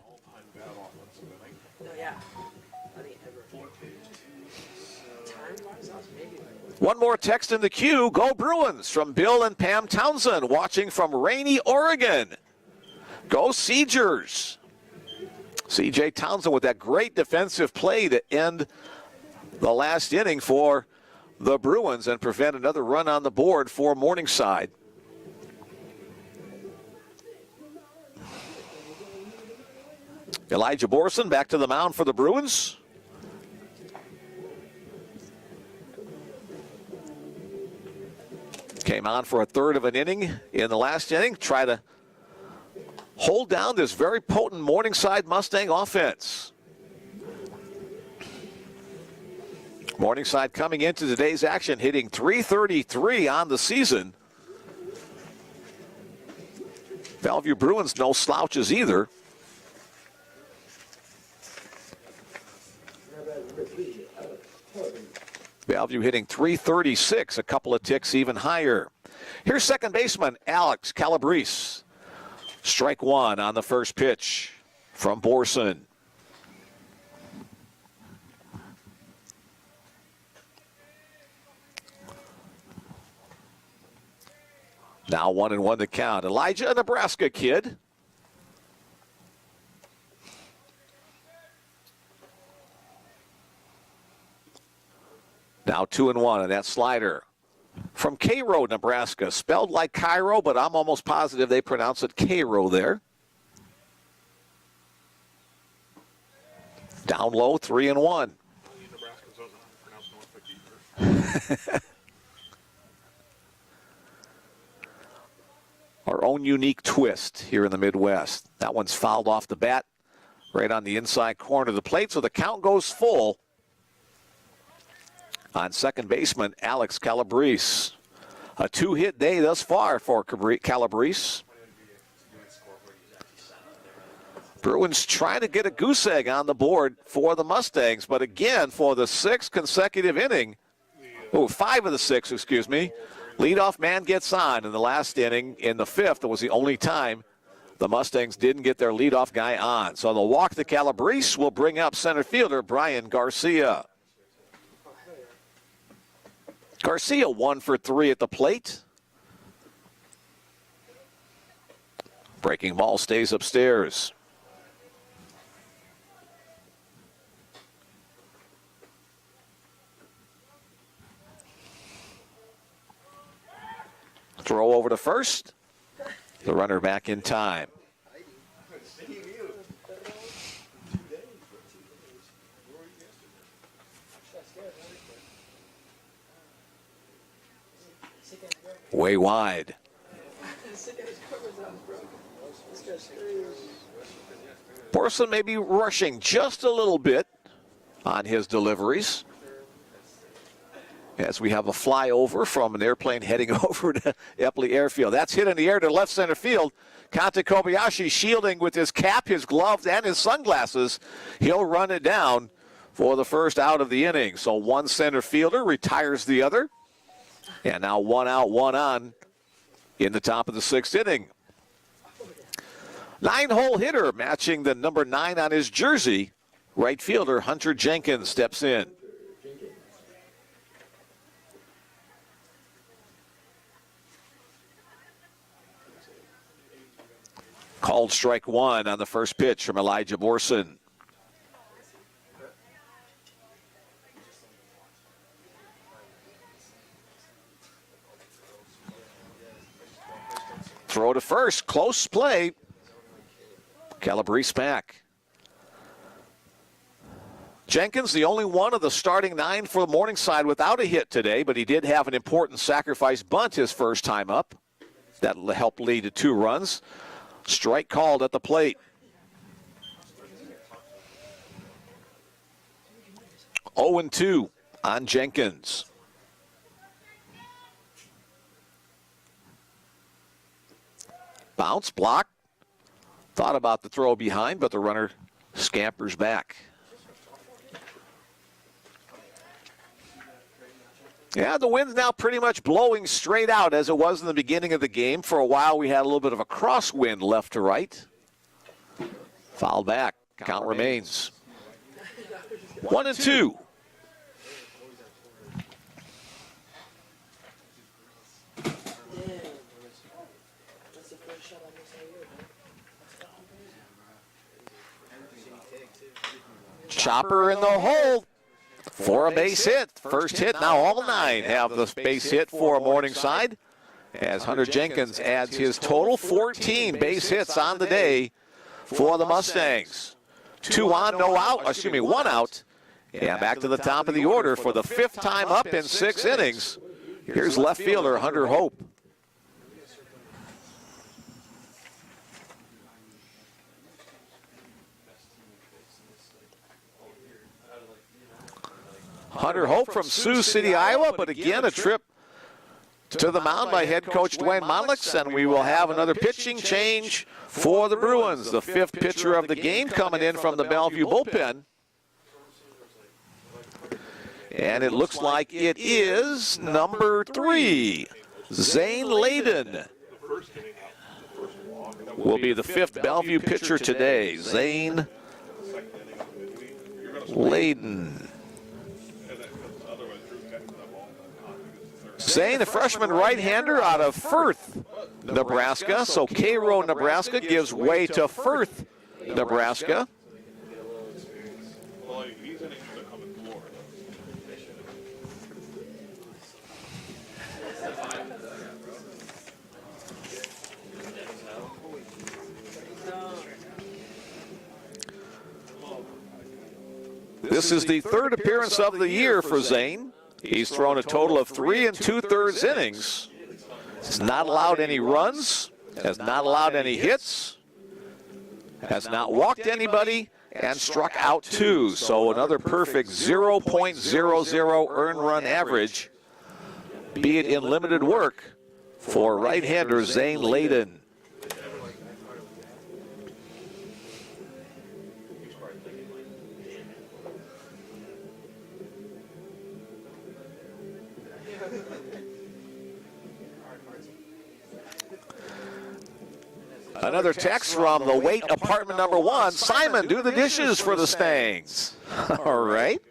One more text in the queue. Go Bruins from Bill and Pam Townsend watching from rainy Oregon. Go Seegers. C.J. Townsend with that great defensive play to end the last inning for the Bruins and prevent another run on the board for Morningside. Elijah Borson back to the mound for the Bruins. Came on for a third of an inning in the last inning. Try to hold down this very potent Morningside Mustang offense. Morningside coming into today's action hitting .333 on the season. Bellevue Bruins no slouches either. Bellevue hitting .336, a couple of ticks even higher. Here's second baseman Alex Calabrese. Strike 1 on the first pitch from Borson. Now 1-1 to count. Elijah, a Nebraska kid. Now 2-1, and that slider from Cairo, Nebraska. Spelled like Cairo, but I'm almost positive they pronounce it Cairo there. Down low, 3-1. Nebraskans don't know how to pronounce Norfolk either. Our own unique twist here in the Midwest. That one's fouled off the bat, right on the inside corner of the plate, so the count goes full on second baseman Alex Calabrese. A 2-hit day thus far for Calabrese. Bruins trying to get a goose egg on the board for the Mustangs, but again, for the 6th consecutive inning, 5 of the 6, excuse me, leadoff man gets on in the last inning. In the 5th, it was the only time the Mustangs didn't get their leadoff guy on. So the walk to Calabrese will bring up center fielder Brian Garcia. Garcia 1 for 3 at the plate. Breaking ball stays upstairs. Throw over to first. The runner back in time. Way wide. Borson may be rushing just a little bit on his deliveries, as we have a flyover from an airplane heading over to Eppley Airfield. That's hit in the air to left center field. Kanta Kobayashi shielding with his cap, his gloves, and his sunglasses. He'll run it down for the first out of the inning. So one center fielder retires the other. And now 1 out, 1 on in the top of the 6th inning. 9-hole hitter matching the number 9 on his jersey. Right fielder Hunter Jenkins steps in. Called strike 1 on the first pitch from Elijah Borson. Throw to first, close play. Calabrese back. Jenkins, the only one of the starting 9 for Morningside without a hit today, but he did have an important sacrifice bunt his first time up. That helped lead to 2 runs. Strike called at the plate. 0-2 on Jenkins. Bounce, block. Thought about the throw behind, but the runner scampers back. Yeah, the wind's now pretty much blowing straight out as it was in the beginning of the game. For a while, we had a little bit of a crosswind left to right. Foul back. Count remains 1-2. Chopper in the hole for a base hit. First hit, now all 9 have the base hit for Morningside, as Hunter Jenkins adds his total 14 base hits on the day for the Mustangs. 2 on, no out, 1 out. And back to the top of the order for the 5th time up in 6 innings. Here's left fielder Hunter Hope. Hunter Hope from Sioux City, Iowa, but again a trip to the mound by head coach Dwayne Monlix, and we will have another pitching change for the Bruins. The 5th pitcher of the game coming in from the Bellevue bullpen. And it looks like it is number 3, Zane Layden. Will be the 5th Bellevue pitcher today, Zane Layden. Zane, a freshman right-hander out of Firth, Nebraska. So Cairo, Nebraska gives way to Firth, Nebraska. This is the 3rd appearance of the year for Zane. He's thrown a total of 3 2/3 innings. Has not allowed any runs, has not allowed any hits, has not walked anybody, and struck out 2. So another perfect 0.00 earned run average be it in limited work for right-hander Zane Layden. Another text from the Waite apartment number 1. Simon, do the dishes for the Stangs. All right.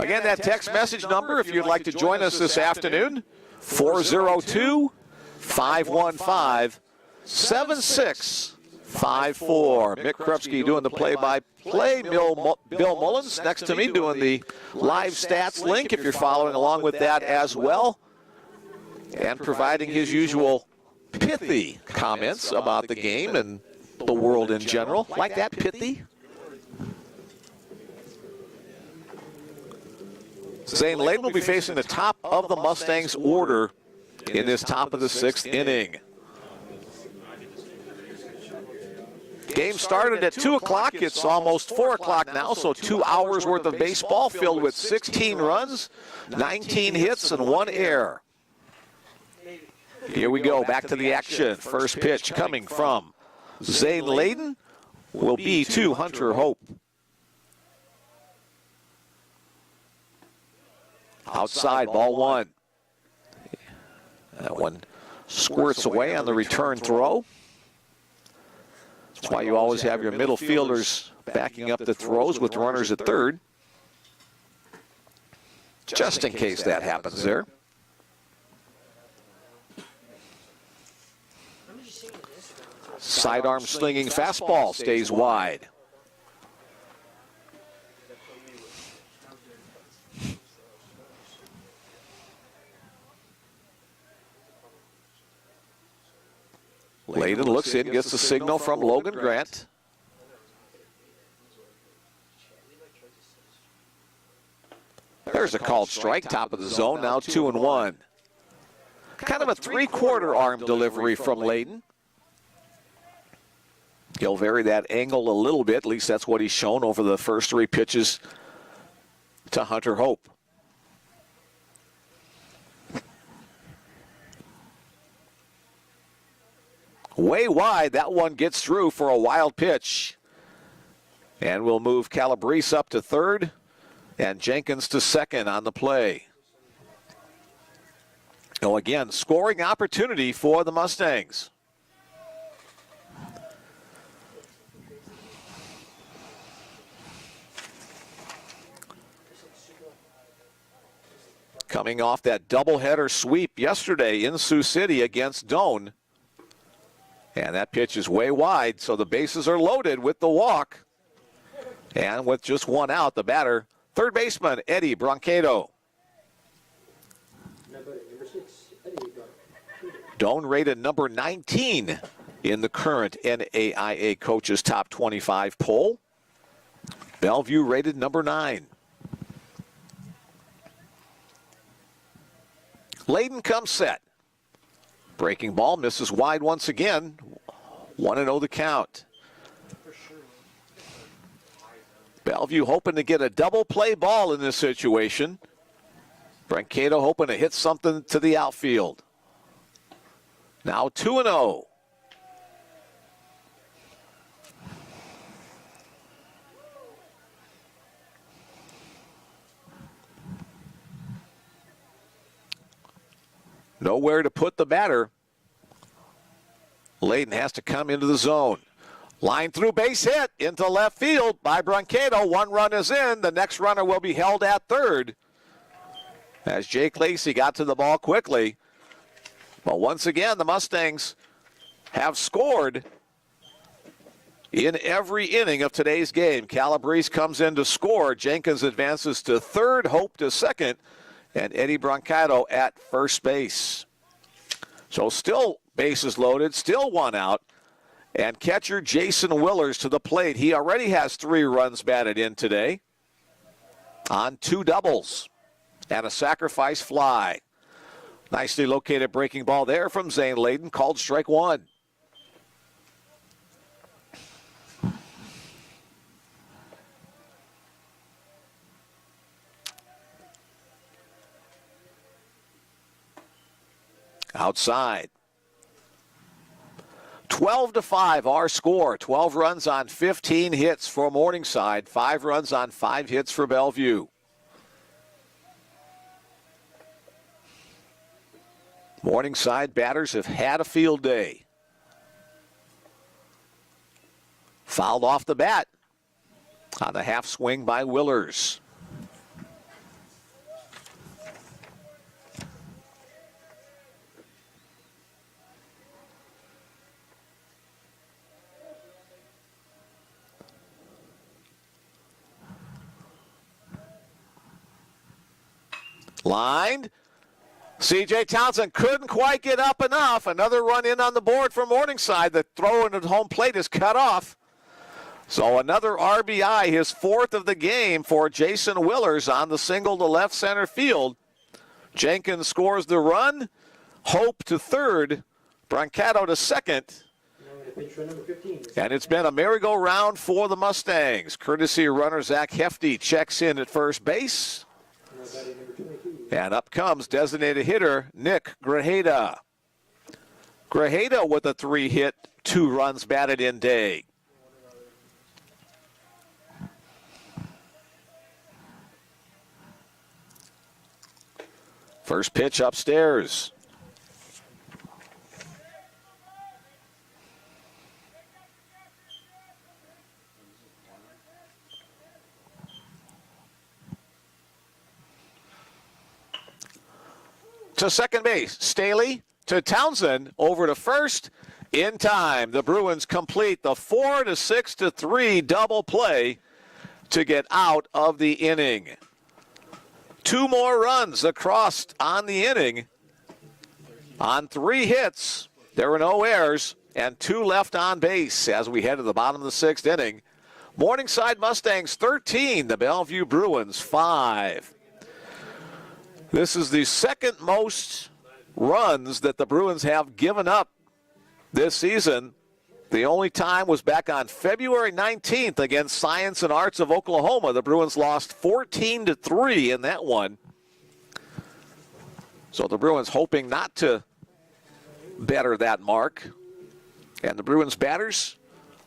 Again, that text message number, if you'd like to join us this afternoon, 402-515-7654. Mick Krupski doing the play-by-play. Bill Mullins next to me doing the live stats link, if you're following along with that as well, and providing his usual pithy comments about the game and the world in general. Like that, pithy? Zane Layden will be facing the top of the Mustangs order in this top of the 6th inning. Game started at 2 o'clock. It's almost 4 o'clock now, so 2 hours worth of baseball filled with 16 runs, 19 hits, and 1 error. Here we go, back to the action. First pitch coming from Zane Layden will be to Hunter Hope. Outside, ball 1. That one squirts away on the return throw. That's why you always have your middle fielders backing up the throws with runners at third, just in case that happens there. Sidearm slinging fastball stays wide. Layden looks in, gets the signal from Logan Grant. There's a called strike, top of the zone, now 2-1. Kind of a three-quarter arm delivery from Layden. He'll vary that angle a little bit, at least that's what he's shown over the first 3 pitches to Hunter Hope. Way wide, that one gets through for a wild pitch. And we'll move Calabrese up to third and Jenkins to second on the play. So again, scoring opportunity for the Mustangs. Coming off that doubleheader sweep yesterday in Sioux City against Doane. And that pitch is way wide, so the bases are loaded with the walk. And with just 1 out, the batter, third baseman Eddie Brancato. Number 6, Eddie. Doane rated number 19 in the current NAIA Coaches Top 25 poll. Bellevue rated number 9. Layden comes set. Breaking ball misses wide once again. 1-0 the count. Bellevue hoping to get a double play ball in this situation. Brancato hoping to hit something to the outfield. Now 2-0. Nowhere to put the batter. Layden has to come into the zone. Line through, base hit into left field by Brancato. 1 run is in. The next runner will be held at third. As Jake Lacey got to the ball quickly. But once again, the Mustangs have scored in every inning of today's game. Calabrese comes in to score. Jenkins advances to third, Hope to second, and Eddie Brancato at first base. So still bases loaded, still 1 out. And catcher Jason Willers to the plate. He already has 3 runs batted in today on 2 doubles and a sacrifice fly. Nicely located breaking ball there from Zane Layden, called strike 1. outside. 12-5 our score. 12 runs on 15 hits for Morningside. 5 runs on 5 hits for Bellevue. Morningside batters have had a field day. Fouled off the bat on the half swing by Willers. Lined. C.J. Townsend couldn't quite get up enough. Another run in on the board for Morningside. The throw into the home plate is cut off. So another RBI, his 4th of the game for Jason Willers on the single to left center field. Jenkins scores the run. Hope to third. Brancato to second. Pitch run number 15. And it's been a merry-go-round for the Mustangs. Courtesy runner Zach Hefty checks in at first base. Number 22. And up comes designated hitter Nick Grajeda. Grajeda with a 3-hit, 2 runs batted in day. First pitch upstairs. To second base, Staley to Townsend, over to first, in time. The Bruins complete the 4-6-3 double play to get out of the inning. 2 more runs across on the inning. On 3 hits, there were no errors, and 2 left on base as we head to the bottom of the 6th inning. Morningside Mustangs 13, the Bellevue Bruins 5. This is the second most runs that the Bruins have given up this season. The only time was back on February 19th against Science and Arts of Oklahoma. The Bruins lost 14-3 in that one. So the Bruins hoping not to better that mark. And the Bruins batters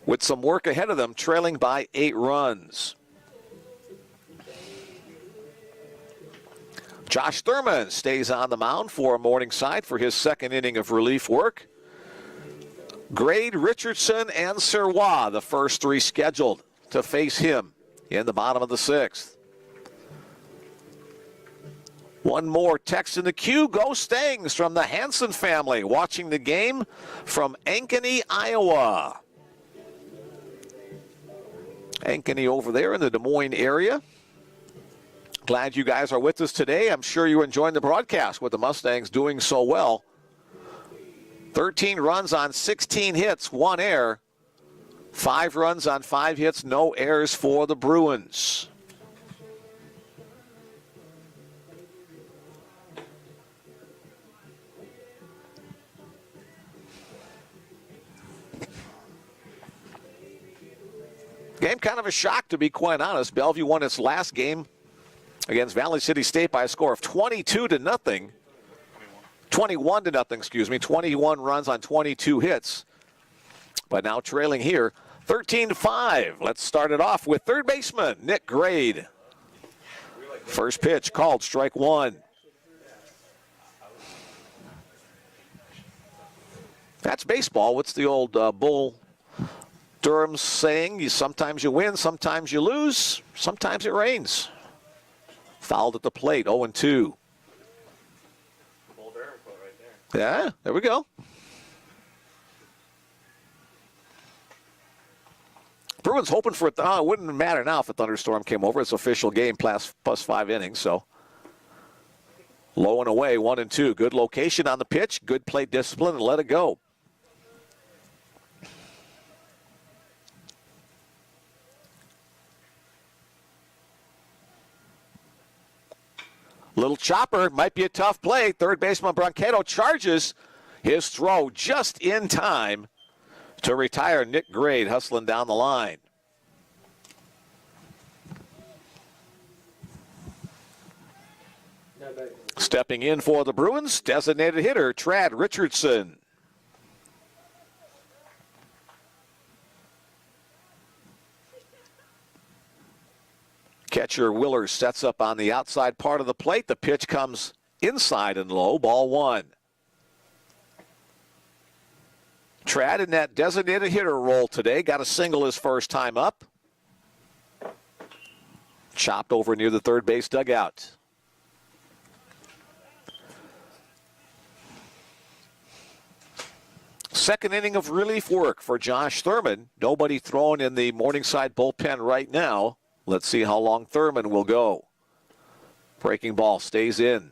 with some work ahead of them, trailing by 8 runs. Josh Thurman stays on the mound for Morningside for his 2nd inning of relief work. Grade, Richardson, and Serrois, the first 3 scheduled to face him in the bottom of the 6th. One more text in the queue. Go Stangs from the Hanson family, watching the game from Ankeny, Iowa. Ankeny over there in the Des Moines area. Glad you guys are with us today. I'm sure you're enjoying the broadcast with the Mustangs doing so well. 13 runs on 16 hits, 1 error. 5 runs on 5 hits, no errors for the Bruins. Game kind of a shock, to be quite honest. Bellevue won its last game against Valley City State by a score of 22-0. 21-0, excuse me. 21 runs on 22 hits. But now trailing here, 13-5. Let's start it off with third baseman Nick Grade. First pitch called, strike 1. That's baseball. What's the old Bull Durham saying? Sometimes you win, sometimes you lose, sometimes it rains. Fouled at the plate, 0-2. Bull Durham quote right there. Yeah, there we go. Bruins hoping for it. It wouldn't matter now if a thunderstorm came over. It's official game plus 5 innings, so. Low and away, 1-2. Good location on the pitch, good plate discipline, and let it go. Little chopper, might be a tough play. Third baseman Brancato charges his throw just in time to retire Nick Grade, hustling down the line. Stepping in for the Bruins, designated hitter Trad Richardson. Catcher Willers sets up on the outside part of the plate. The pitch comes inside and low, ball one. Trad in that designated hitter role today. Got a single his first time up. Chopped over near the third base dugout. Second inning of relief work for Josh Thurman. Nobody throwing in the Morningside bullpen right now. Let's see how long Thurman will go. Breaking ball stays in.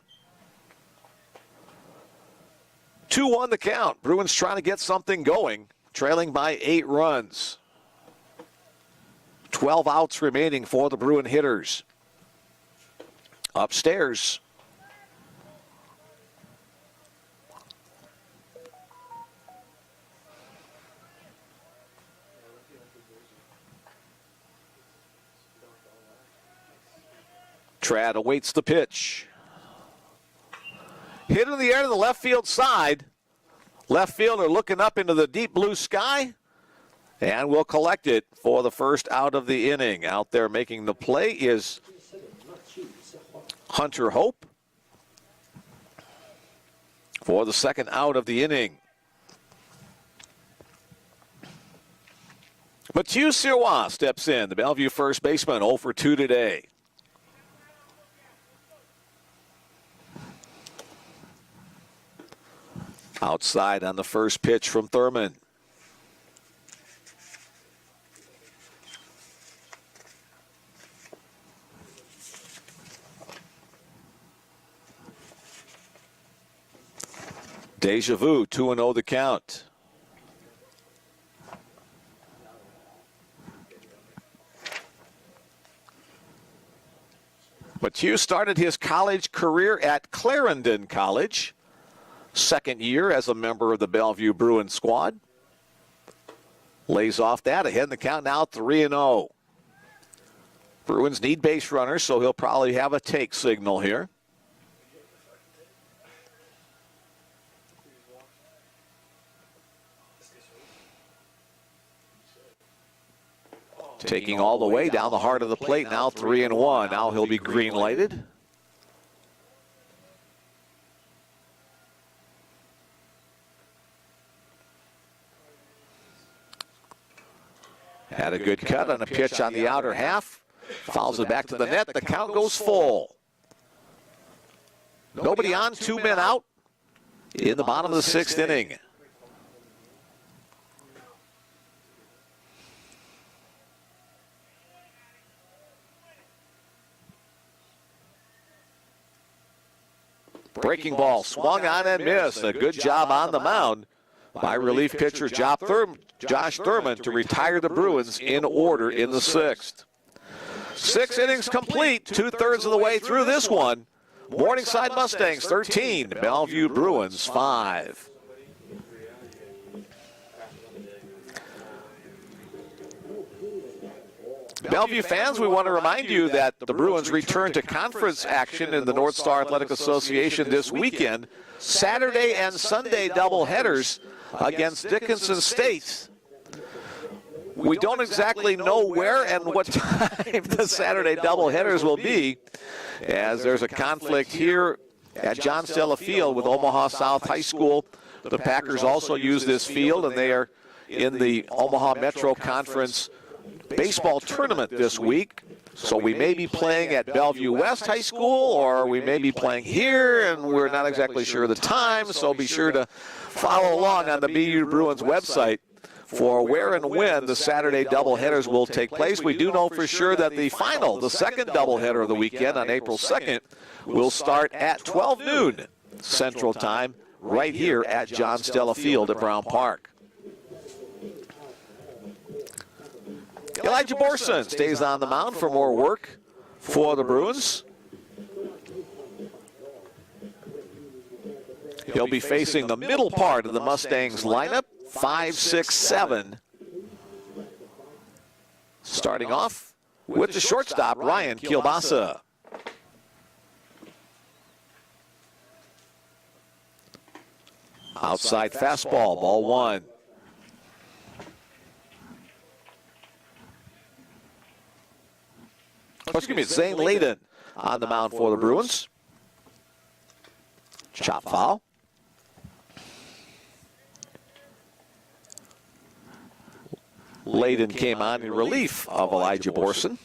2-1 the count. Bruins trying to get something going, trailing by 8 runs. 12 outs remaining for the Bruin hitters. Upstairs. Trad awaits the pitch. Hit in the air to the left field side. Left fielder looking up into the deep blue sky. And will collect it for the first out of the inning. Out there making the play is Hunter Hope for the second out of the inning. Mathieu Sirois steps in, the Bellevue first baseman, 0 for 2 today. Outside on the first pitch from Thurman. Deja vu, 2-0 the count. Mathieu started his college career at Clarendon College. Second year as a member of the Bellevue Bruins squad. Lays off that, ahead in the count now, 3-0. Bruins need base runners, so he'll probably have a take signal here. Taking all the way down the heart of the plate, now 3-1. Now he'll be green lighted. Had a good cut on a pitch on the outer half. Fouls it back to the net. The count goes full. Nobody on, 2 men out in the bottom of the 6th inning. Breaking ball swung on and missed. A good job on the mound by relief pitcher Josh Thurman to retire the Bruins in order in the 6th. 6 innings complete, 2/3 of the way through this one. Morningside Mustangs 13, Bellevue Bruins 5. Bellevue fans, we want to remind you that the Bruins return to conference action in the North Star Athletic Association this weekend. Saturday and Sunday doubleheaders against Dickinson State. We don't exactly know where and what time the Saturday doubleheaders will be, as there's a conflict here at John Stella Field with Omaha South High School. The Packers also use this field, and they are in the Omaha Metro Conference baseball tournament this week. So we may be playing at Bellevue West High School, or we may be playing here, and we're not exactly sure of the time. So be sure to follow along on the BU Bruins website for where and when the Saturday doubleheaders will take place. We do know for sure that the final, the second doubleheader of the weekend on April 2nd, will start at 12 noon Central Time right here at John Stella Field at Brown Park. Elijah Borson stays on the mound for more work for the Bruins. He'll be facing the middle part of the Mustangs lineup, 5, 6, 7. Starting off with the shortstop, Ryan Kielbasa. Outside fastball, ball one. Excuse me, Zane Layden on the mound for the Bruins. Chop foul. Layden came on in relief of Elijah Borson.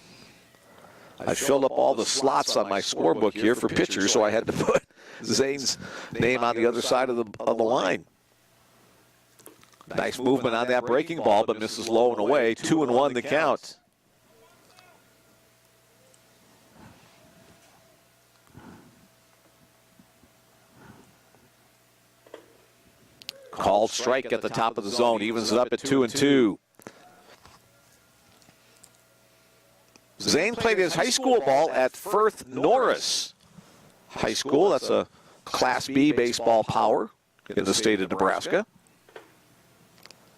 I filled up all the slots on my scorebook here for pitchers, so I had to put Zane's name on the other side of the line. Nice movement on that breaking ball, but misses low and away. 2-1 the count. Called strike at the top of the zone, evens it up at 2-2. Zane played his high school ball at Firth Norris High School. That's a Class B baseball power in the state of Nebraska.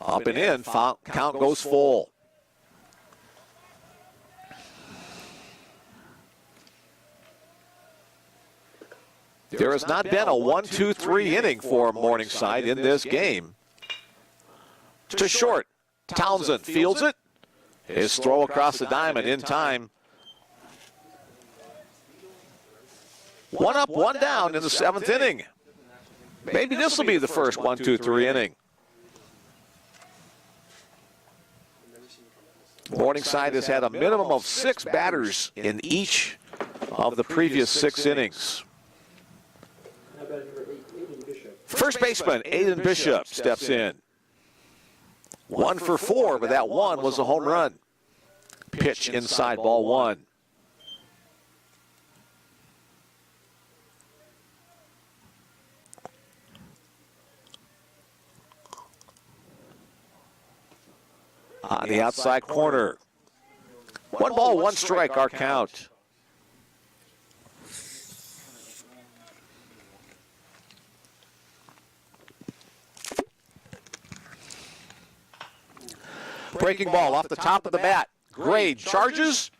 Up and in, count goes full. There has not been a 1-2-3 inning for Morningside in this game. To short, Townsend fields it. His throw across the diamond in time. One up, one down in the 7th inning. Maybe this will be the first 1-2-3 inning. Morningside has had a minimum of 6 batters in each of the previous 6 innings. First baseman Aiden Bishop steps in. 1 for 4, but that one was a home run. Pitch inside, ball one. On the outside corner. 1 ball, 1 strike, our count. Breaking ball off the top of the bat. Grade charges.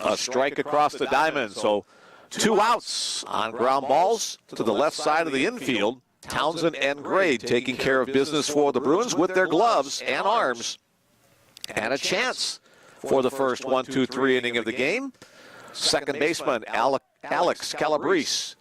A strike across the diamond. So 2 outs on ground balls to the left side of the infield. Townsend and Grade taking care of business for the Bruins with their gloves and arms. And a chance for the first 1-2-3 inning of the game. Second baseman Alex Calabrese.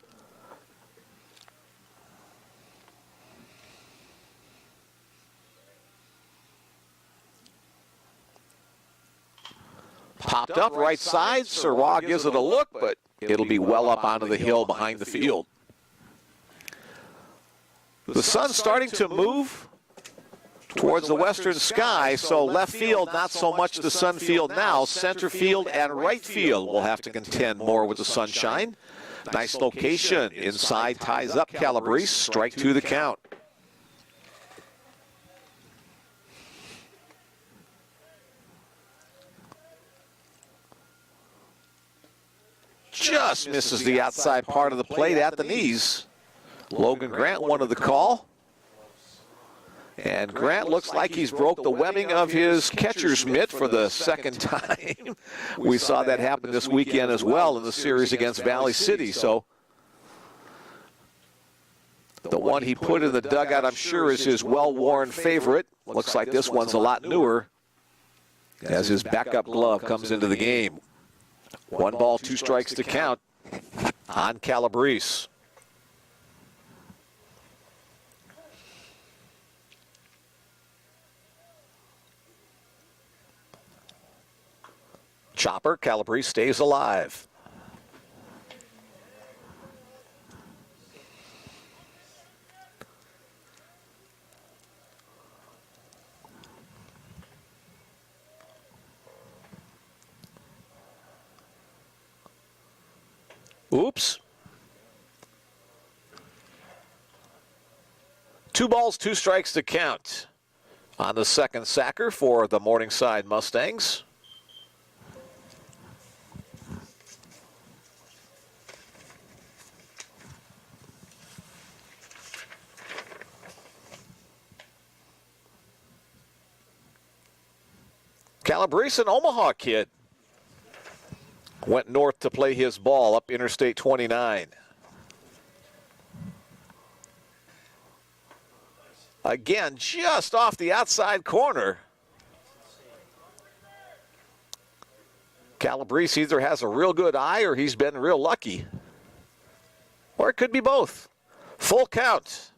Popped up right side. Sirwa gives it a look, but it'll be well up onto the hill behind the field. The sun's starting to move towards the western sky, so left field not so much the sun field now. Center field and right field will have to contend more with the sunshine. Nice location. Inside ties up Calabrese. Strike 2 the count. Just misses the outside part of the plate at the knees. Logan Grant wanted the call. And Grant looks like he's broke the webbing of his catcher's mitt for the second time. We saw that happen this weekend as well in the series against Valley City. So the one he put in the dugout, I'm sure, is his well-worn favorite. Looks like this one's a lot newer as his backup glove comes into the game. 1 ball, 2 strikes to count on Calabrese. Chopper, Calabrese stays alive. Oops. 2 balls, 2 strikes to count on the second sacker for the Morningside Mustangs. Calabrese, an Omaha kid, went north to play his ball up Interstate 29. Again, just off the outside corner. Calabrese either has a real good eye or he's been real lucky. Or it could be both. Full count.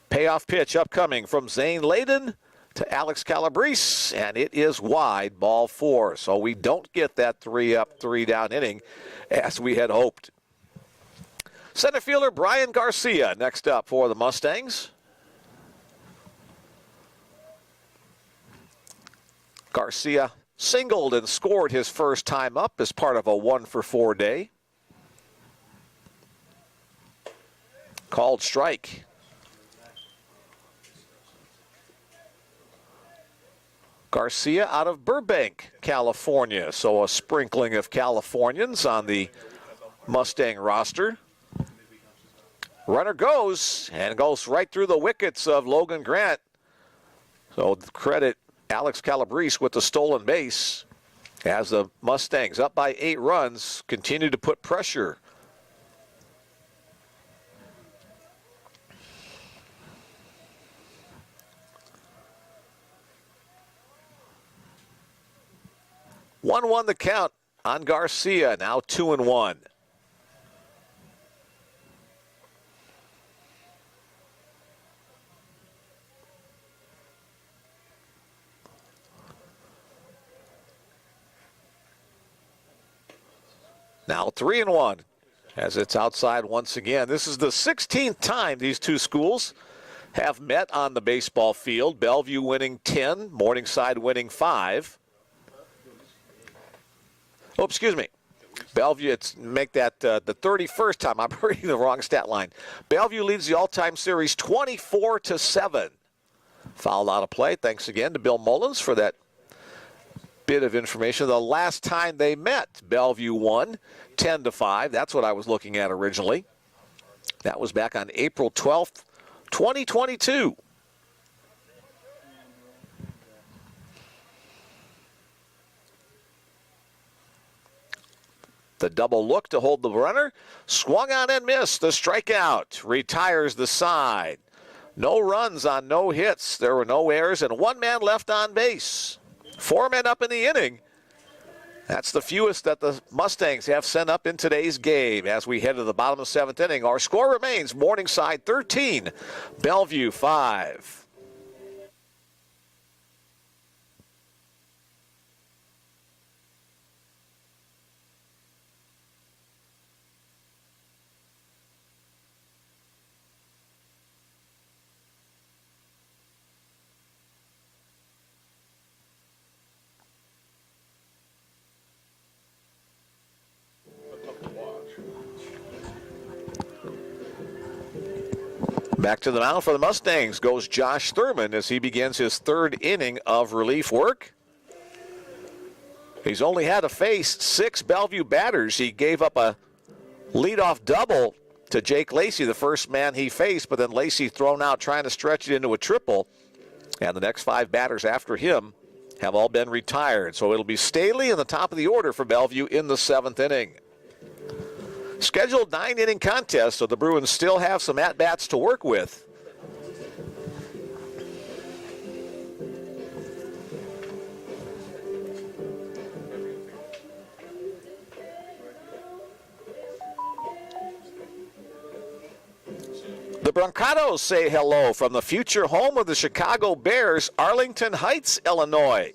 Payoff pitch upcoming from Zane Layden to Alex Calabrese, and it is wide, ball 4. So we don't get that 3-up, 3-down inning as we had hoped. Center fielder Brian Garcia next up for the Mustangs. Garcia singled and scored his first time up as part of a 1-for-4 day. Called strike. Garcia out of Burbank, California. So a sprinkling of Californians on the Mustang roster. Runner goes, and goes right through the wickets of Logan Grant. So credit Alex Calabrese with the stolen base as the Mustangs, up by 8 runs, continue to put pressure. One the count on Garcia, now 2-1. Now 3-1 as it's outside once again. This is the 16th time these two schools have met on the baseball field. Bellevue winning 10, Morningside winning 5. Oh, excuse me. Bellevue, make that the 31st time. I'm reading the wrong stat line. Bellevue leads the all-time series 24-7. Fouled out of play. Thanks again to Bill Mullins for that bit of information. The last time they met, Bellevue won 10-5. That's what I was looking at originally. That was back on April 12th, 2022. The double look to hold the runner. Swung on and missed. The strikeout retires the side. No runs on no hits. There were no errors and 1 man left on base. 4 men up in the inning. That's the fewest that the Mustangs have sent up in today's game as we head to the bottom of the 7th inning. Our score remains Morningside 13, Bellevue 5. Back to the mound for the Mustangs goes Josh Thurman as he begins his 3rd inning of relief work. He's only had to face 6 Bellevue batters. He gave up a leadoff double to Jake Lacey, the first man he faced, but then Lacey thrown out trying to stretch it into a triple. And the next 5 batters after him have all been retired. So it'll be Staley in the top of the order for Bellevue in the 7th inning. Scheduled 9-inning contest, so the Bruins still have some at-bats to work with. The Broncados say hello from the future home of the Chicago Bears, Arlington Heights, Illinois.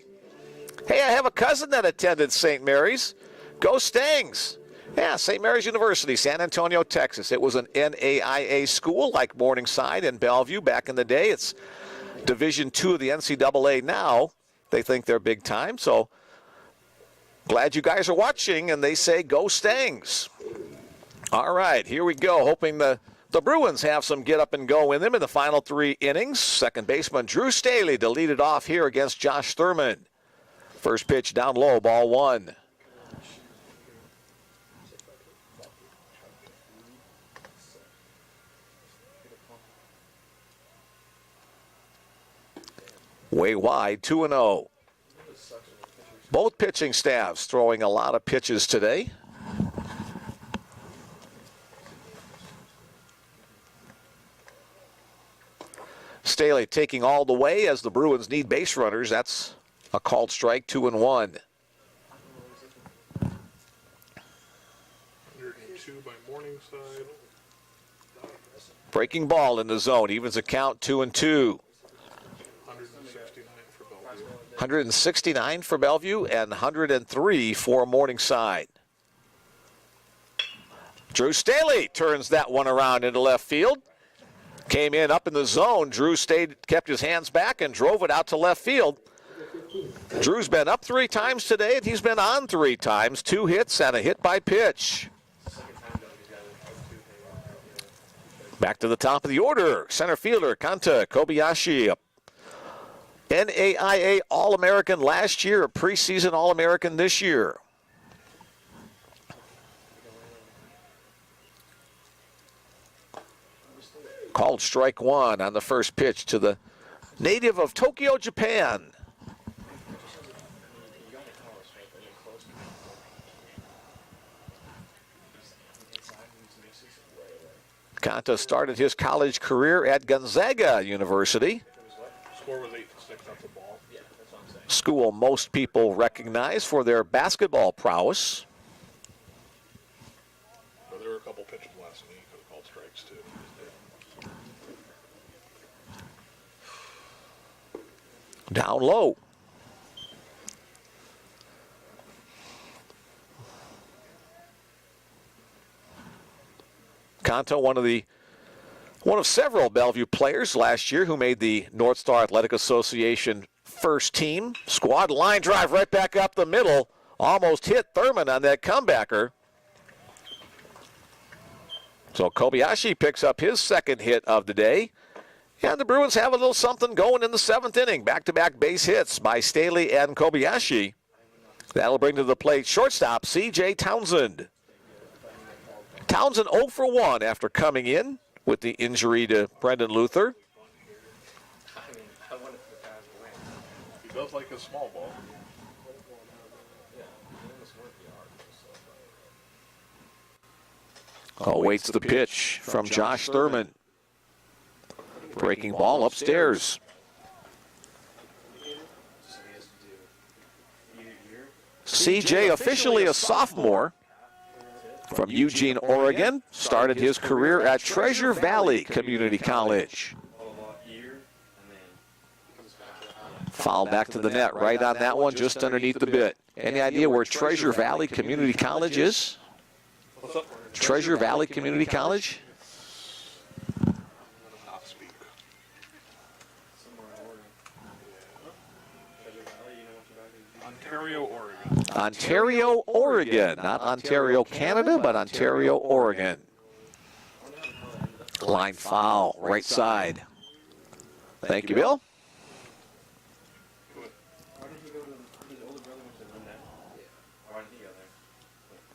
Hey, I have a cousin that attended St. Mary's. Go Stangs. Yeah, St. Mary's University, San Antonio, Texas. It was an NAIA school like Morningside and Bellevue back in the day. It's Division II of the NCAA now. They think they're big time, so glad you guys are watching, and they say go Stangs. All right, here we go, hoping the Bruins have some get up and go in them in the final 3 innings. Second baseman Drew Staley to lead it off here against Josh Thurman. First pitch down low, ball 1. Way wide, 2-0. Both pitching staffs throwing a lot of pitches today. Staley taking all the way as the Bruins need base runners. That's a called strike, 2-1. 102 by Morningside. Breaking ball in the zone, evens the count, 2-2. 169 for Bellevue. 169 for Bellevue and 103 for Morningside. Drew Staley turns that one around into left field. Came in up in the zone. Drew kept his hands back and drove it out to left field. Drew's been up 3 times today, and he's been on 3 times. 2 hits and a hit by pitch. Back to the top of the order. Center fielder Kanta Kobayashi. NAIA All-American last year, a preseason All-American this year. Called strike 1 on the first pitch to the native of Tokyo, Japan. Kanta started his college career at Gonzaga University. Score was 8-6. That's a ball. School most people recognize for their basketball prowess. But there were a couple pitches last week that were called strikes too. Down low. Kanta, one of several Bellevue players last year who made the North Star Athletic Association first team squad. Line drive right back up the middle. Almost hit Thurman on that comebacker. So Kobayashi picks up his second hit of the day. And the Bruins have a little something going in the 7th inning. Back-to-back base hits by Staley and Kobayashi. That'll bring to the plate shortstop C.J. Townsend. Townsend 0 for 1 after coming in with the injury to Brendan Luther. He does like his small ball. Awaits the pitch from Josh Thurman. Breaking ball upstairs. CJ, officially a sophomore from Eugene, Oregon, started his career at Treasure Valley Community College. Foul back to the net, right on that one, just underneath the bit. Any idea where Treasure Valley Community College is? What's up? Treasure Valley Community College? Not speak. Ontario, Oregon. Ontario, Oregon. Not Ontario, Canada, but Ontario, Oregon. Line foul, right side. Thank you, Bill.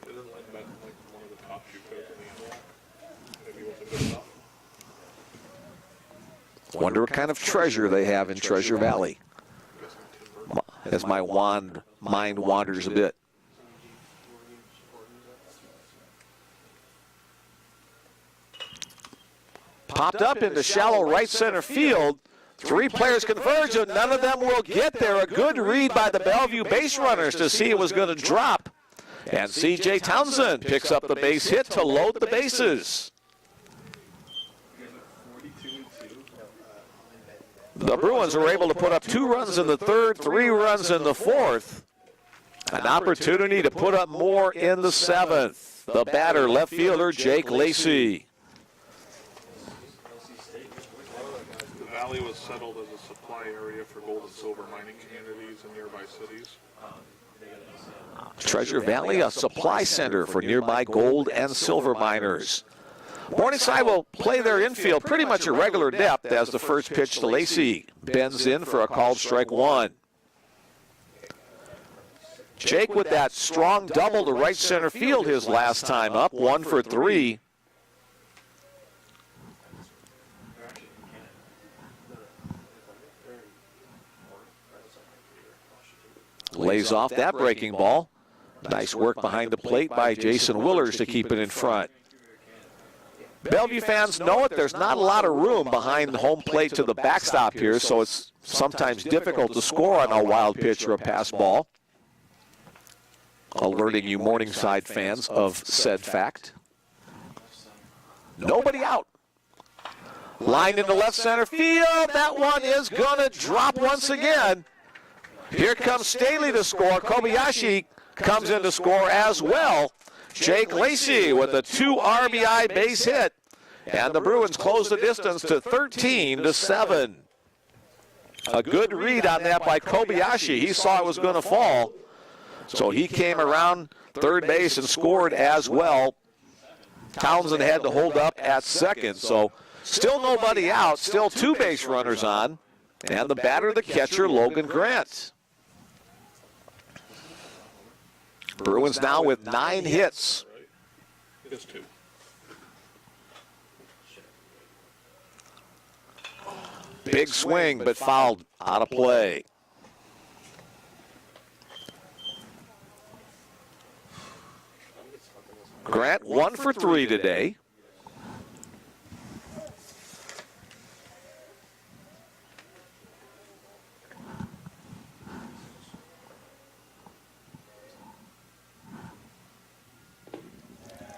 Isn't like that like one of the top 2 players in the NFL? Maybe he wasn't good enough. Wonder what kind of treasure they have in Treasure Valley. As my mind wanders a bit. Popped up into shallow right center field. 3 players converge, and none of them will get there. A good read by the Bellevue base runners to see it was going to drop. And C.J. Townsend picks up the base hit to load the bases. The Bruins were able to put up 2 runs in the 3rd, 3 runs in the 4th. An opportunity to put up more in the 7th. The batter, left fielder Jake Lacey. The valley was settled as a supply area for gold and silver mining communities in nearby cities. Treasure Valley, a supply center for nearby gold and silver miners. Morningside will play their infield pretty much at regular depth as the first pitch to Lacey bends in for a called strike 1. Jake with that strong double to right center field his last time up, 1 for 3. Lays off that breaking ball. Nice work behind the plate by Jason Willers to keep it in front. Bellevue fans know it. There's not a lot of room behind the home plate to the backstop here, so it's sometimes difficult to score on a wild pitch or a pass ball. Alerting you Morningside fans of said fact. Nobody out. Line into left center field. That one is going to drop once again. Here comes Staley to score. Kobayashi comes in to score as well. Jake Lacey with a 2 RBI base hit. And the Bruins close the distance to 13-7. A good read on that by Kobayashi. He saw it was going to fall. So he came around third base and scored as well. Townsend had to hold up at second. So still nobody out. Still 2 base runners on. And the batter, the catcher, Logan Grant. Bruins now with 9 hits. It's 2. Big swing, but fouled out of play. Grant 1 for 3 today.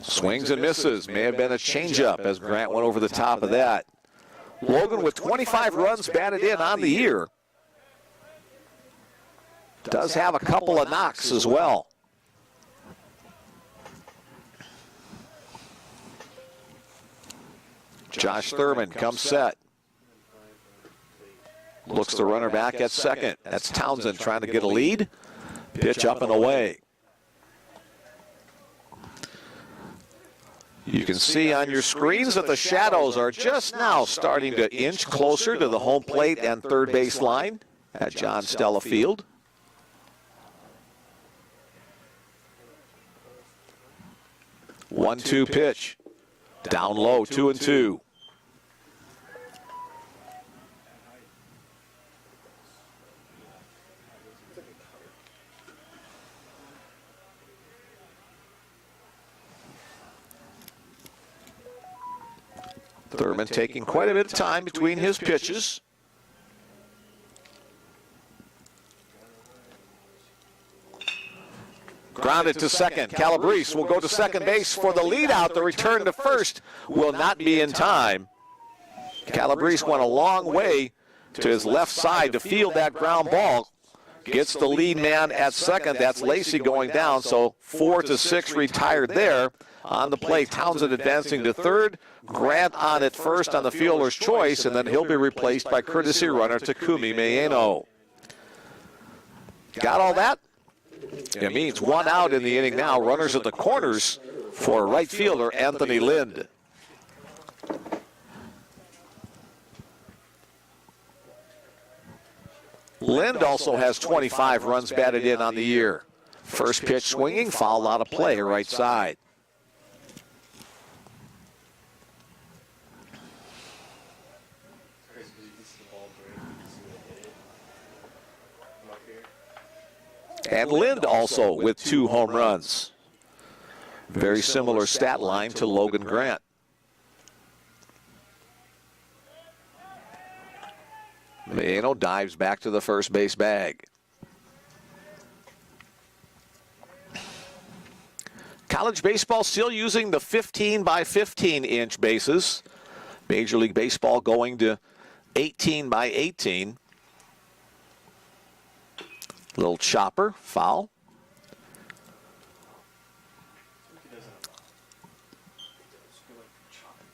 Swings and misses. May have been a changeup as Grant went over the top of that. Logan with 25 runs batted in on the year. Does have a couple of knocks as well. Josh Thurman comes set. Looks the runner back at second. That's Townsend trying to get a lead. Pitch up and away. You can see on your screens that the shadows are just now starting to inch closer to the home plate and third base line at John Stella Field. One-two pitch. Down low, 2-2. Thurman taking quite a bit of time between his pitches. Grounded to second. Calabrese will go to second base for the lead out. The return to first will not be in time. Calabrese went a long way to his left side to field that ground ball. Gets the lead man at second. That's Lacey going down. So 4-6 retired there. On the plate, Townsend advancing to third. Grant on at first on the fielder's choice, and then he'll be replaced by courtesy runner Takumi Mayeno. Got all that? It means 1 out in the inning now. Runners at the corners for right fielder Anthony Lind. Lind also has 25 runs batted in on the year. First pitch swinging, foul out of play, right side. And Lind also with 2 home runs. Very similar stat line to Logan Grant. Mayeno dives back to the first base bag. College baseball still using the 15 by 15 inch bases. Major League Baseball going to 18 by 18. Little chopper, foul.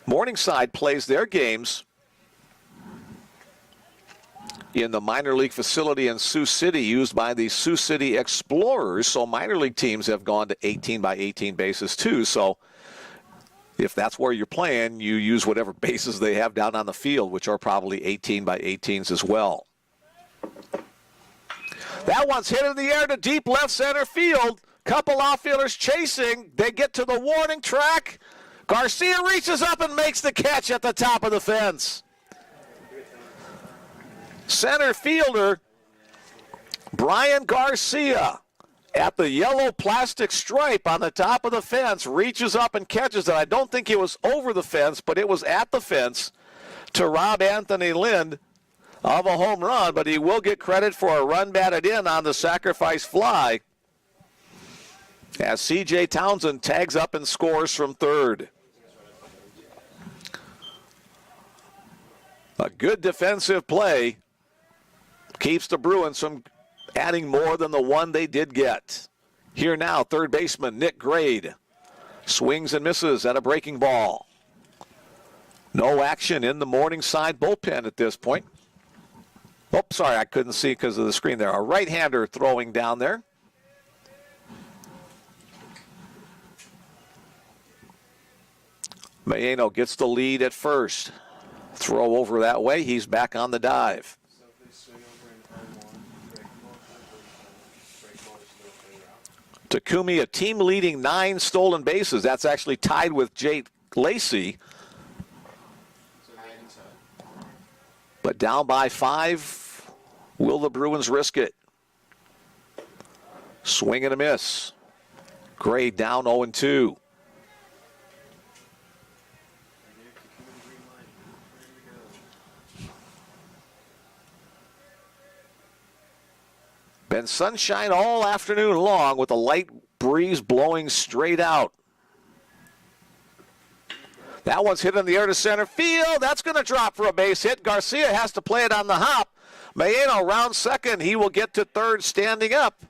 Morningside plays their games in the minor league facility in Sioux City used by the Sioux City Explorers. So minor league teams have gone to 18 by 18 bases too. So if that's where you're playing, you use whatever bases they have down on the field, which are probably 18 by 18s as well. That one's hit in the air to deep left center field. Couple outfielders chasing. They get to the warning track. Garcia reaches up and makes the catch at the top of the fence. Center fielder Brian Garcia at the yellow plastic stripe on the top of the fence, reaches up and catches it. I don't think it was over the fence, but it was at the fence to rob Anthony Lind of a home run, but he will get credit for a run batted in on the sacrifice fly as C.J. Townsend tags up and scores from third. A good defensive play keeps the Bruins from adding more than the one they did get. Here now, third baseman Nick Grade swings and misses at a breaking ball. No action in the Morningside bullpen at this point. Oh, sorry, I couldn't see because of the screen there. A right-hander throwing down there. Mayeno gets the lead at first. Throw over that way. He's back on the dive. Takumi, a team-leading 9 stolen bases. That's actually tied with Jake Lacey. But down by 5, will the Bruins risk it? Swing and a miss. Gray down 0-2. Been sunshine all afternoon long with a light breeze blowing straight out. That one's hit in the air to center field. That's going to drop for a base hit. Garcia has to play it on the hop. Mayeno round second. He will get to third standing up.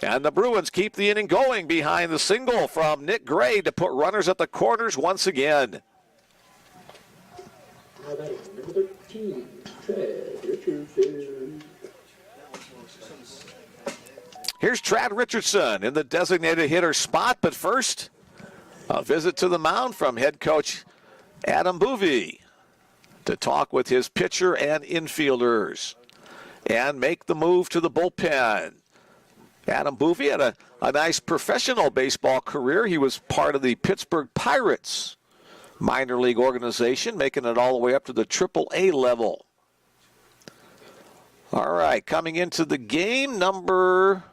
And the Bruins keep the inning going behind the single from Nick Gray to put runners at the corners once again. Now that is number 13, Trad Richardson. Here's Trad Richardson in the designated hitter spot, but first, a visit to the mound from head coach Adam Boovey to talk with his pitcher and infielders and make the move to the bullpen. Adam Boovey had a nice professional baseball career. He was part of the Pittsburgh Pirates minor league organization, making it all the way up to the AAA level. All right, coming into the game, number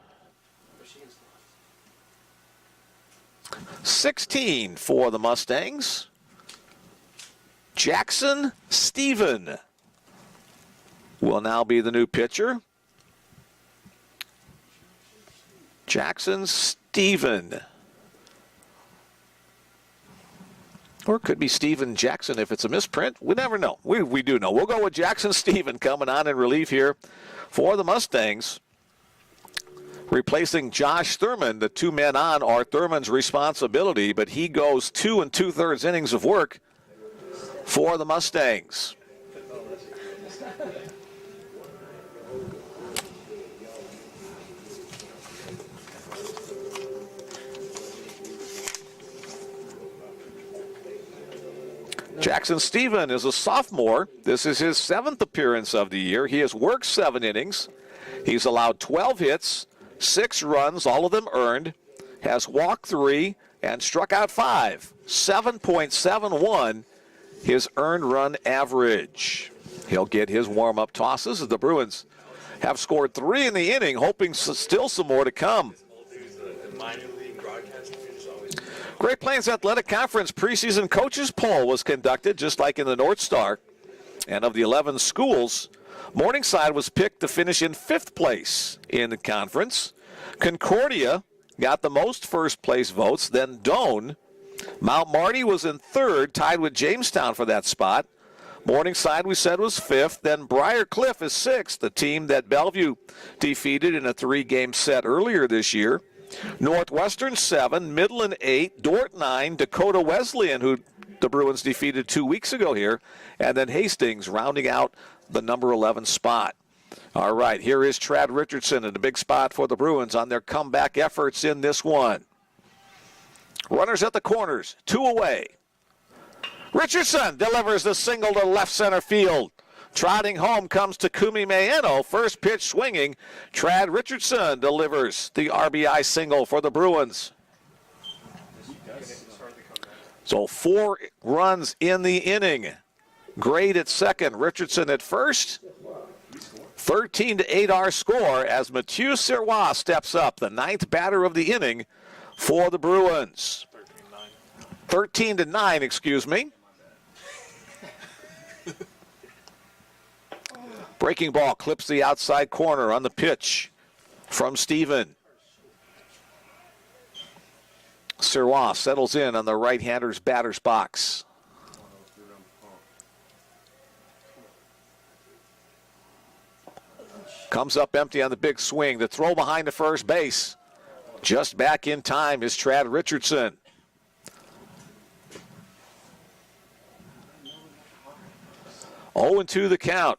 16 for the Mustangs, Jackson Stephen will now be the new pitcher. Jackson Stephen. Or it could be Steven Jackson if it's a misprint. We never know. We do know. We'll go with Jackson Stephen coming on in relief here for the Mustangs. Replacing Josh Thurman. The 2 men on are Thurman's responsibility, but he goes 2 2/3 innings of work for the Mustangs. Jackson Stephen is a sophomore. This is his 7th appearance of the year. He has worked 7 innings. He's allowed 12 hits, 6 runs, all of them earned, has walked 3, and struck out 5. 7.71 his earned run average. He'll get his warm-up tosses as the Bruins have scored 3 in the inning, hoping still some more to come. Great Plains Athletic Conference preseason coaches poll was conducted just like in the North Star. And of the 11 schools, Morningside was picked to finish in 5th place in the conference. Concordia got the most first place votes, then Doane. Mount Marty was in 3rd, tied with Jamestown for that spot. Morningside, we said, was 5th. Then Briar Cliff is 6th, the team that Bellevue defeated in a 3-game set earlier this year. Northwestern 7, Midland 8, Dort 9, Dakota Wesleyan, who the Bruins defeated 2 weeks ago here, and then Hastings rounding out the number 11 spot. All right, here is Trad Richardson in the big spot for the Bruins on their comeback efforts in this one. Runners at the corners, 2 away. Richardson delivers the single to left center field. Trotting home comes Takumi Mayeno. First pitch swinging. Trad Richardson delivers the RBI single for the Bruins. So 4 runs in the inning. Grade at second, Richardson at first. 13-8 our score as Mathieu Sirois steps up, the 9th batter of the inning for the Bruins. 13-9, excuse me. Breaking ball clips the outside corner on the pitch from Steven. Sirois settles in on the right-hander's batter's box. Comes up empty on the big swing. The throw behind the first base. Just back in time is Trad Richardson. Oh, 0-2 the count.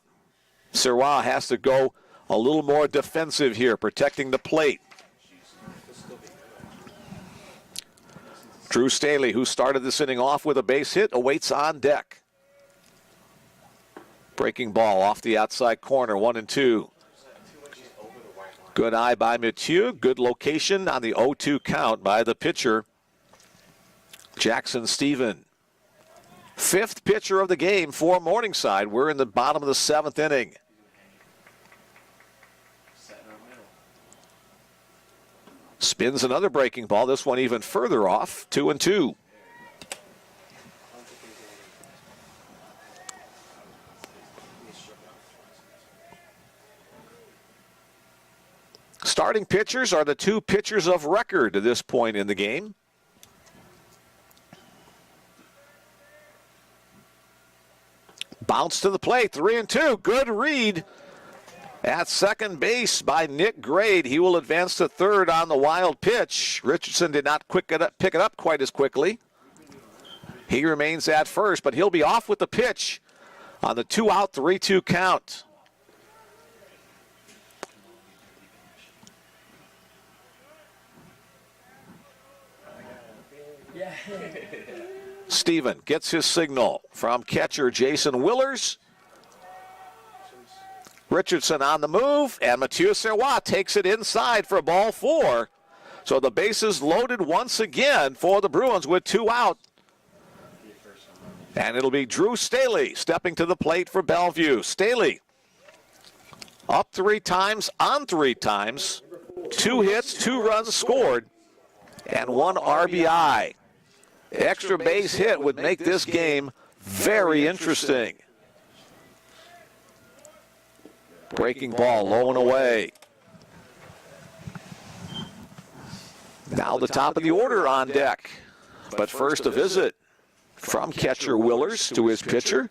Sirois has to go a little more defensive here, protecting the plate. Drew Staley, who started this inning off with a base hit, awaits on deck. Breaking ball off the outside corner, 1-2. Good eye by Mathieu. Good location on the 0-2 count by the pitcher, Jackson Steven. 5th pitcher of the game for Morningside. We're in the bottom of the 7th inning. Spins another breaking ball. This one even further off. 2-2. Starting pitchers are the 2 pitchers of record at this point in the game. Bounce to the plate, 3-2. Good read at second base by Nick Grade. He will advance to third on the wild pitch. Richardson did not pick it up quite as quickly. He remains at first, but he'll be off with the pitch on the 2-out, 3-2 count. Steven gets his signal from catcher Jason Willers. Richardson on the move, and Mathieu Sirois takes it inside for ball 4. So the bases loaded once again for the Bruins with 2 out. And it'll be Drew Staley stepping to the plate for Bellevue. Staley up 3 times, on 3 times. 2 hits, 2 runs scored, and 1 RBI. Extra base hit would make this game very interesting. Breaking ball low and away. Now the top of the order on deck. But first a visit from catcher Willers to his pitcher.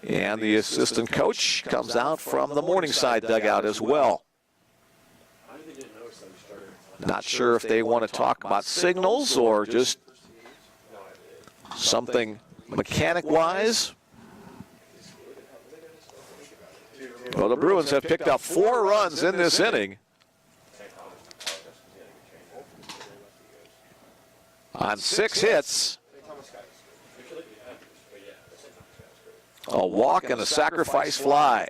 And the assistant coach comes out from the Morningside dugout as well. Not sure if they want to talk about signals or just something mechanic-wise. Well, the Bruins have picked up 4 runs in this inning on 6 hits, a walk and a sacrifice fly.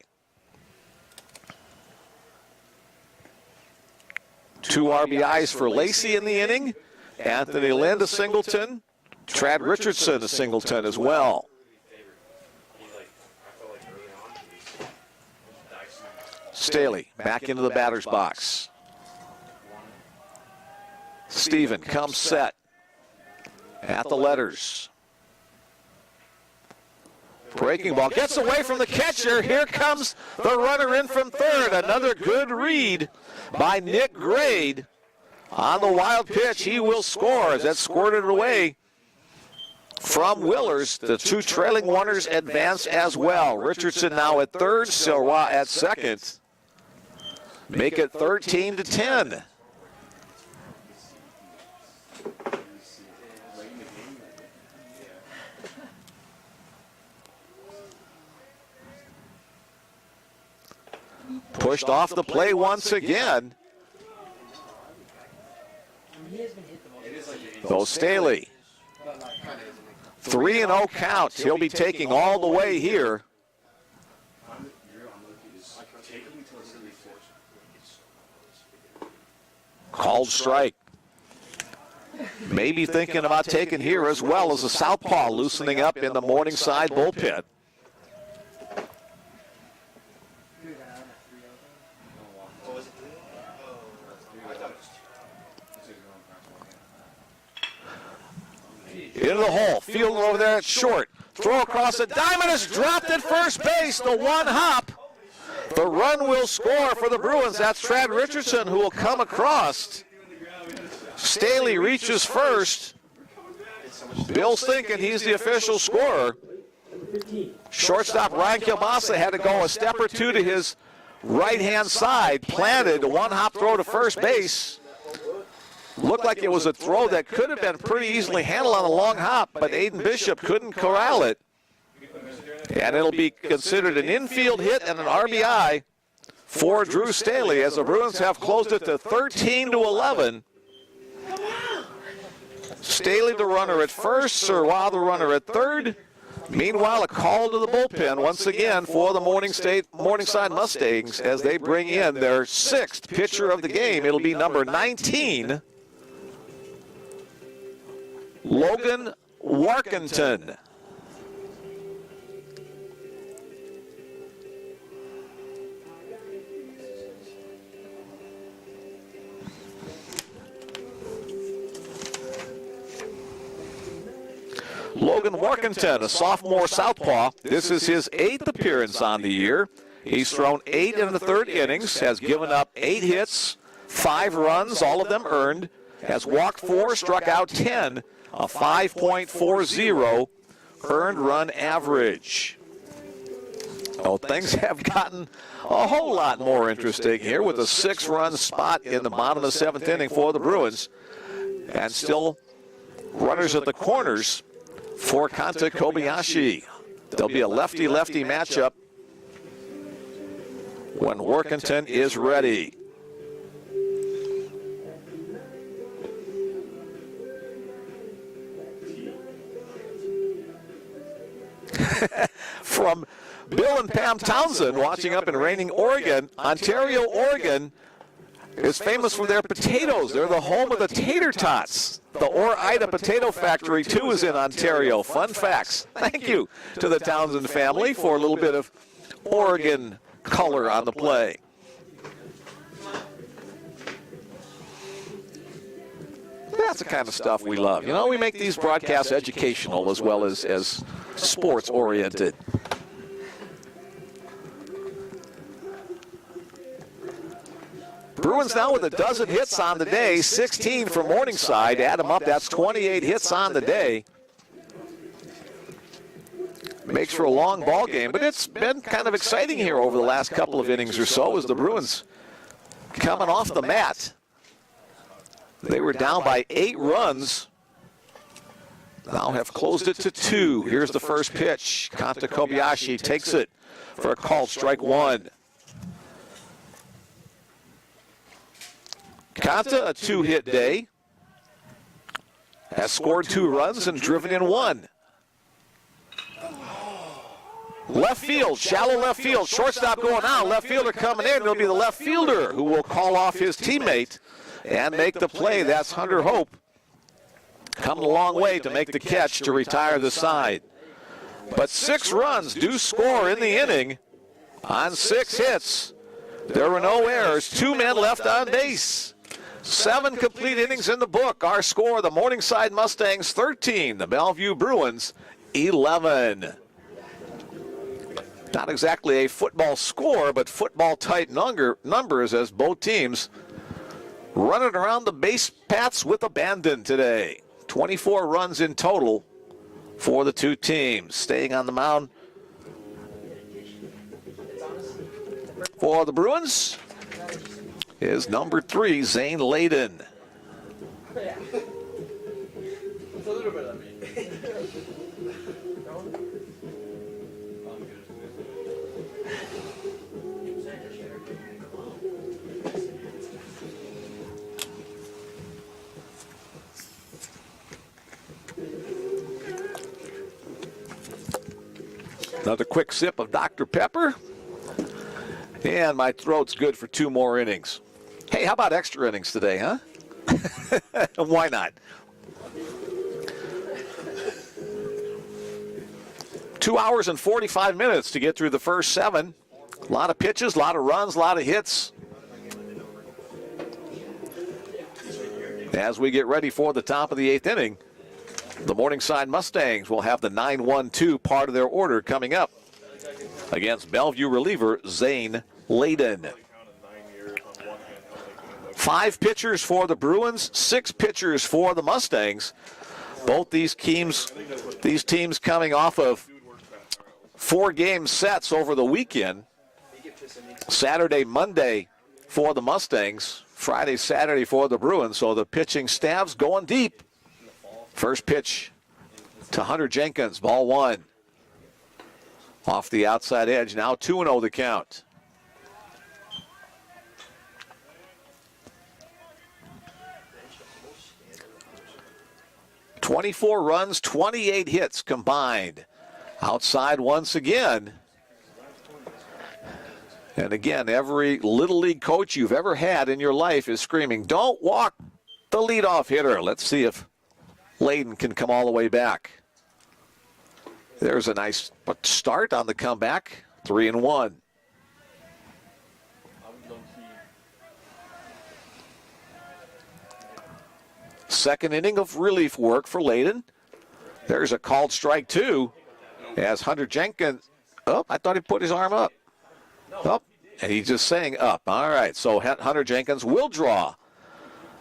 2 RBIs for Lacey in the inning. Anthony Lind a singleton. Trad Richardson a singleton as well. Staley back into the batter's box. Steven comes set at the letters. Breaking ball gets away from the catcher. Here comes the runner in from third. Another good read by Nick Grade on the wild pitch. He will score as that squirted away from Willers. The 2 trailing runners advance as well. Richardson now at third, Sirois at second. Make it 13-10. Pushed off the play once again. So Staley, 3-0 count. He'll be taking all the way here. Called strike. Maybe thinking about taking here as well as a southpaw loosening up in the Morningside bullpen. Into the hole. Field over there at short. Throw across the diamond is dropped at first base. The one hop. The run will score for the Bruins. That's Trad Richardson who will come across. Staley reaches first. Bill's thinking he's the official scorer. Shortstop Ryan Kilbasa had to go a step or two to his right-hand side. Planted a one-hop throw to first base. Looked like it was a throw that could have been pretty easily handled on a long hop, but Aiden Bishop couldn't corral it. And it'll be considered an infield hit and an RBI for Drew Staley as the Bruins have closed it to 13-11. Staley the runner at first, Sirwa the runner at third. Meanwhile, a call to the bullpen once again for the Morningside Mustangs as they bring in their sixth pitcher of the game. It'll be number 19, Logan Warkentin. Logan Warkentin, a sophomore southpaw. This is his 8th appearance on the year. He's thrown 8 in the 3rd innings, has given up 8 hits, 5 runs, all of them earned, has walked 4, struck out 10, a 5.40 earned run average. Oh, things have gotten a whole lot more interesting here with a 6-run spot in the bottom of the 7th inning for the Bruins. And still runners at the corners for Kanta Kobayashi. There'll be a lefty-lefty matchup when Workington is ready. From Bill and Pam Townsend watching up in reigning Oregon, Ontario, Oregon is famous for their potatoes. They're the home of the tater tots. The Ore-Ida Potato Factory, too, is in Ontario. Fun facts. Thank you to the Townsend family for a little bit of Oregon color on the play. That's the kind of stuff we love. You know, we make these broadcasts educational as well as sports-oriented. Bruins now with a dozen hits on the day, 16 from Morningside. Add them up, that's 28 hits on the day. Makes for a long ball game, but it's been kind of exciting here over the last couple of innings or so as the Bruins coming off the mat. They were down by 8 runs. Now have closed it to 2. Here's the first pitch. Kanta Kobayashi takes it for a called strike 1. Kanta, a 2-hit day, has scored 2 runs and driven in 1. Left field, shallow left field, shortstop going out, left fielder coming in. It'll be the left fielder who will call off his teammate and make the play. That's Hunter Hope, coming a long way to make the catch to retire the side. But 6 runs do score in the inning on 6 hits. There were no errors, 2 men left on base. 7 complete innings in the book. Our score, the Morningside Mustangs 13, the Bellevue Bruins 11. Not exactly a football score, but football-tight numbers as both teams running around the base paths with abandon today. 24 runs in total for the 2 teams. Staying on the mound for the Bruins is number 3, Zane Layden. It's a little bit of me. Another quick sip of Dr. Pepper. And my throat's good for 2 more innings. Hey, how about extra innings today, huh? Why not? 2 hours and 45 minutes to get through the first 7. A lot of pitches, a lot of runs, a lot of hits. As we get ready for the top of the 8th inning. The Morningside Mustangs will have the 9-1-2 part of their order coming up against Bellevue reliever Zane Layden. 5 pitchers for the Bruins, 6 pitchers for the Mustangs. Both these teams coming off of 4-game sets over the weekend. Saturday, Monday for the Mustangs, Friday, Saturday for the Bruins. So the pitching staff's going deep. First pitch to Hunter Jenkins, ball 1. Off the outside edge, now 2-0 the count. "24 runs, 28 hits combined. Outside once again. And again, every Little League coach you've ever had in your life is screaming, don't walk the leadoff hitter. Let's see if Layden can come all the way back. There's a nice start on the comeback. 3-1. Second inning of relief work for Layden. There's a called strike 2 as Hunter Jenkins. Oh, I thought he put his arm up. Oh, and he's just saying up. All right, so Hunter Jenkins will draw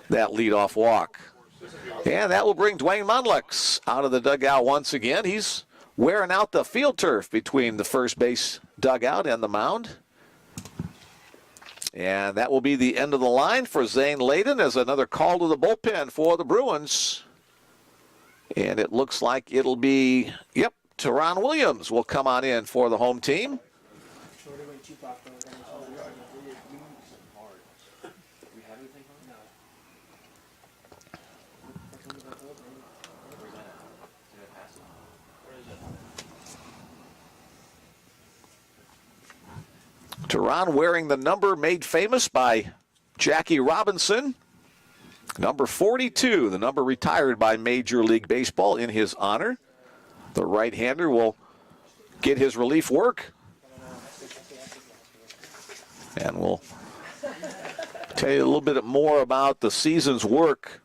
that leadoff walk. And that will bring Dwayne Mundlux out of the dugout once again. He's wearing out the field turf between the first base dugout and the mound. And that will be the end of the line for Zane Layden as another call to the bullpen for the Bruins. And it looks like it'll be, Teron Williams will come on in for the home team. Teron wearing the number made famous by Jackie Robinson. Number 42, the number retired by Major League Baseball in his honor. The right-hander will get his relief work. And we'll tell you a little bit more about the season's work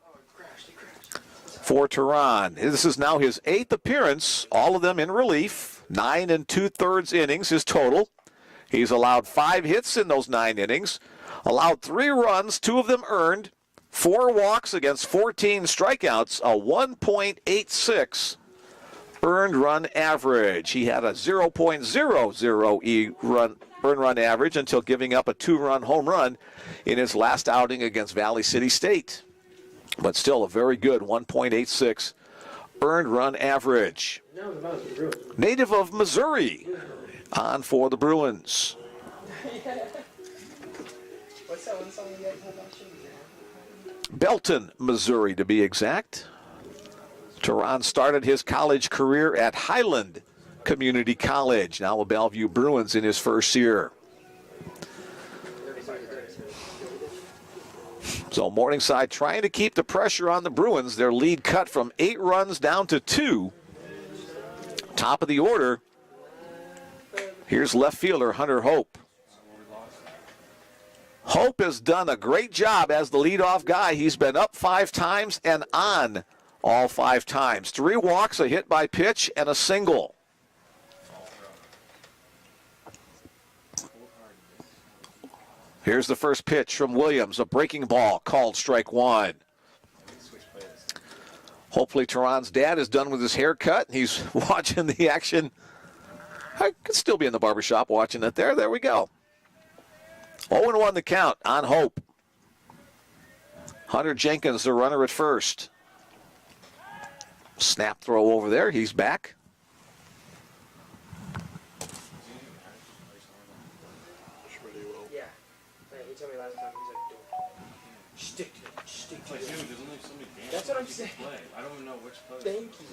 for Teron. This is now his 8th appearance, all of them in relief. 9 2/3 innings his total. He's allowed 5 hits in those 9 innings, allowed 3 runs, 2 of them earned, 4 walks against 14 strikeouts, a 1.86 earned run average. He had a 0.00 earned run average until giving up a 2-run home run in his last outing against Valley City State. But still a very good 1.86 earned run average. Native of Missouri. On for the Bruins. What's that one song you guys have last year? Belton, Missouri to be exact. Teron started his college career at Highland Community College, now a Bellevue Bruins in his first year. So Morningside trying to keep the pressure on the Bruins. Their lead cut from 8 runs down to 2. Top of the order. Here's left fielder Hunter Hope. Hope has done a great job as the leadoff guy. He's been up 5 times and on all 5 times. 3 walks, a hit by pitch, and a single. Here's the first pitch from Williams, a breaking ball, called strike 1. Hopefully Teron's dad is done with his haircut. He's watching the action. I could still be in the barbershop watching it there. There we go. 0-1 the count on Hope. Hunter Jenkins, the runner at first. Snap throw over there. He's back. Yeah. He told me last time, he's like, don't stick to it. Stick to it. Dude, there's only so many games. That's what I'm saying. Play. I don't even know which play. Thank you.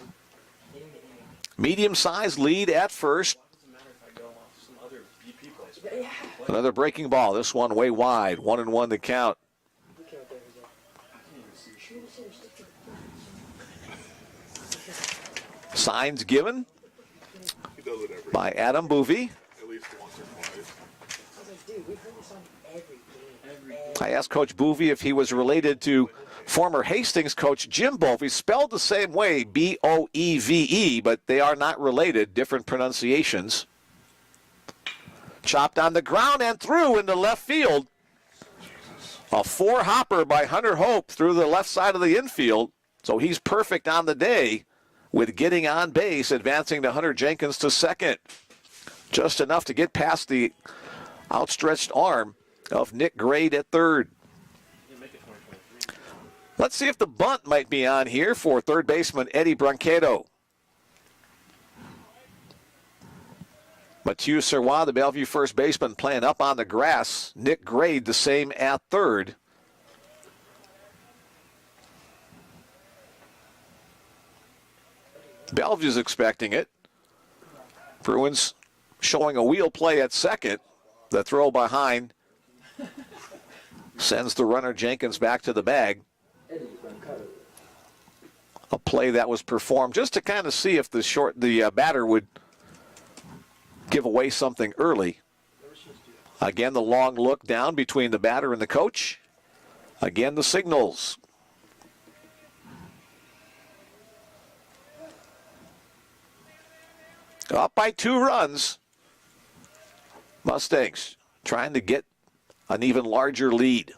Medium-sized lead at first. Doesn't matter if I go off some other BP plays. Yeah. Another breaking ball. This one way wide. 1-1 the count. Signs given by Adam Boovey. At least once or twice. was like, dude, we've heard this song every game. I asked Coach Boovie if he was related to former Hastings coach Jim Bovee, spelled the same way, B-O-E-V-E, but they are not related, different pronunciations. Chopped on the ground and through into left field. A four-hopper by Hunter Hope through the left side of the infield, so he's perfect on the day with getting on base, advancing to Hunter Jenkins to second. Just enough to get past the outstretched arm of Nick Grade at third. Let's see if the bunt might be on here for third baseman Eddie Brancato. Mathieu Serrois, the Bellevue first baseman, playing up on the grass. Nick Grade the same at third. Bellevue's expecting it. Bruins showing a wheel play at second. The throw behind sends the runner Jenkins back to the bag. A play that was performed just to kind of see if the batter would give away something early. Again, the long look down between the batter and the coach. Again, the signals. Up by 2 runs. Mustangs trying to get an even larger lead.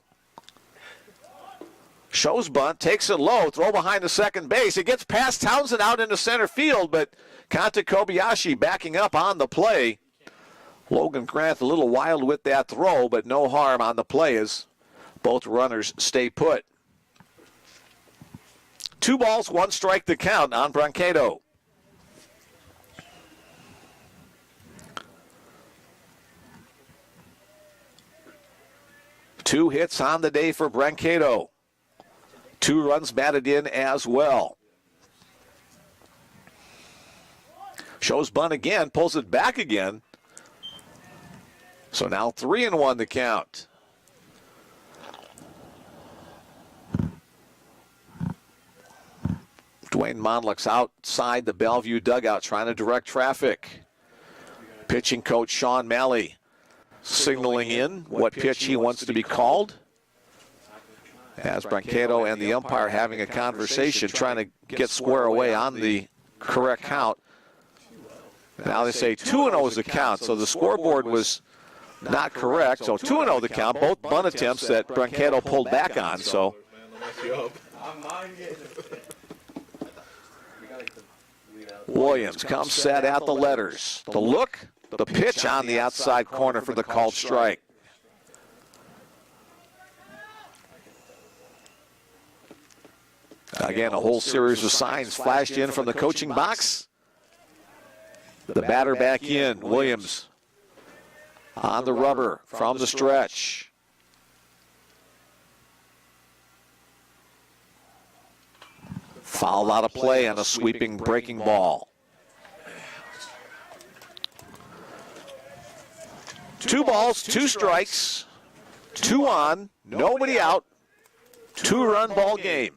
Shows bunt, takes it low, throw behind the second base. It gets past Townsend out into center field, but Kanta Kobayashi backing up on the play. Logan Grant a little wild with that throw, but no harm on the play as both runners stay put. 2 balls, 1 strike the count on Brancato. Two hits on the day for Brancato. 2 runs batted in as well. Shows bunt again, pulls it back again. So now 3-1 the count. Dwayne Monlick's outside the Bellevue dugout trying to direct traffic. Pitching coach Sean Malley signaling in what pitch he wants to be called. As Brancato and the umpire having a conversation, trying to get square away on the correct count. Now they say 2-0 is the count, so the scoreboard was not correct. So 2-0 the count, both bunt attempts that Brancato pulled back on. So Williams comes set at the letters. The look, the pitch on the outside corner for the called strike. Again, a whole series of signs flashed in from the coaching box. The batter back in. Williams on the rubber from the stretch. Fouled out of play on a sweeping breaking ball. 2 balls, 2 strikes, 2 on, nobody out, 2-run ball game.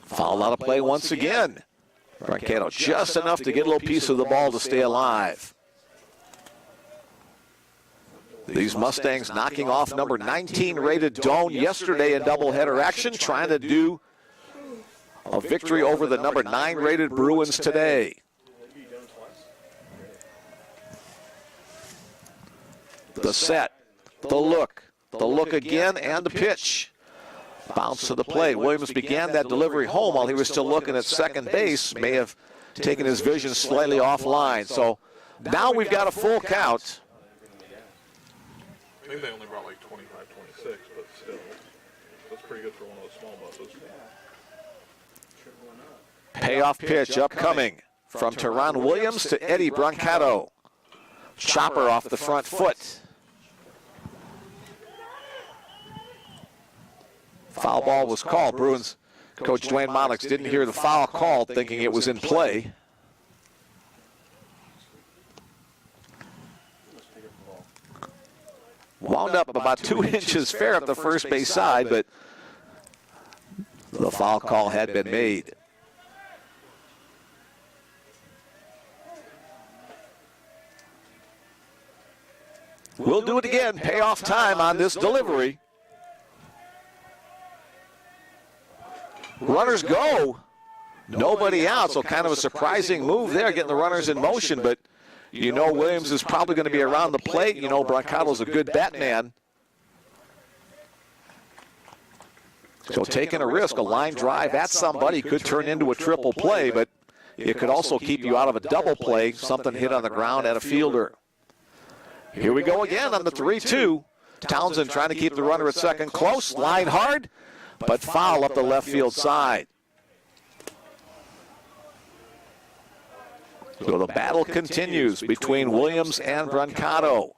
Foul out of play once again. Brancato just enough to get a little piece of the ball to stay alive. These Mustangs knocking off number 19 rated Doane yesterday in doubleheader action, trying to do a victory over the number 9 rated Bruins today. The set, the look again, and the pitch. Bounce to the plate. Williams began that delivery home while he was still looking at second base. May have taken his vision slightly offline. So now we've got a full count. I think they only brought like 25, 26, but still, that's pretty good for one of those small buses. Payoff pitch upcoming from Teron Williams to Eddie Brancato. Chopper off the front foot. Foul ball was called. Bruins coach Dwayne Monlick didn't hear the foul called, thinking it was in play. Wound wound up about 2 inches fair up the first base side, but the foul call had been made. We'll do it again. Payoff time on this delivery. Runners go. Nobody out, so kind of a surprising move there, getting the runners in motion, but you know Williams is probably going to be around the plate. You know Brancado's a good bat man. So taking a risk, a line drive at somebody could turn into a triple play, but it could also keep you out of a double play, something hit on the ground at a fielder. Here we go again on the 3-2. Townsend trying to keep the runner at second close, line hard, but foul up the left field side. So the battle continues between Williams and Brancado.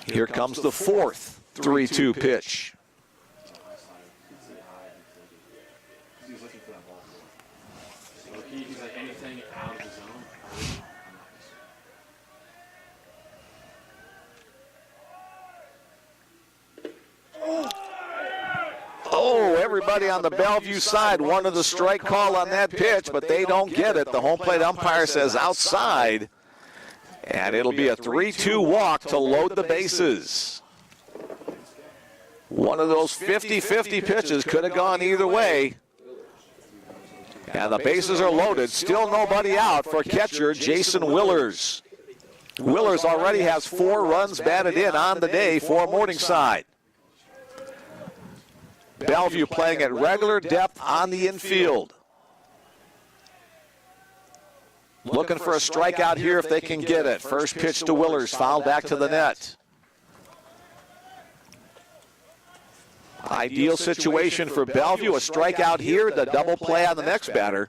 Here comes the fourth 3-2 pitch. He's looking for that ball. So he's like anything out of the zone. Oh, everybody on the Bellevue side wanted the strike call on that pitch, but they don't get it. The home plate umpire says outside, and it'll be a 3-2 walk to load the bases. One of those 50-50 pitches could have gone either way. And the bases are loaded. Still nobody out for catcher Jason Willers. Willers already has 4 runs batted in on the day for Morningside. Bellevue playing at regular depth on the infield. Looking for a strikeout here if they can get it. First pitch to Willers, fouled back to the net. Ideal situation for Bellevue, a strikeout here, the double play on the next batter.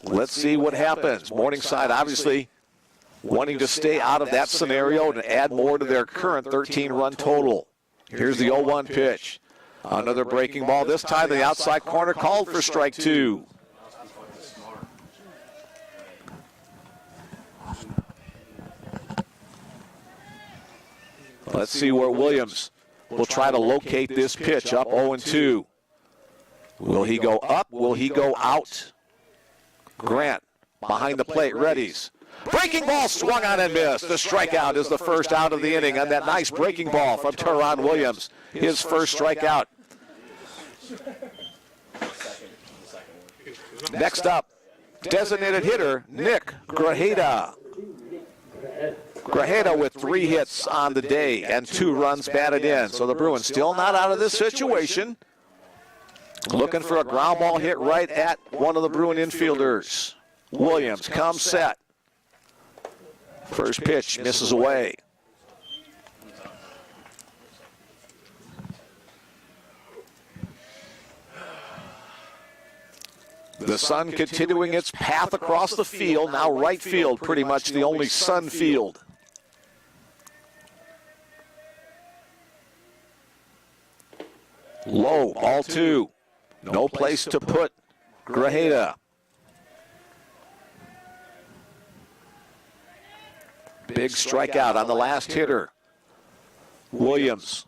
Let's see what happens. Morningside obviously wanting to stay out of that scenario and add more to their current 13-run total. Here's the 0-1 pitch. Another breaking ball, this time the outside corner, called for strike 2. Let's see where Williams will try to locate this pitch, up 0-2. Will he go up? Will he go out? Grant behind the plate, readies. Breaking ball swung on and missed. The strikeout is the first out of the inning on that nice breaking ball from Teron Williams. His first strikeout. Next up, designated hitter Nick Grajeda. Grajeda with 3 hits on the day and 2 runs batted in. So the Bruins still not out of this situation. Looking for a ground ball hit right at one of the Bruin infielders. Williams comes set. First pitch misses away. The sun continuing its path across the field. Now right field, pretty much the only sun field. Low, ball 2. No place to put Grajeda. Big strikeout on the last hitter. Williams.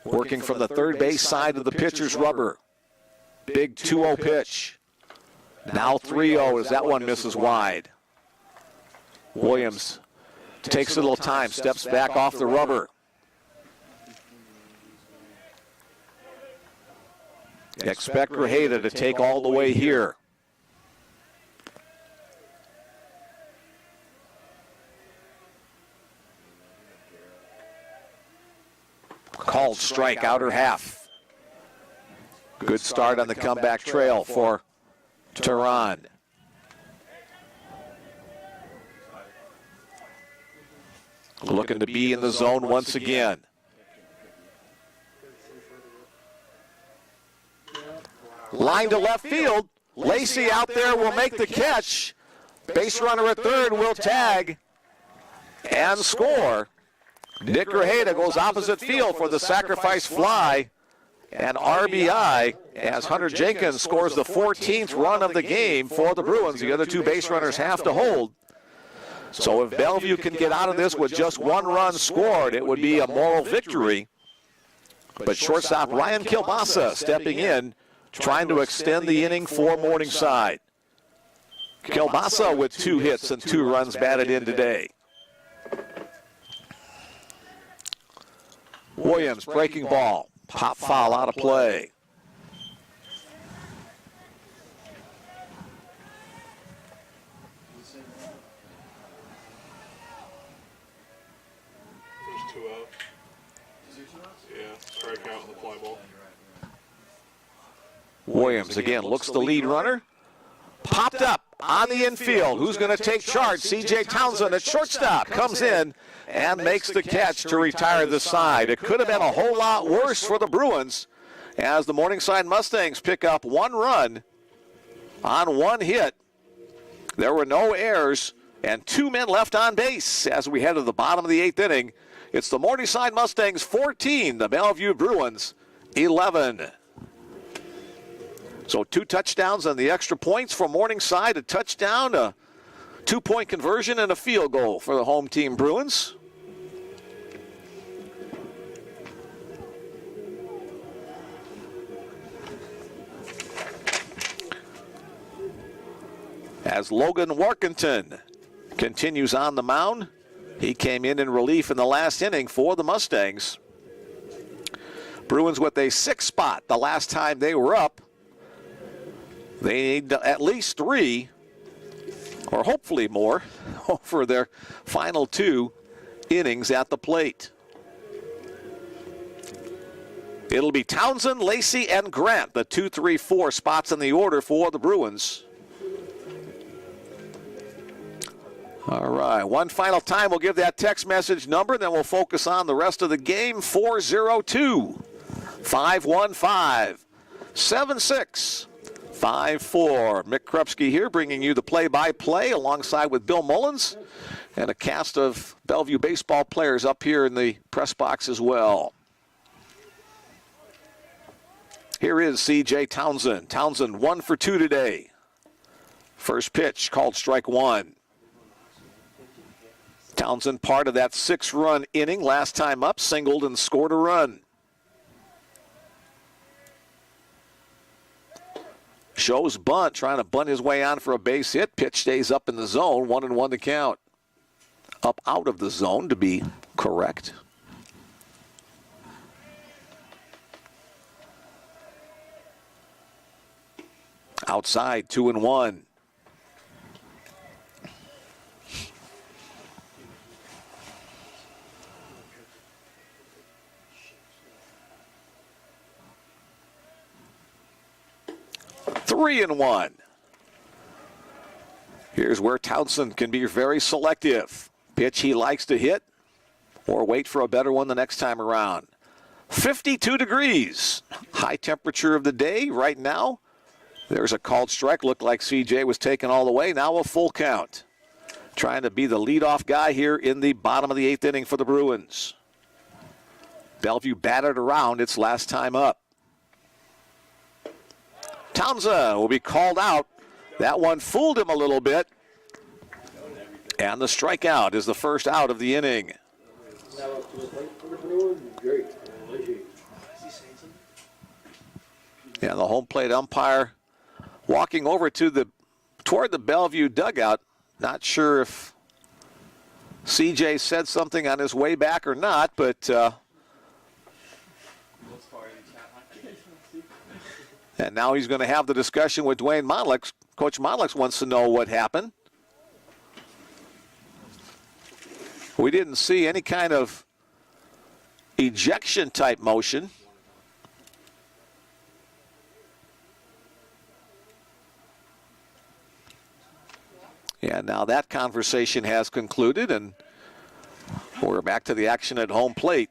Working from the third base side of the pitcher's rubber. Big 2-0 pitch. Now 3-0 as that one misses wide. Williams takes a little time, steps back off the rubber. Expect Grajeda to take all the way here. Called strike, outer half. Good start on the comeback trail for Teron. Looking to be in the zone once again. Line to left field. Lacey out there will make the catch. Base runner at third will tag and score. Nick Grajeda goes opposite field for the sacrifice fly and RBI as Hunter Jenkins scores the 14th run of the game for the Bruins. The other 2 base runners have to hold. So if Bellevue can get out of this with just one run scored, it would be a moral victory. But shortstop Ryan Kilbasa stepping in, trying to extend the inning for Morningside. Kilbasa with 2 hits and 2 runs batted in today. Williams breaking ball. Pop foul out of play. There's 2 out. Yeah, strikeout and the fly ball. Williams again looks the lead runner. Popped up on the infield. Who's going to take charge? C.J. Townsend at shortstop comes in and makes the catch to retire the side. It could have been a whole lot worse for the Bruins as the Morningside Mustangs pick up 1 run on 1 hit. There were no errors and 2 men left on base as we head to the bottom of the 8th inning. It's the Morningside Mustangs 14, the Bellevue Bruins 11. So 2 touchdowns and the extra points for Morningside, a touchdown, a 2-point conversion, and a field goal for the home team Bruins. As Logan Workington continues on the mound, he came in relief in the last inning for the Mustangs. Bruins with a 6th spot the last time they were up. They need at least 3, or hopefully more, for their final 2 innings at the plate. It'll be Townsend, Lacey, and Grant, the 2, 3, 4 spots in the order for the Bruins. All right, one final time we'll give that text message number, then we'll focus on the rest of the game. 402-515-7654. Mick Krupski here bringing you the play-by-play alongside with Bill Mullins and a cast of Bellevue baseball players up here in the press box as well. Here is C.J. Townsend. Townsend 1 for 2 today. First pitch called strike 1. Townsend part of that 6-run inning last time up, singled and scored a run. Shows bunt, trying to bunt his way on for a base hit. Pitch stays up in the zone, 1-1 to count. Up out of the zone to be correct. Outside, 2-1. Three and 1. Here's where Townsend can be very selective. Pitch he likes to hit or wait for a better one the next time around. 52 degrees. High temperature of the day right now. There's a called strike. Looked like CJ was taken all the way. Now a full count. Trying to be the leadoff guy here in the bottom of the 8th inning for the Bruins. Bellevue battered around its last time up. Townsend will be called out. That one fooled him a little bit. And the strikeout is the first out of the inning. Yeah, the home plate umpire walking over toward the Bellevue dugout. Not sure if CJ said something on his way back or not, but and now he's going to have the discussion with Dwayne Monlix. Coach Monlix wants to know what happened. We didn't see any kind of ejection type motion. And now that conversation has concluded, and we're back to the action at home plate.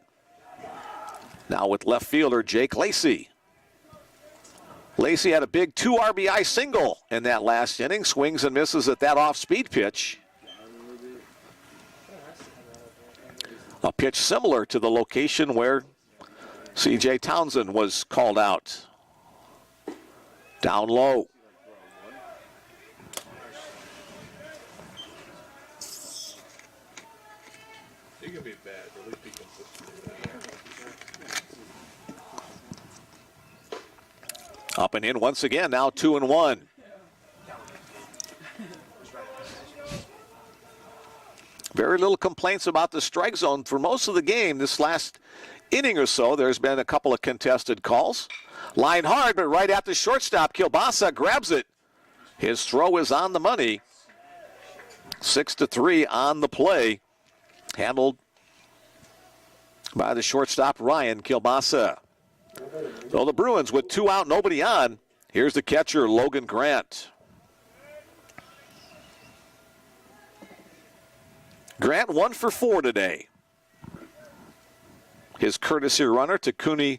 Now with left fielder Jake Lacey. Lacey had a big 2 RBI single in that last inning. Swings and misses at that off-speed pitch. A pitch similar to the location where C.J. Townsend was called out. Down low. can be bad, but at least be consistent. Up and in once again, now 2-1. Very little complaints about the strike zone for most of the game. This last inning or so, there's been a couple of contested calls. Line hard, but right at the shortstop. Kielbasa grabs it. His throw is on the money. 6-3 on the play. Handled by the shortstop, Ryan Kielbasa. So the Bruins with 2 out, nobody on. Here's the catcher, Logan Grant. Grant 1 for 4 today. His courtesy runner, Takuni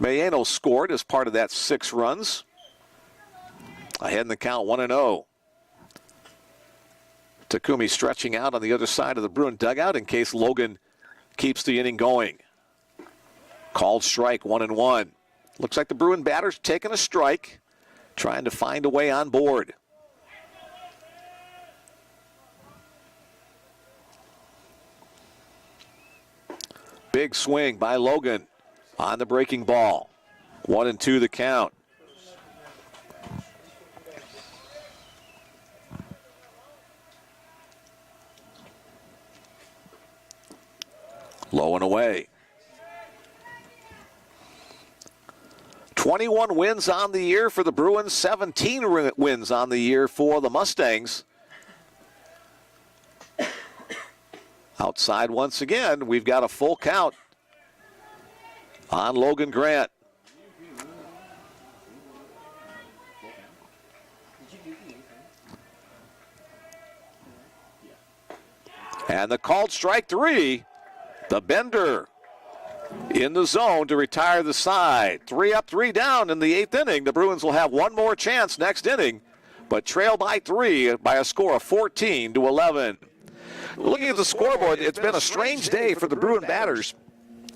Mayeno, scored as part of that 6 runs. Ahead in the count, 1-0. Takumi stretching out on the other side of the Bruin dugout in case Logan keeps the inning going. Called strike, 1-1. Looks like the Bruin batter's taking a strike, trying to find a way on board. Big swing by Logan on the breaking ball. 1-2 the count. Low and away. 21 wins on the year for the Bruins, 17 wins on the year for the Mustangs. Outside once again, we've got a full count on Logan Grant. And the called strike 3, the bender in the zone to retire the side. 3 up, 3 down in the 8th inning. The Bruins will have one more chance next inning, but trail by 3 by a score of 14-11. Looking at the scoreboard, it's been a strange day for the Bruin batters.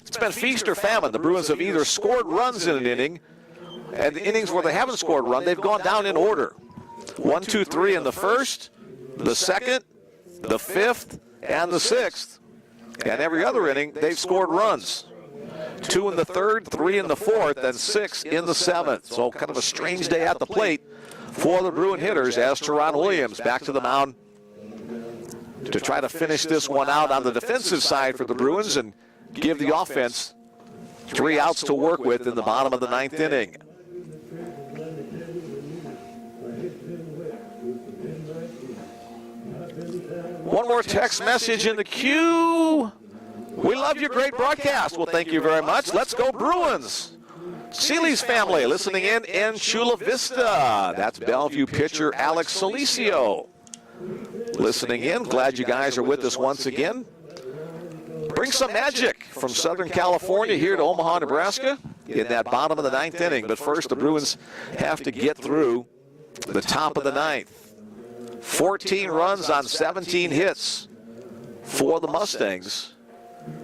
It's been feast or famine. The Bruins have either scored runs in an inning, and the innings where they haven't scored a run, they've gone down in order. 1, 2, 3 in the first, the second, the 5th, and the 6th. And every other inning, they've scored runs. 2 in the 3rd, 3 in the 4th, and 6 in the 7th. So kind of a strange day at the plate for the Bruin hitters as Teron Williams back to the mound to try to finish this one out on the defensive side for the Bruins and give the offense 3 outs to work with in the bottom of the 9th inning. One more text message in the queue. We love your great broadcast. Well, thank you very much. Let's go Bruins. Seeley's family listening in Chula Vista. That's Bellevue pitcher Alex Solicio listening in. Glad you guys are with us once again. Bring some magic from Southern California here to Omaha, Nebraska in that bottom of the 9th inning. But first, the Bruins have to get through the top of the 9th. 14 runs on 17 hits for the Mustangs.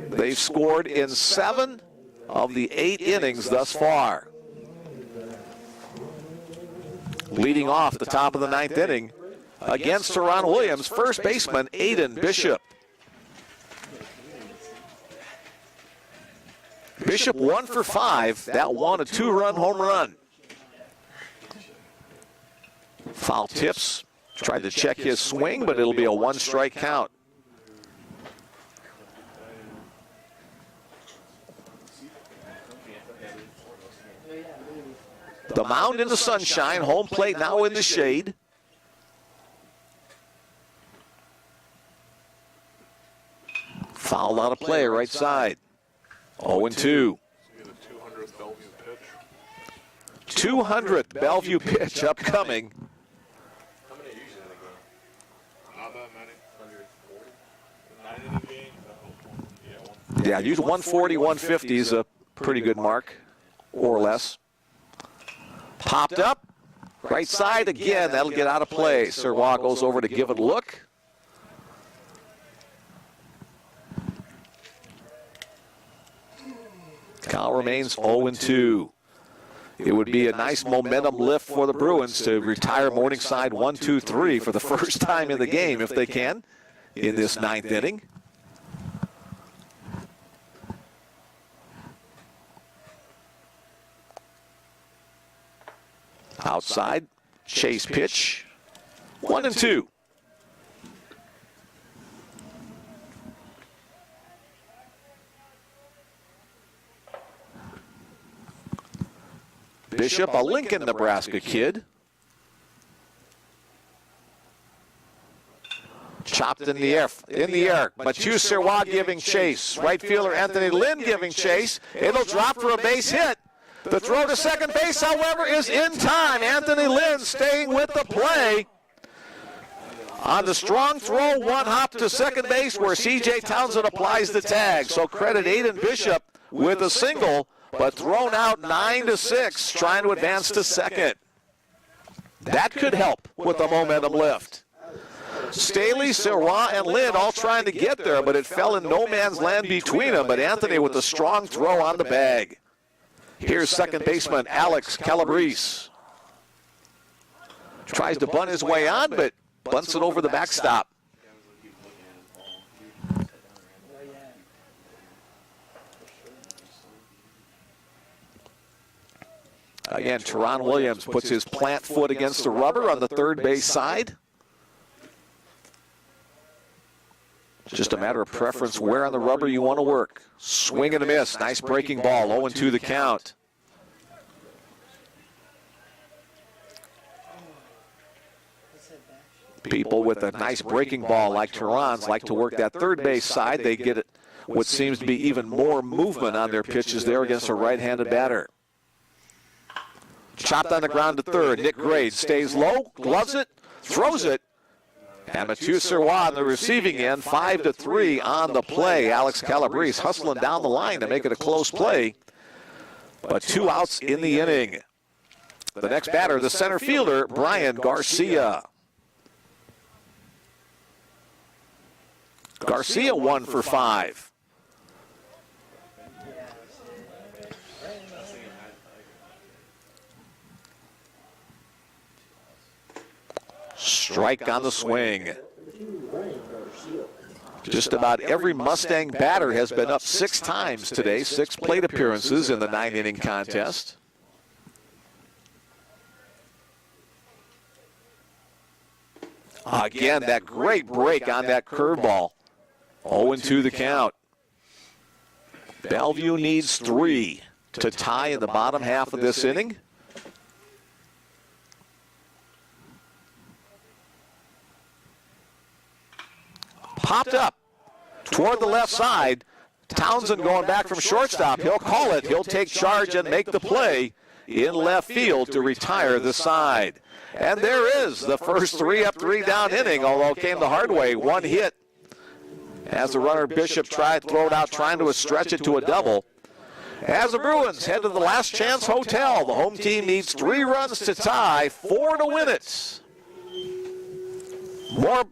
They've scored in 7 of the 8 innings thus far. Leading off the top of the 9th inning against Teron Williams, first baseman Aiden Bishop. Bishop 1 for 5. That one a 2-run home run. Foul tips. Tried to check his swing, but it'll be a 1-strike count. The mound in the sunshine, home plate now in the shade. Foul out of play, right side. 0-2. 200th Bellevue pitch upcoming. Yeah, use 140, 150 is a pretty good mark, or less. Popped up, right side again, that'll get out of play. Serwa goes over to give it a look. Count remains 0-2. It would be a nice momentum lift for the Bruins to retire Morningside 1-2-3 for the first time in the game, if they can, in this 9th inning. Outside, chase pitch, 1-2. Bishop, a Lincoln, Nebraska kid. Chopped in the air. Mathieu Sirois giving chase. Right fielder Anthony Lynn giving chase. It'll drop for a base hit. The throw to second base, however, is in time. Anthony Lynn staying with the play. On the strong throw, one hop to second base where C.J. Townsend applies the tag. So credit Aiden Bishop with a single, but thrown out 9-6, trying to advance to second. That could help with the momentum lift. Staley, Sirois, and Lynn all trying to get there, but it fell in no man's land between them. But Anthony with a strong throw on the bag. Here's second baseman Alex Calabrese. Tries to bunt his way on, but bunts it over the backstop. Again, Teron Williams puts his plant foot against the rubber on the third base side. Just a matter of preference where on the rubber you want to work. Swing and a miss. Nice breaking ball. 0-2 the count. People with a nice breaking ball like Teron's like to work that third base side. They get it, what seems to be even more movement on their pitches there against a right-handed batter. Chopped on the ground to third. Nick Grade stays low, gloves it, throws it. And Mathieu Sirois on the receiving end, 5-3 on the play. Alex Calabrese hustling down the line to make it a close play. But 2 outs in the inning. The next batter, the center fielder, Brian Garcia. Garcia 1 for 5. Strike on the swing. Just about every Mustang batter has been up 6 times today, 6 plate appearances in the 9-inning contest. Again, that great break on that curveball. 0-2 the count. Bellevue needs 3 to tie in the bottom half of this inning. Popped up toward the left side. Townsend going back from shortstop. He'll call it. He'll take charge and make the play in left field to retire the side. And there is the first 3 up, 3 down inning, although it came the hard way. 1 hit as the runner Bishop tried to throw it out, trying to stretch it to a double. As the Bruins head to the Last Chance Hotel, the home team needs 3 runs to tie, 4 to win it. More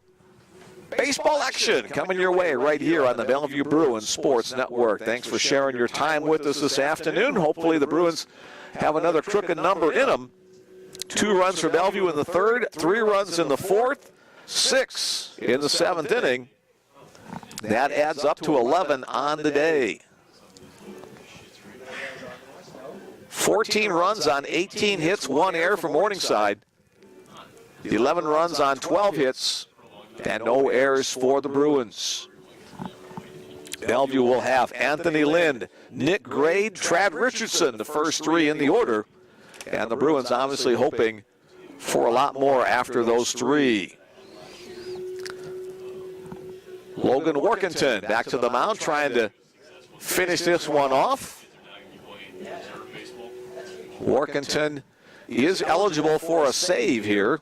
baseball action coming your way right here on the Bellevue Bruins Sports Network. Thanks for sharing your time with us this afternoon. Hopefully the Bruins have another crooked number in them. 2 runs for Bellevue in the 3rd, 3 runs in the 4th, 6 in the 7th inning. That adds up to 11 on the day. 14 runs on 18 hits, 1 error for Morningside. 11 runs on 12 hits, and no errors for the Bruins. Bellevue will have Anthony Lynn, Nick Grade, Trad Richardson, the first 3 in the order. And the Bruins obviously hoping for a lot more after those 3. Logan Workington back to the mound, trying to finish this one off. Workington is eligible for a save here.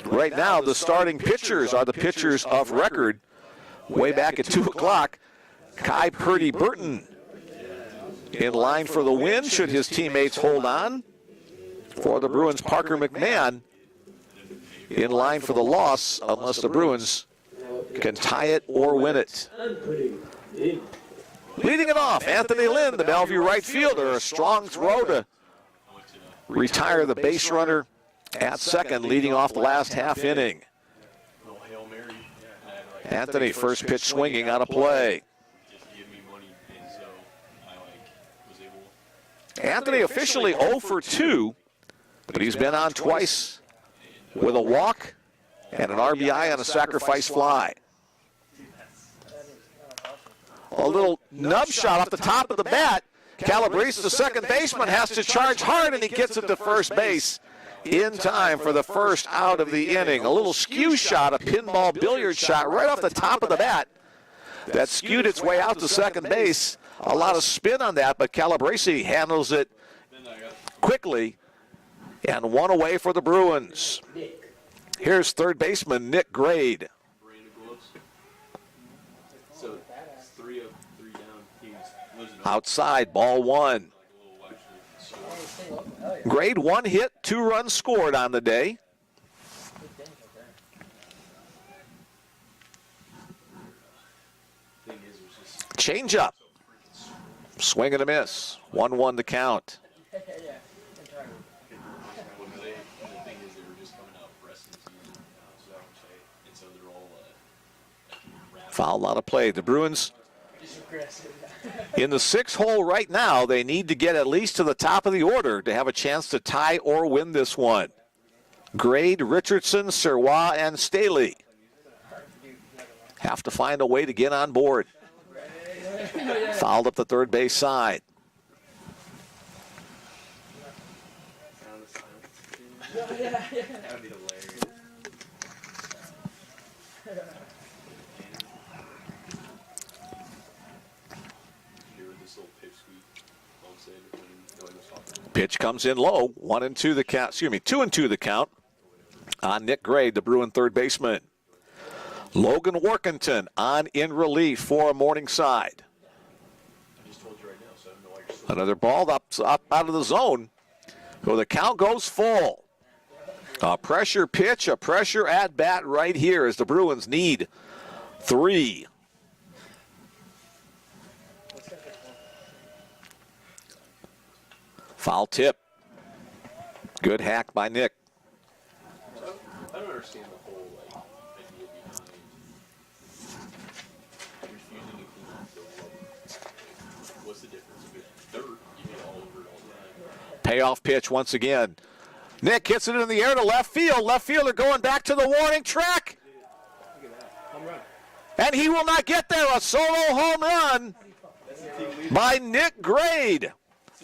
Right now, the starting pitchers are the pitchers of record. Way back at 2 o'clock, Kai Purdy Burton in line for the win should his teammates hold on. For the Bruins, Parker McMahon in line for the loss unless the Bruins can tie it or win it. Leading it off, Anthony Lynn, the Bellevue right fielder. A strong throw to retire the base runner at second, leading off the last half inning. Anthony, first pitch swinging on a play. Anthony officially 0 for 2, but he's been on twice with a walk and an RBI on a sacrifice fly. A little nub shot off the top of the bat. Calabrese, the second baseman, has to charge hard, and he gets it to first base in time for the first out of the inning. A little skew shot, a pinball billiard shot right off the top of the bat that skewed its way out to second base. A lot of spin on that, but Calabrese handles it quickly, and one away for the Bruins. Here's third baseman Nick Grade. So 3 of 3 down. He was losing. Outside, ball 1. Grade 1 hit, 2 runs scored on the day. Change up. Swing and a miss. 1-1 to count. Foul out of play. The Bruins in the 6th hole right now. They need to get at least to the top of the order to have a chance to tie or win this one. Grade, Richardson, Serwa, and Staley have to find a way to get on board. Fouled up the third base side. That'd be hilarious. Pitch comes in low. 1-2 the count. Excuse me, 2-2 the count on Nick Grade, the Bruin third baseman. Logan Workington on in relief for Morningside. Another ball up out of the zone. So the count goes full. A pressure pitch, a pressure at bat right here as the Bruins need 3. Foul tip. Good hack by Nick. I don't understand the whole idea behind refusing to clean up the rubber. What's the difference? If it's dirt, you get all over it all the time. Payoff pitch once again. Nick hits it in the air to left field. Left fielder going back to the warning track. And he will not get there. A solo home run by Nick Grade.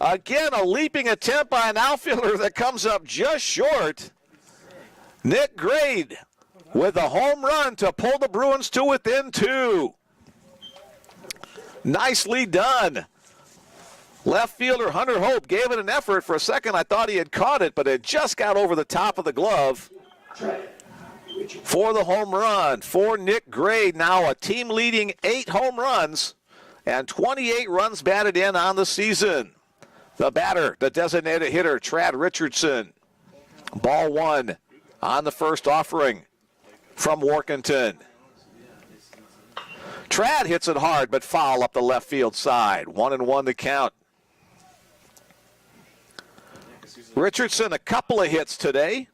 Again, a leaping attempt by an outfielder that comes up just short. Nick Grade with a home run to pull the Bruins to within 2. Nicely done. Left fielder Hunter Hope gave it an effort. For a second, I thought he had caught it, but it just got over the top of the glove for the home run for Nick Grade. Now a team-leading 8 home runs and 28 runs batted in on the season. The batter, the designated hitter, Trad Richardson. Ball 1 on the first offering from Workington. Trad hits it hard, but foul up the left field side. 1-1 the count. Richardson, a couple of hits today,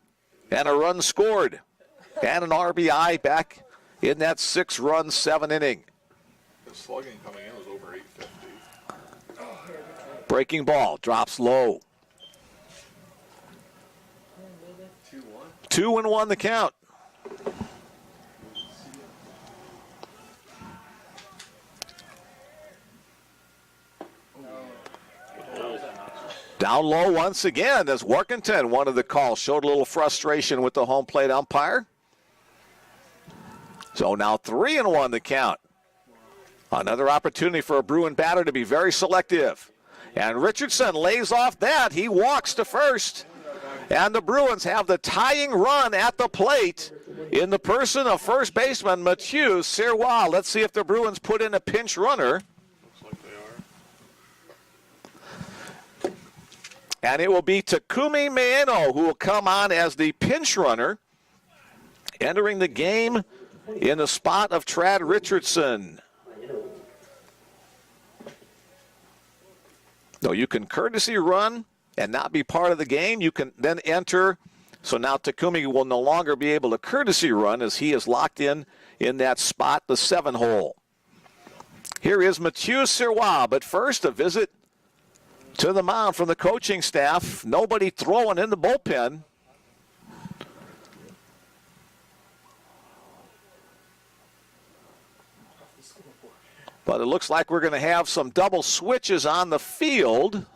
and a run scored, and an RBI back in that 6-run, 7 inning. The slugging coming in was over 850. Breaking ball, drops low. 2-1 the count. Down low once again as Workington, one of the calls, showed a little frustration with the home plate umpire. So now 3-1 the count. Another opportunity for a Bruin batter to be very selective. And Richardson lays off that. He walks to first. And the Bruins have the tying run at the plate in the person of first baseman Mathieu Serwa. Let's see if the Bruins put in a pinch runner. Looks like they are. And it will be Takumi Maeno who will come on as the pinch runner, entering the game in the spot of Trad Richardson. So you can courtesy run and not be part of the game. You can then enter. So now Takumi will no longer be able to courtesy run as he is locked in that spot, the 7 hole. Here is Mathieu Serwa, but first a visit to the mound from the coaching staff. Nobody throwing in the bullpen. But it looks like we're going to have some double switches on the field.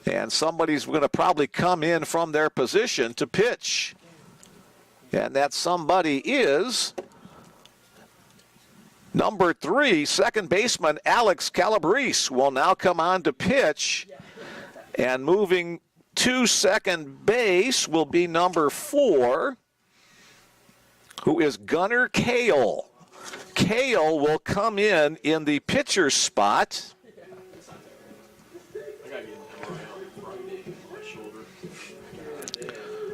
And somebody's going to probably come in from their position to pitch. And that somebody is number 3, second baseman Alex Calabrese will now come on to pitch. And moving to second base will be number 4, who is Gunnar Kale. Kale will come in the pitcher's spot. I got to get an MRI on Friday on my shoulder.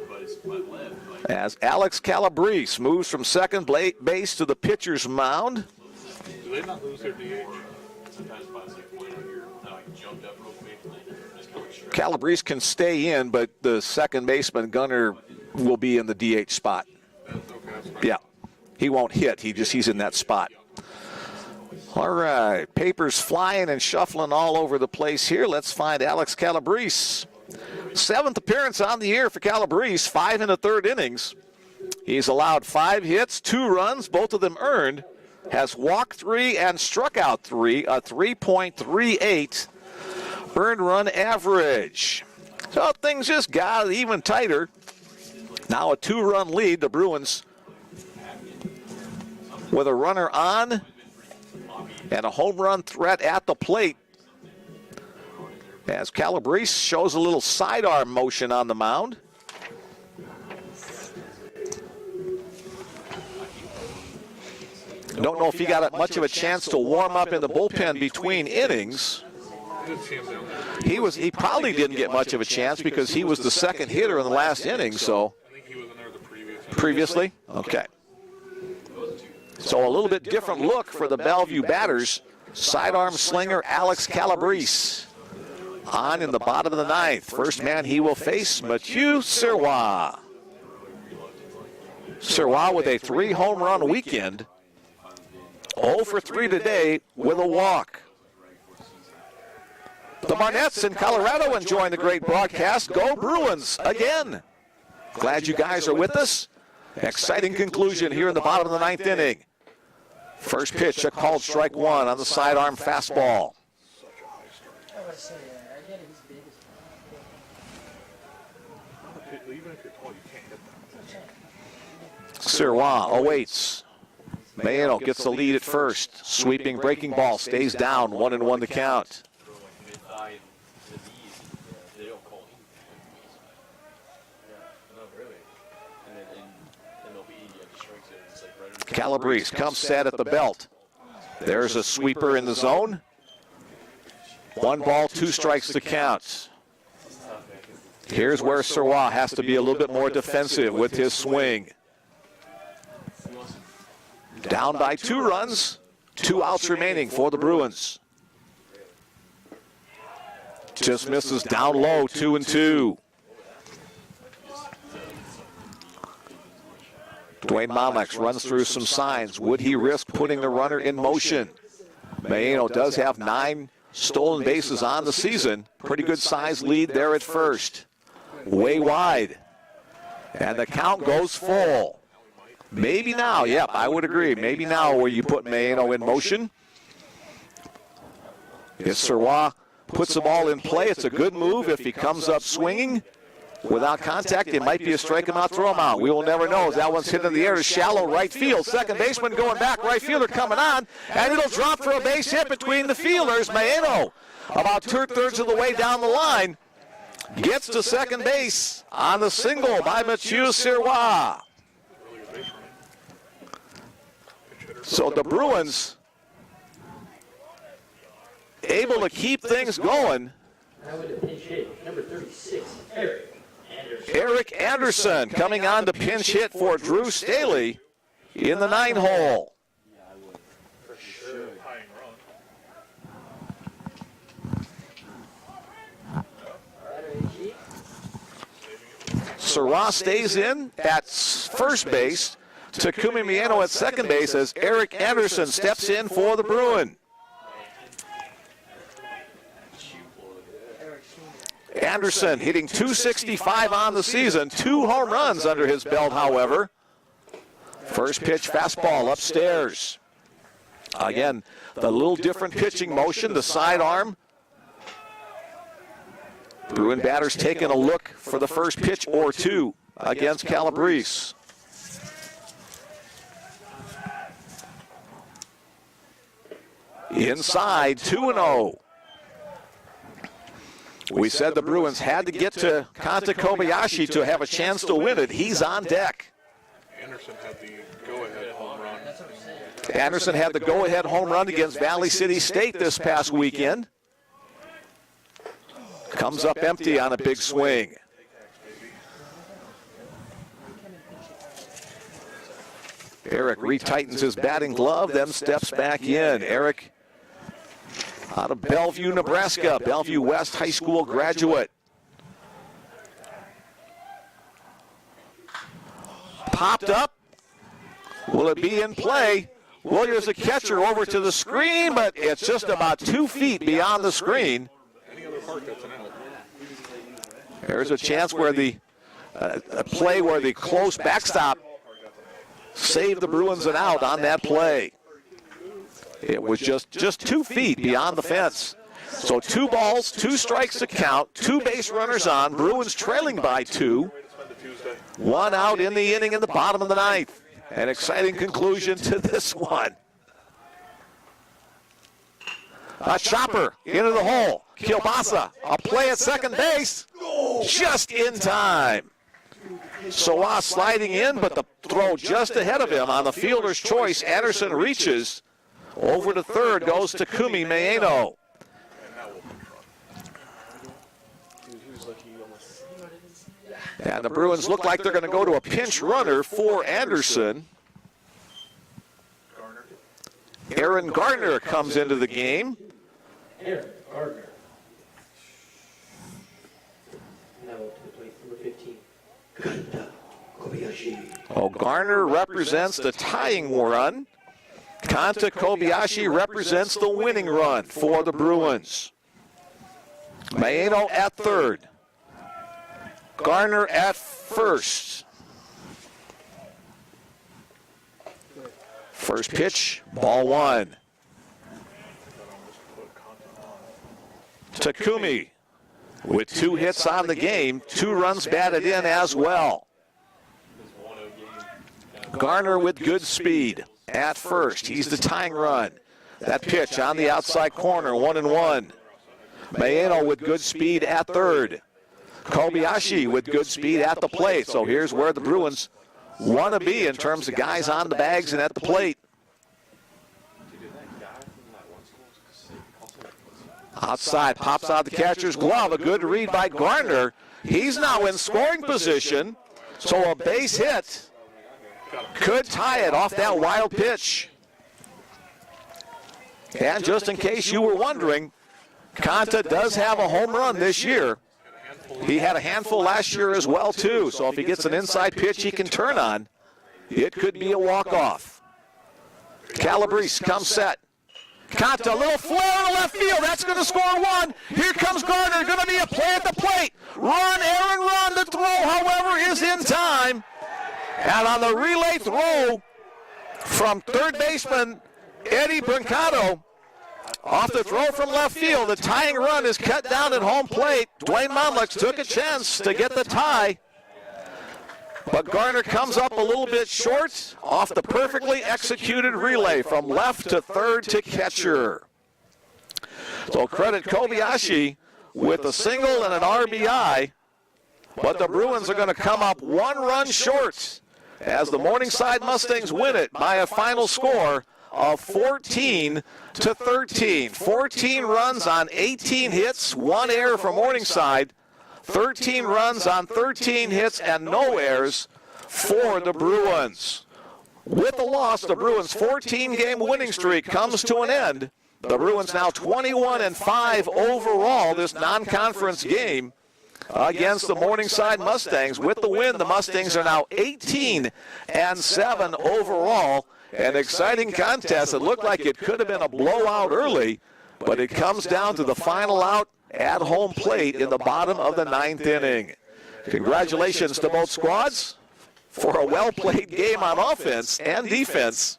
But it's my left. As Alex Calabrese moves from second base to the pitcher's mound. Do they not lose their DH? Sometimes if I was like playing here, and I jumped up real quick and I just kind of stretched. Calabrese can stay in, but the second baseman Gunnar will be in the DH spot. That's okay. That's fine. Yeah. He won't hit. He's in that spot. All right. Papers flying and shuffling all over the place here. Let's find Alex Calabrese. 7th appearance on the year for Calabrese, 5 in the 3rd innings. He's allowed 5 hits, 2 runs, both of them earned. Has walked 3 and struck out 3, a 3.38 earned run average. So things just got even tighter. Now a 2-run lead. The Bruins with a runner on and a home run threat at the plate. As Calabrese shows a little sidearm motion on the mound. Don't know if he got much of a chance to warm up in the bullpen between innings. He probably didn't get much of a chance because he was the second hitter in the last inning. So I think he was in there the previous. previously, okay. So a little bit different look for the Bellevue batters. Sidearm slinger Alex Calabrese on in the bottom of the 9th. First man he will face, Mathieu Sirois. Sirois with a 3-home run weekend. 0 for 3 today with a walk. The Barnetts in Colorado enjoying the great broadcast. Go Bruins again. Glad you guys are with us. Exciting conclusion here in the bottom of the 9th inning. First pitch, a called strike 1 on the sidearm fastball. Even if you're tall, you can't hit that. Sirois awaits. Mayano gets the lead at first. Sweeping breaking ball stays down. 1-1 the count. Calabrese comes set at the belt. There's a sweeper in the zone. 1 ball, 2 strikes to count. Here's where Sirois has to be a little bit more defensive with his swing. Down by 2 runs, 2 outs remaining for the Bruins. Just misses down low, 2-2. Dwayne Momix runs through some signs. Would he risk putting the runner in motion? Mayano does have 9 stolen bases on the season. Pretty good size lead there at first. Way wide. And the count goes full. Maybe now, yep, I would agree. Maybe now where you put Mayano in motion. If Sirois puts the ball in play, it's a good move. If he comes up swinging without contact, it might be a strike him out, throw him out. We will never know. That one's hit in the air to shallow right field. Second baseman going back, right fielder coming on, and it'll drop for a base hit between the fielders. Mayano, about 2/3 of the way down the line, gets to second base on the single by Mathieu Sirois. So the Bruins able to keep things going. Now with the pinch hit, number 36, Eric Anderson. Eric Anderson coming on to pinch hit for Drew Staley in the 9-hole. Tying run. Sirois stays in at first base. Takumi Mayano at second base as Eric Anderson steps in for the Bruin. Anderson hitting .265 on the season. 2 home runs under his belt, however. First pitch fastball upstairs. Again, the little different pitching motion, the sidearm. Bruin batters taking a look for the first pitch or two against Calabrese. Inside, 2-0. We said the Bruins had to get to Kanta Kobayashi to have a chance to win it. He's on deck. Anderson had the go-ahead home run. Anderson had the go-ahead home run against Valley City State this past weekend. Comes up empty on a big swing. Eric retightens his batting glove, then steps back in. Eric out of Bellevue, Nebraska, Bellevue West High School graduate. Popped up. Will it be in play? Williams, the catcher, over to the screen, but it's just about 2 feet beyond the screen. Any other park, that's an out. There's a chance where a play where the close backstop saved the Bruins an out on that play. It was just 2 feet beyond the fence. So 2 balls, 2 strikes to count, 2 base runners on. Bruins trailing by 2. 1 out in the inning in the bottom of the 9th. An exciting conclusion to this one. A chopper into the hole. Kielbasa, a play at second base, just in time. Sawa sliding in, but the throw just ahead of him on the fielder's choice. Anderson reaches over to third, goes to Kumi Maeno. And the Bruins look like they're going to go to a pinch runner for Anderson. Aaron Gardner comes into the game. Aaron Gardner. Now to the plate, number 15. Kanta Kobayashi. Oh, Garner represents the tying run. Kanta Kobayashi represents the winning run for the Bruins. Maeno at third. Garner at first. First pitch, ball 1. Takumi with 2 hits on the game, 2 runs batted in as well. Garner with good speed at first. He's the tying run. That pitch on the outside corner, 1-1. Maeno with good speed at third. Kobayashi with good speed at the plate. So here's where the Bruins want to be in terms of guys on the bags and at the plate. Outside, pops out the catcher's glove. A good read by Garner. He's now in scoring position. So a base hit could tie it off that wild pitch. And just in case you were wondering, Kanta does have a home run this year. He had a handful last year as well, too. So if he gets an inside pitch he can turn on, it could be a walk-off. Calabrese comes set. Kanta, a little flare in left field. That's going to score 1. Here comes Garner. Going to be a play at the plate. Run, Aaron, run. The throw, however, is in time. And on the relay throw from third baseman Eddie Brancato, off the throw from left field, the tying run is cut down at home plate. Dwayne Monlux took a chance to get the tie. But Garner comes up a little bit short off the perfectly executed relay from left to third to catcher. So credit Kobayashi with a single and an RBI. But the Bruins are going to come up 1 run short as the Morningside Mustangs win it by a final score of 14-13. 14 runs on 18 hits, 1 error for Morningside. 13 runs on 13 hits and no errors for the Bruins. With the loss, the Bruins' 14-game winning streak comes to an end. The Bruins now 21-5 overall this non-conference game against the Morningside Mustangs. With the win, the Mustangs are now 18-7 overall. An exciting contest. It looked like it could have been a blowout early, but it comes down to the final out at home plate in the bottom of the 9th inning. Congratulations to both squads for a well-played game on offense and defense.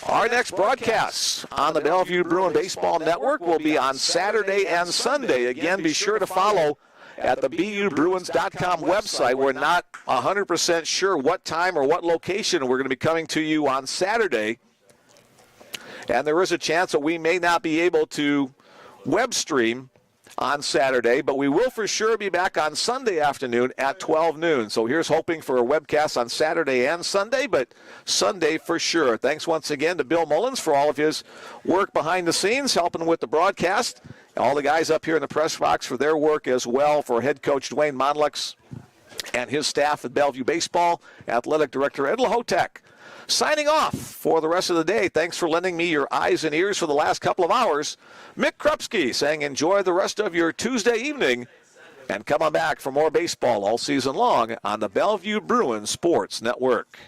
Our next broadcasts on the Bellevue Bruin Baseball Network will be on Saturday and Sunday. Again, be sure to follow at the BUBruins.com website. We're not 100% sure what time or what location we're going to be coming to you on Saturday. And there is a chance that we may not be able to web stream on Saturday, but we will for sure be back on Sunday afternoon at 12 noon. So here's hoping for a webcast on Saturday and Sunday, but Sunday for sure. Thanks once again to Bill Mullins for all of his work behind the scenes, helping with the broadcast. All the guys up here in the press box for their work as well, for head coach Dwayne Monlux and his staff at Bellevue Baseball, athletic director Ed Lahotek. Signing off for the rest of the day. Thanks for lending me your eyes and ears for the last couple of hours. Mick Krupski saying enjoy the rest of your Tuesday evening and come on back for more baseball all season long on the Bellevue Bruins Sports Network.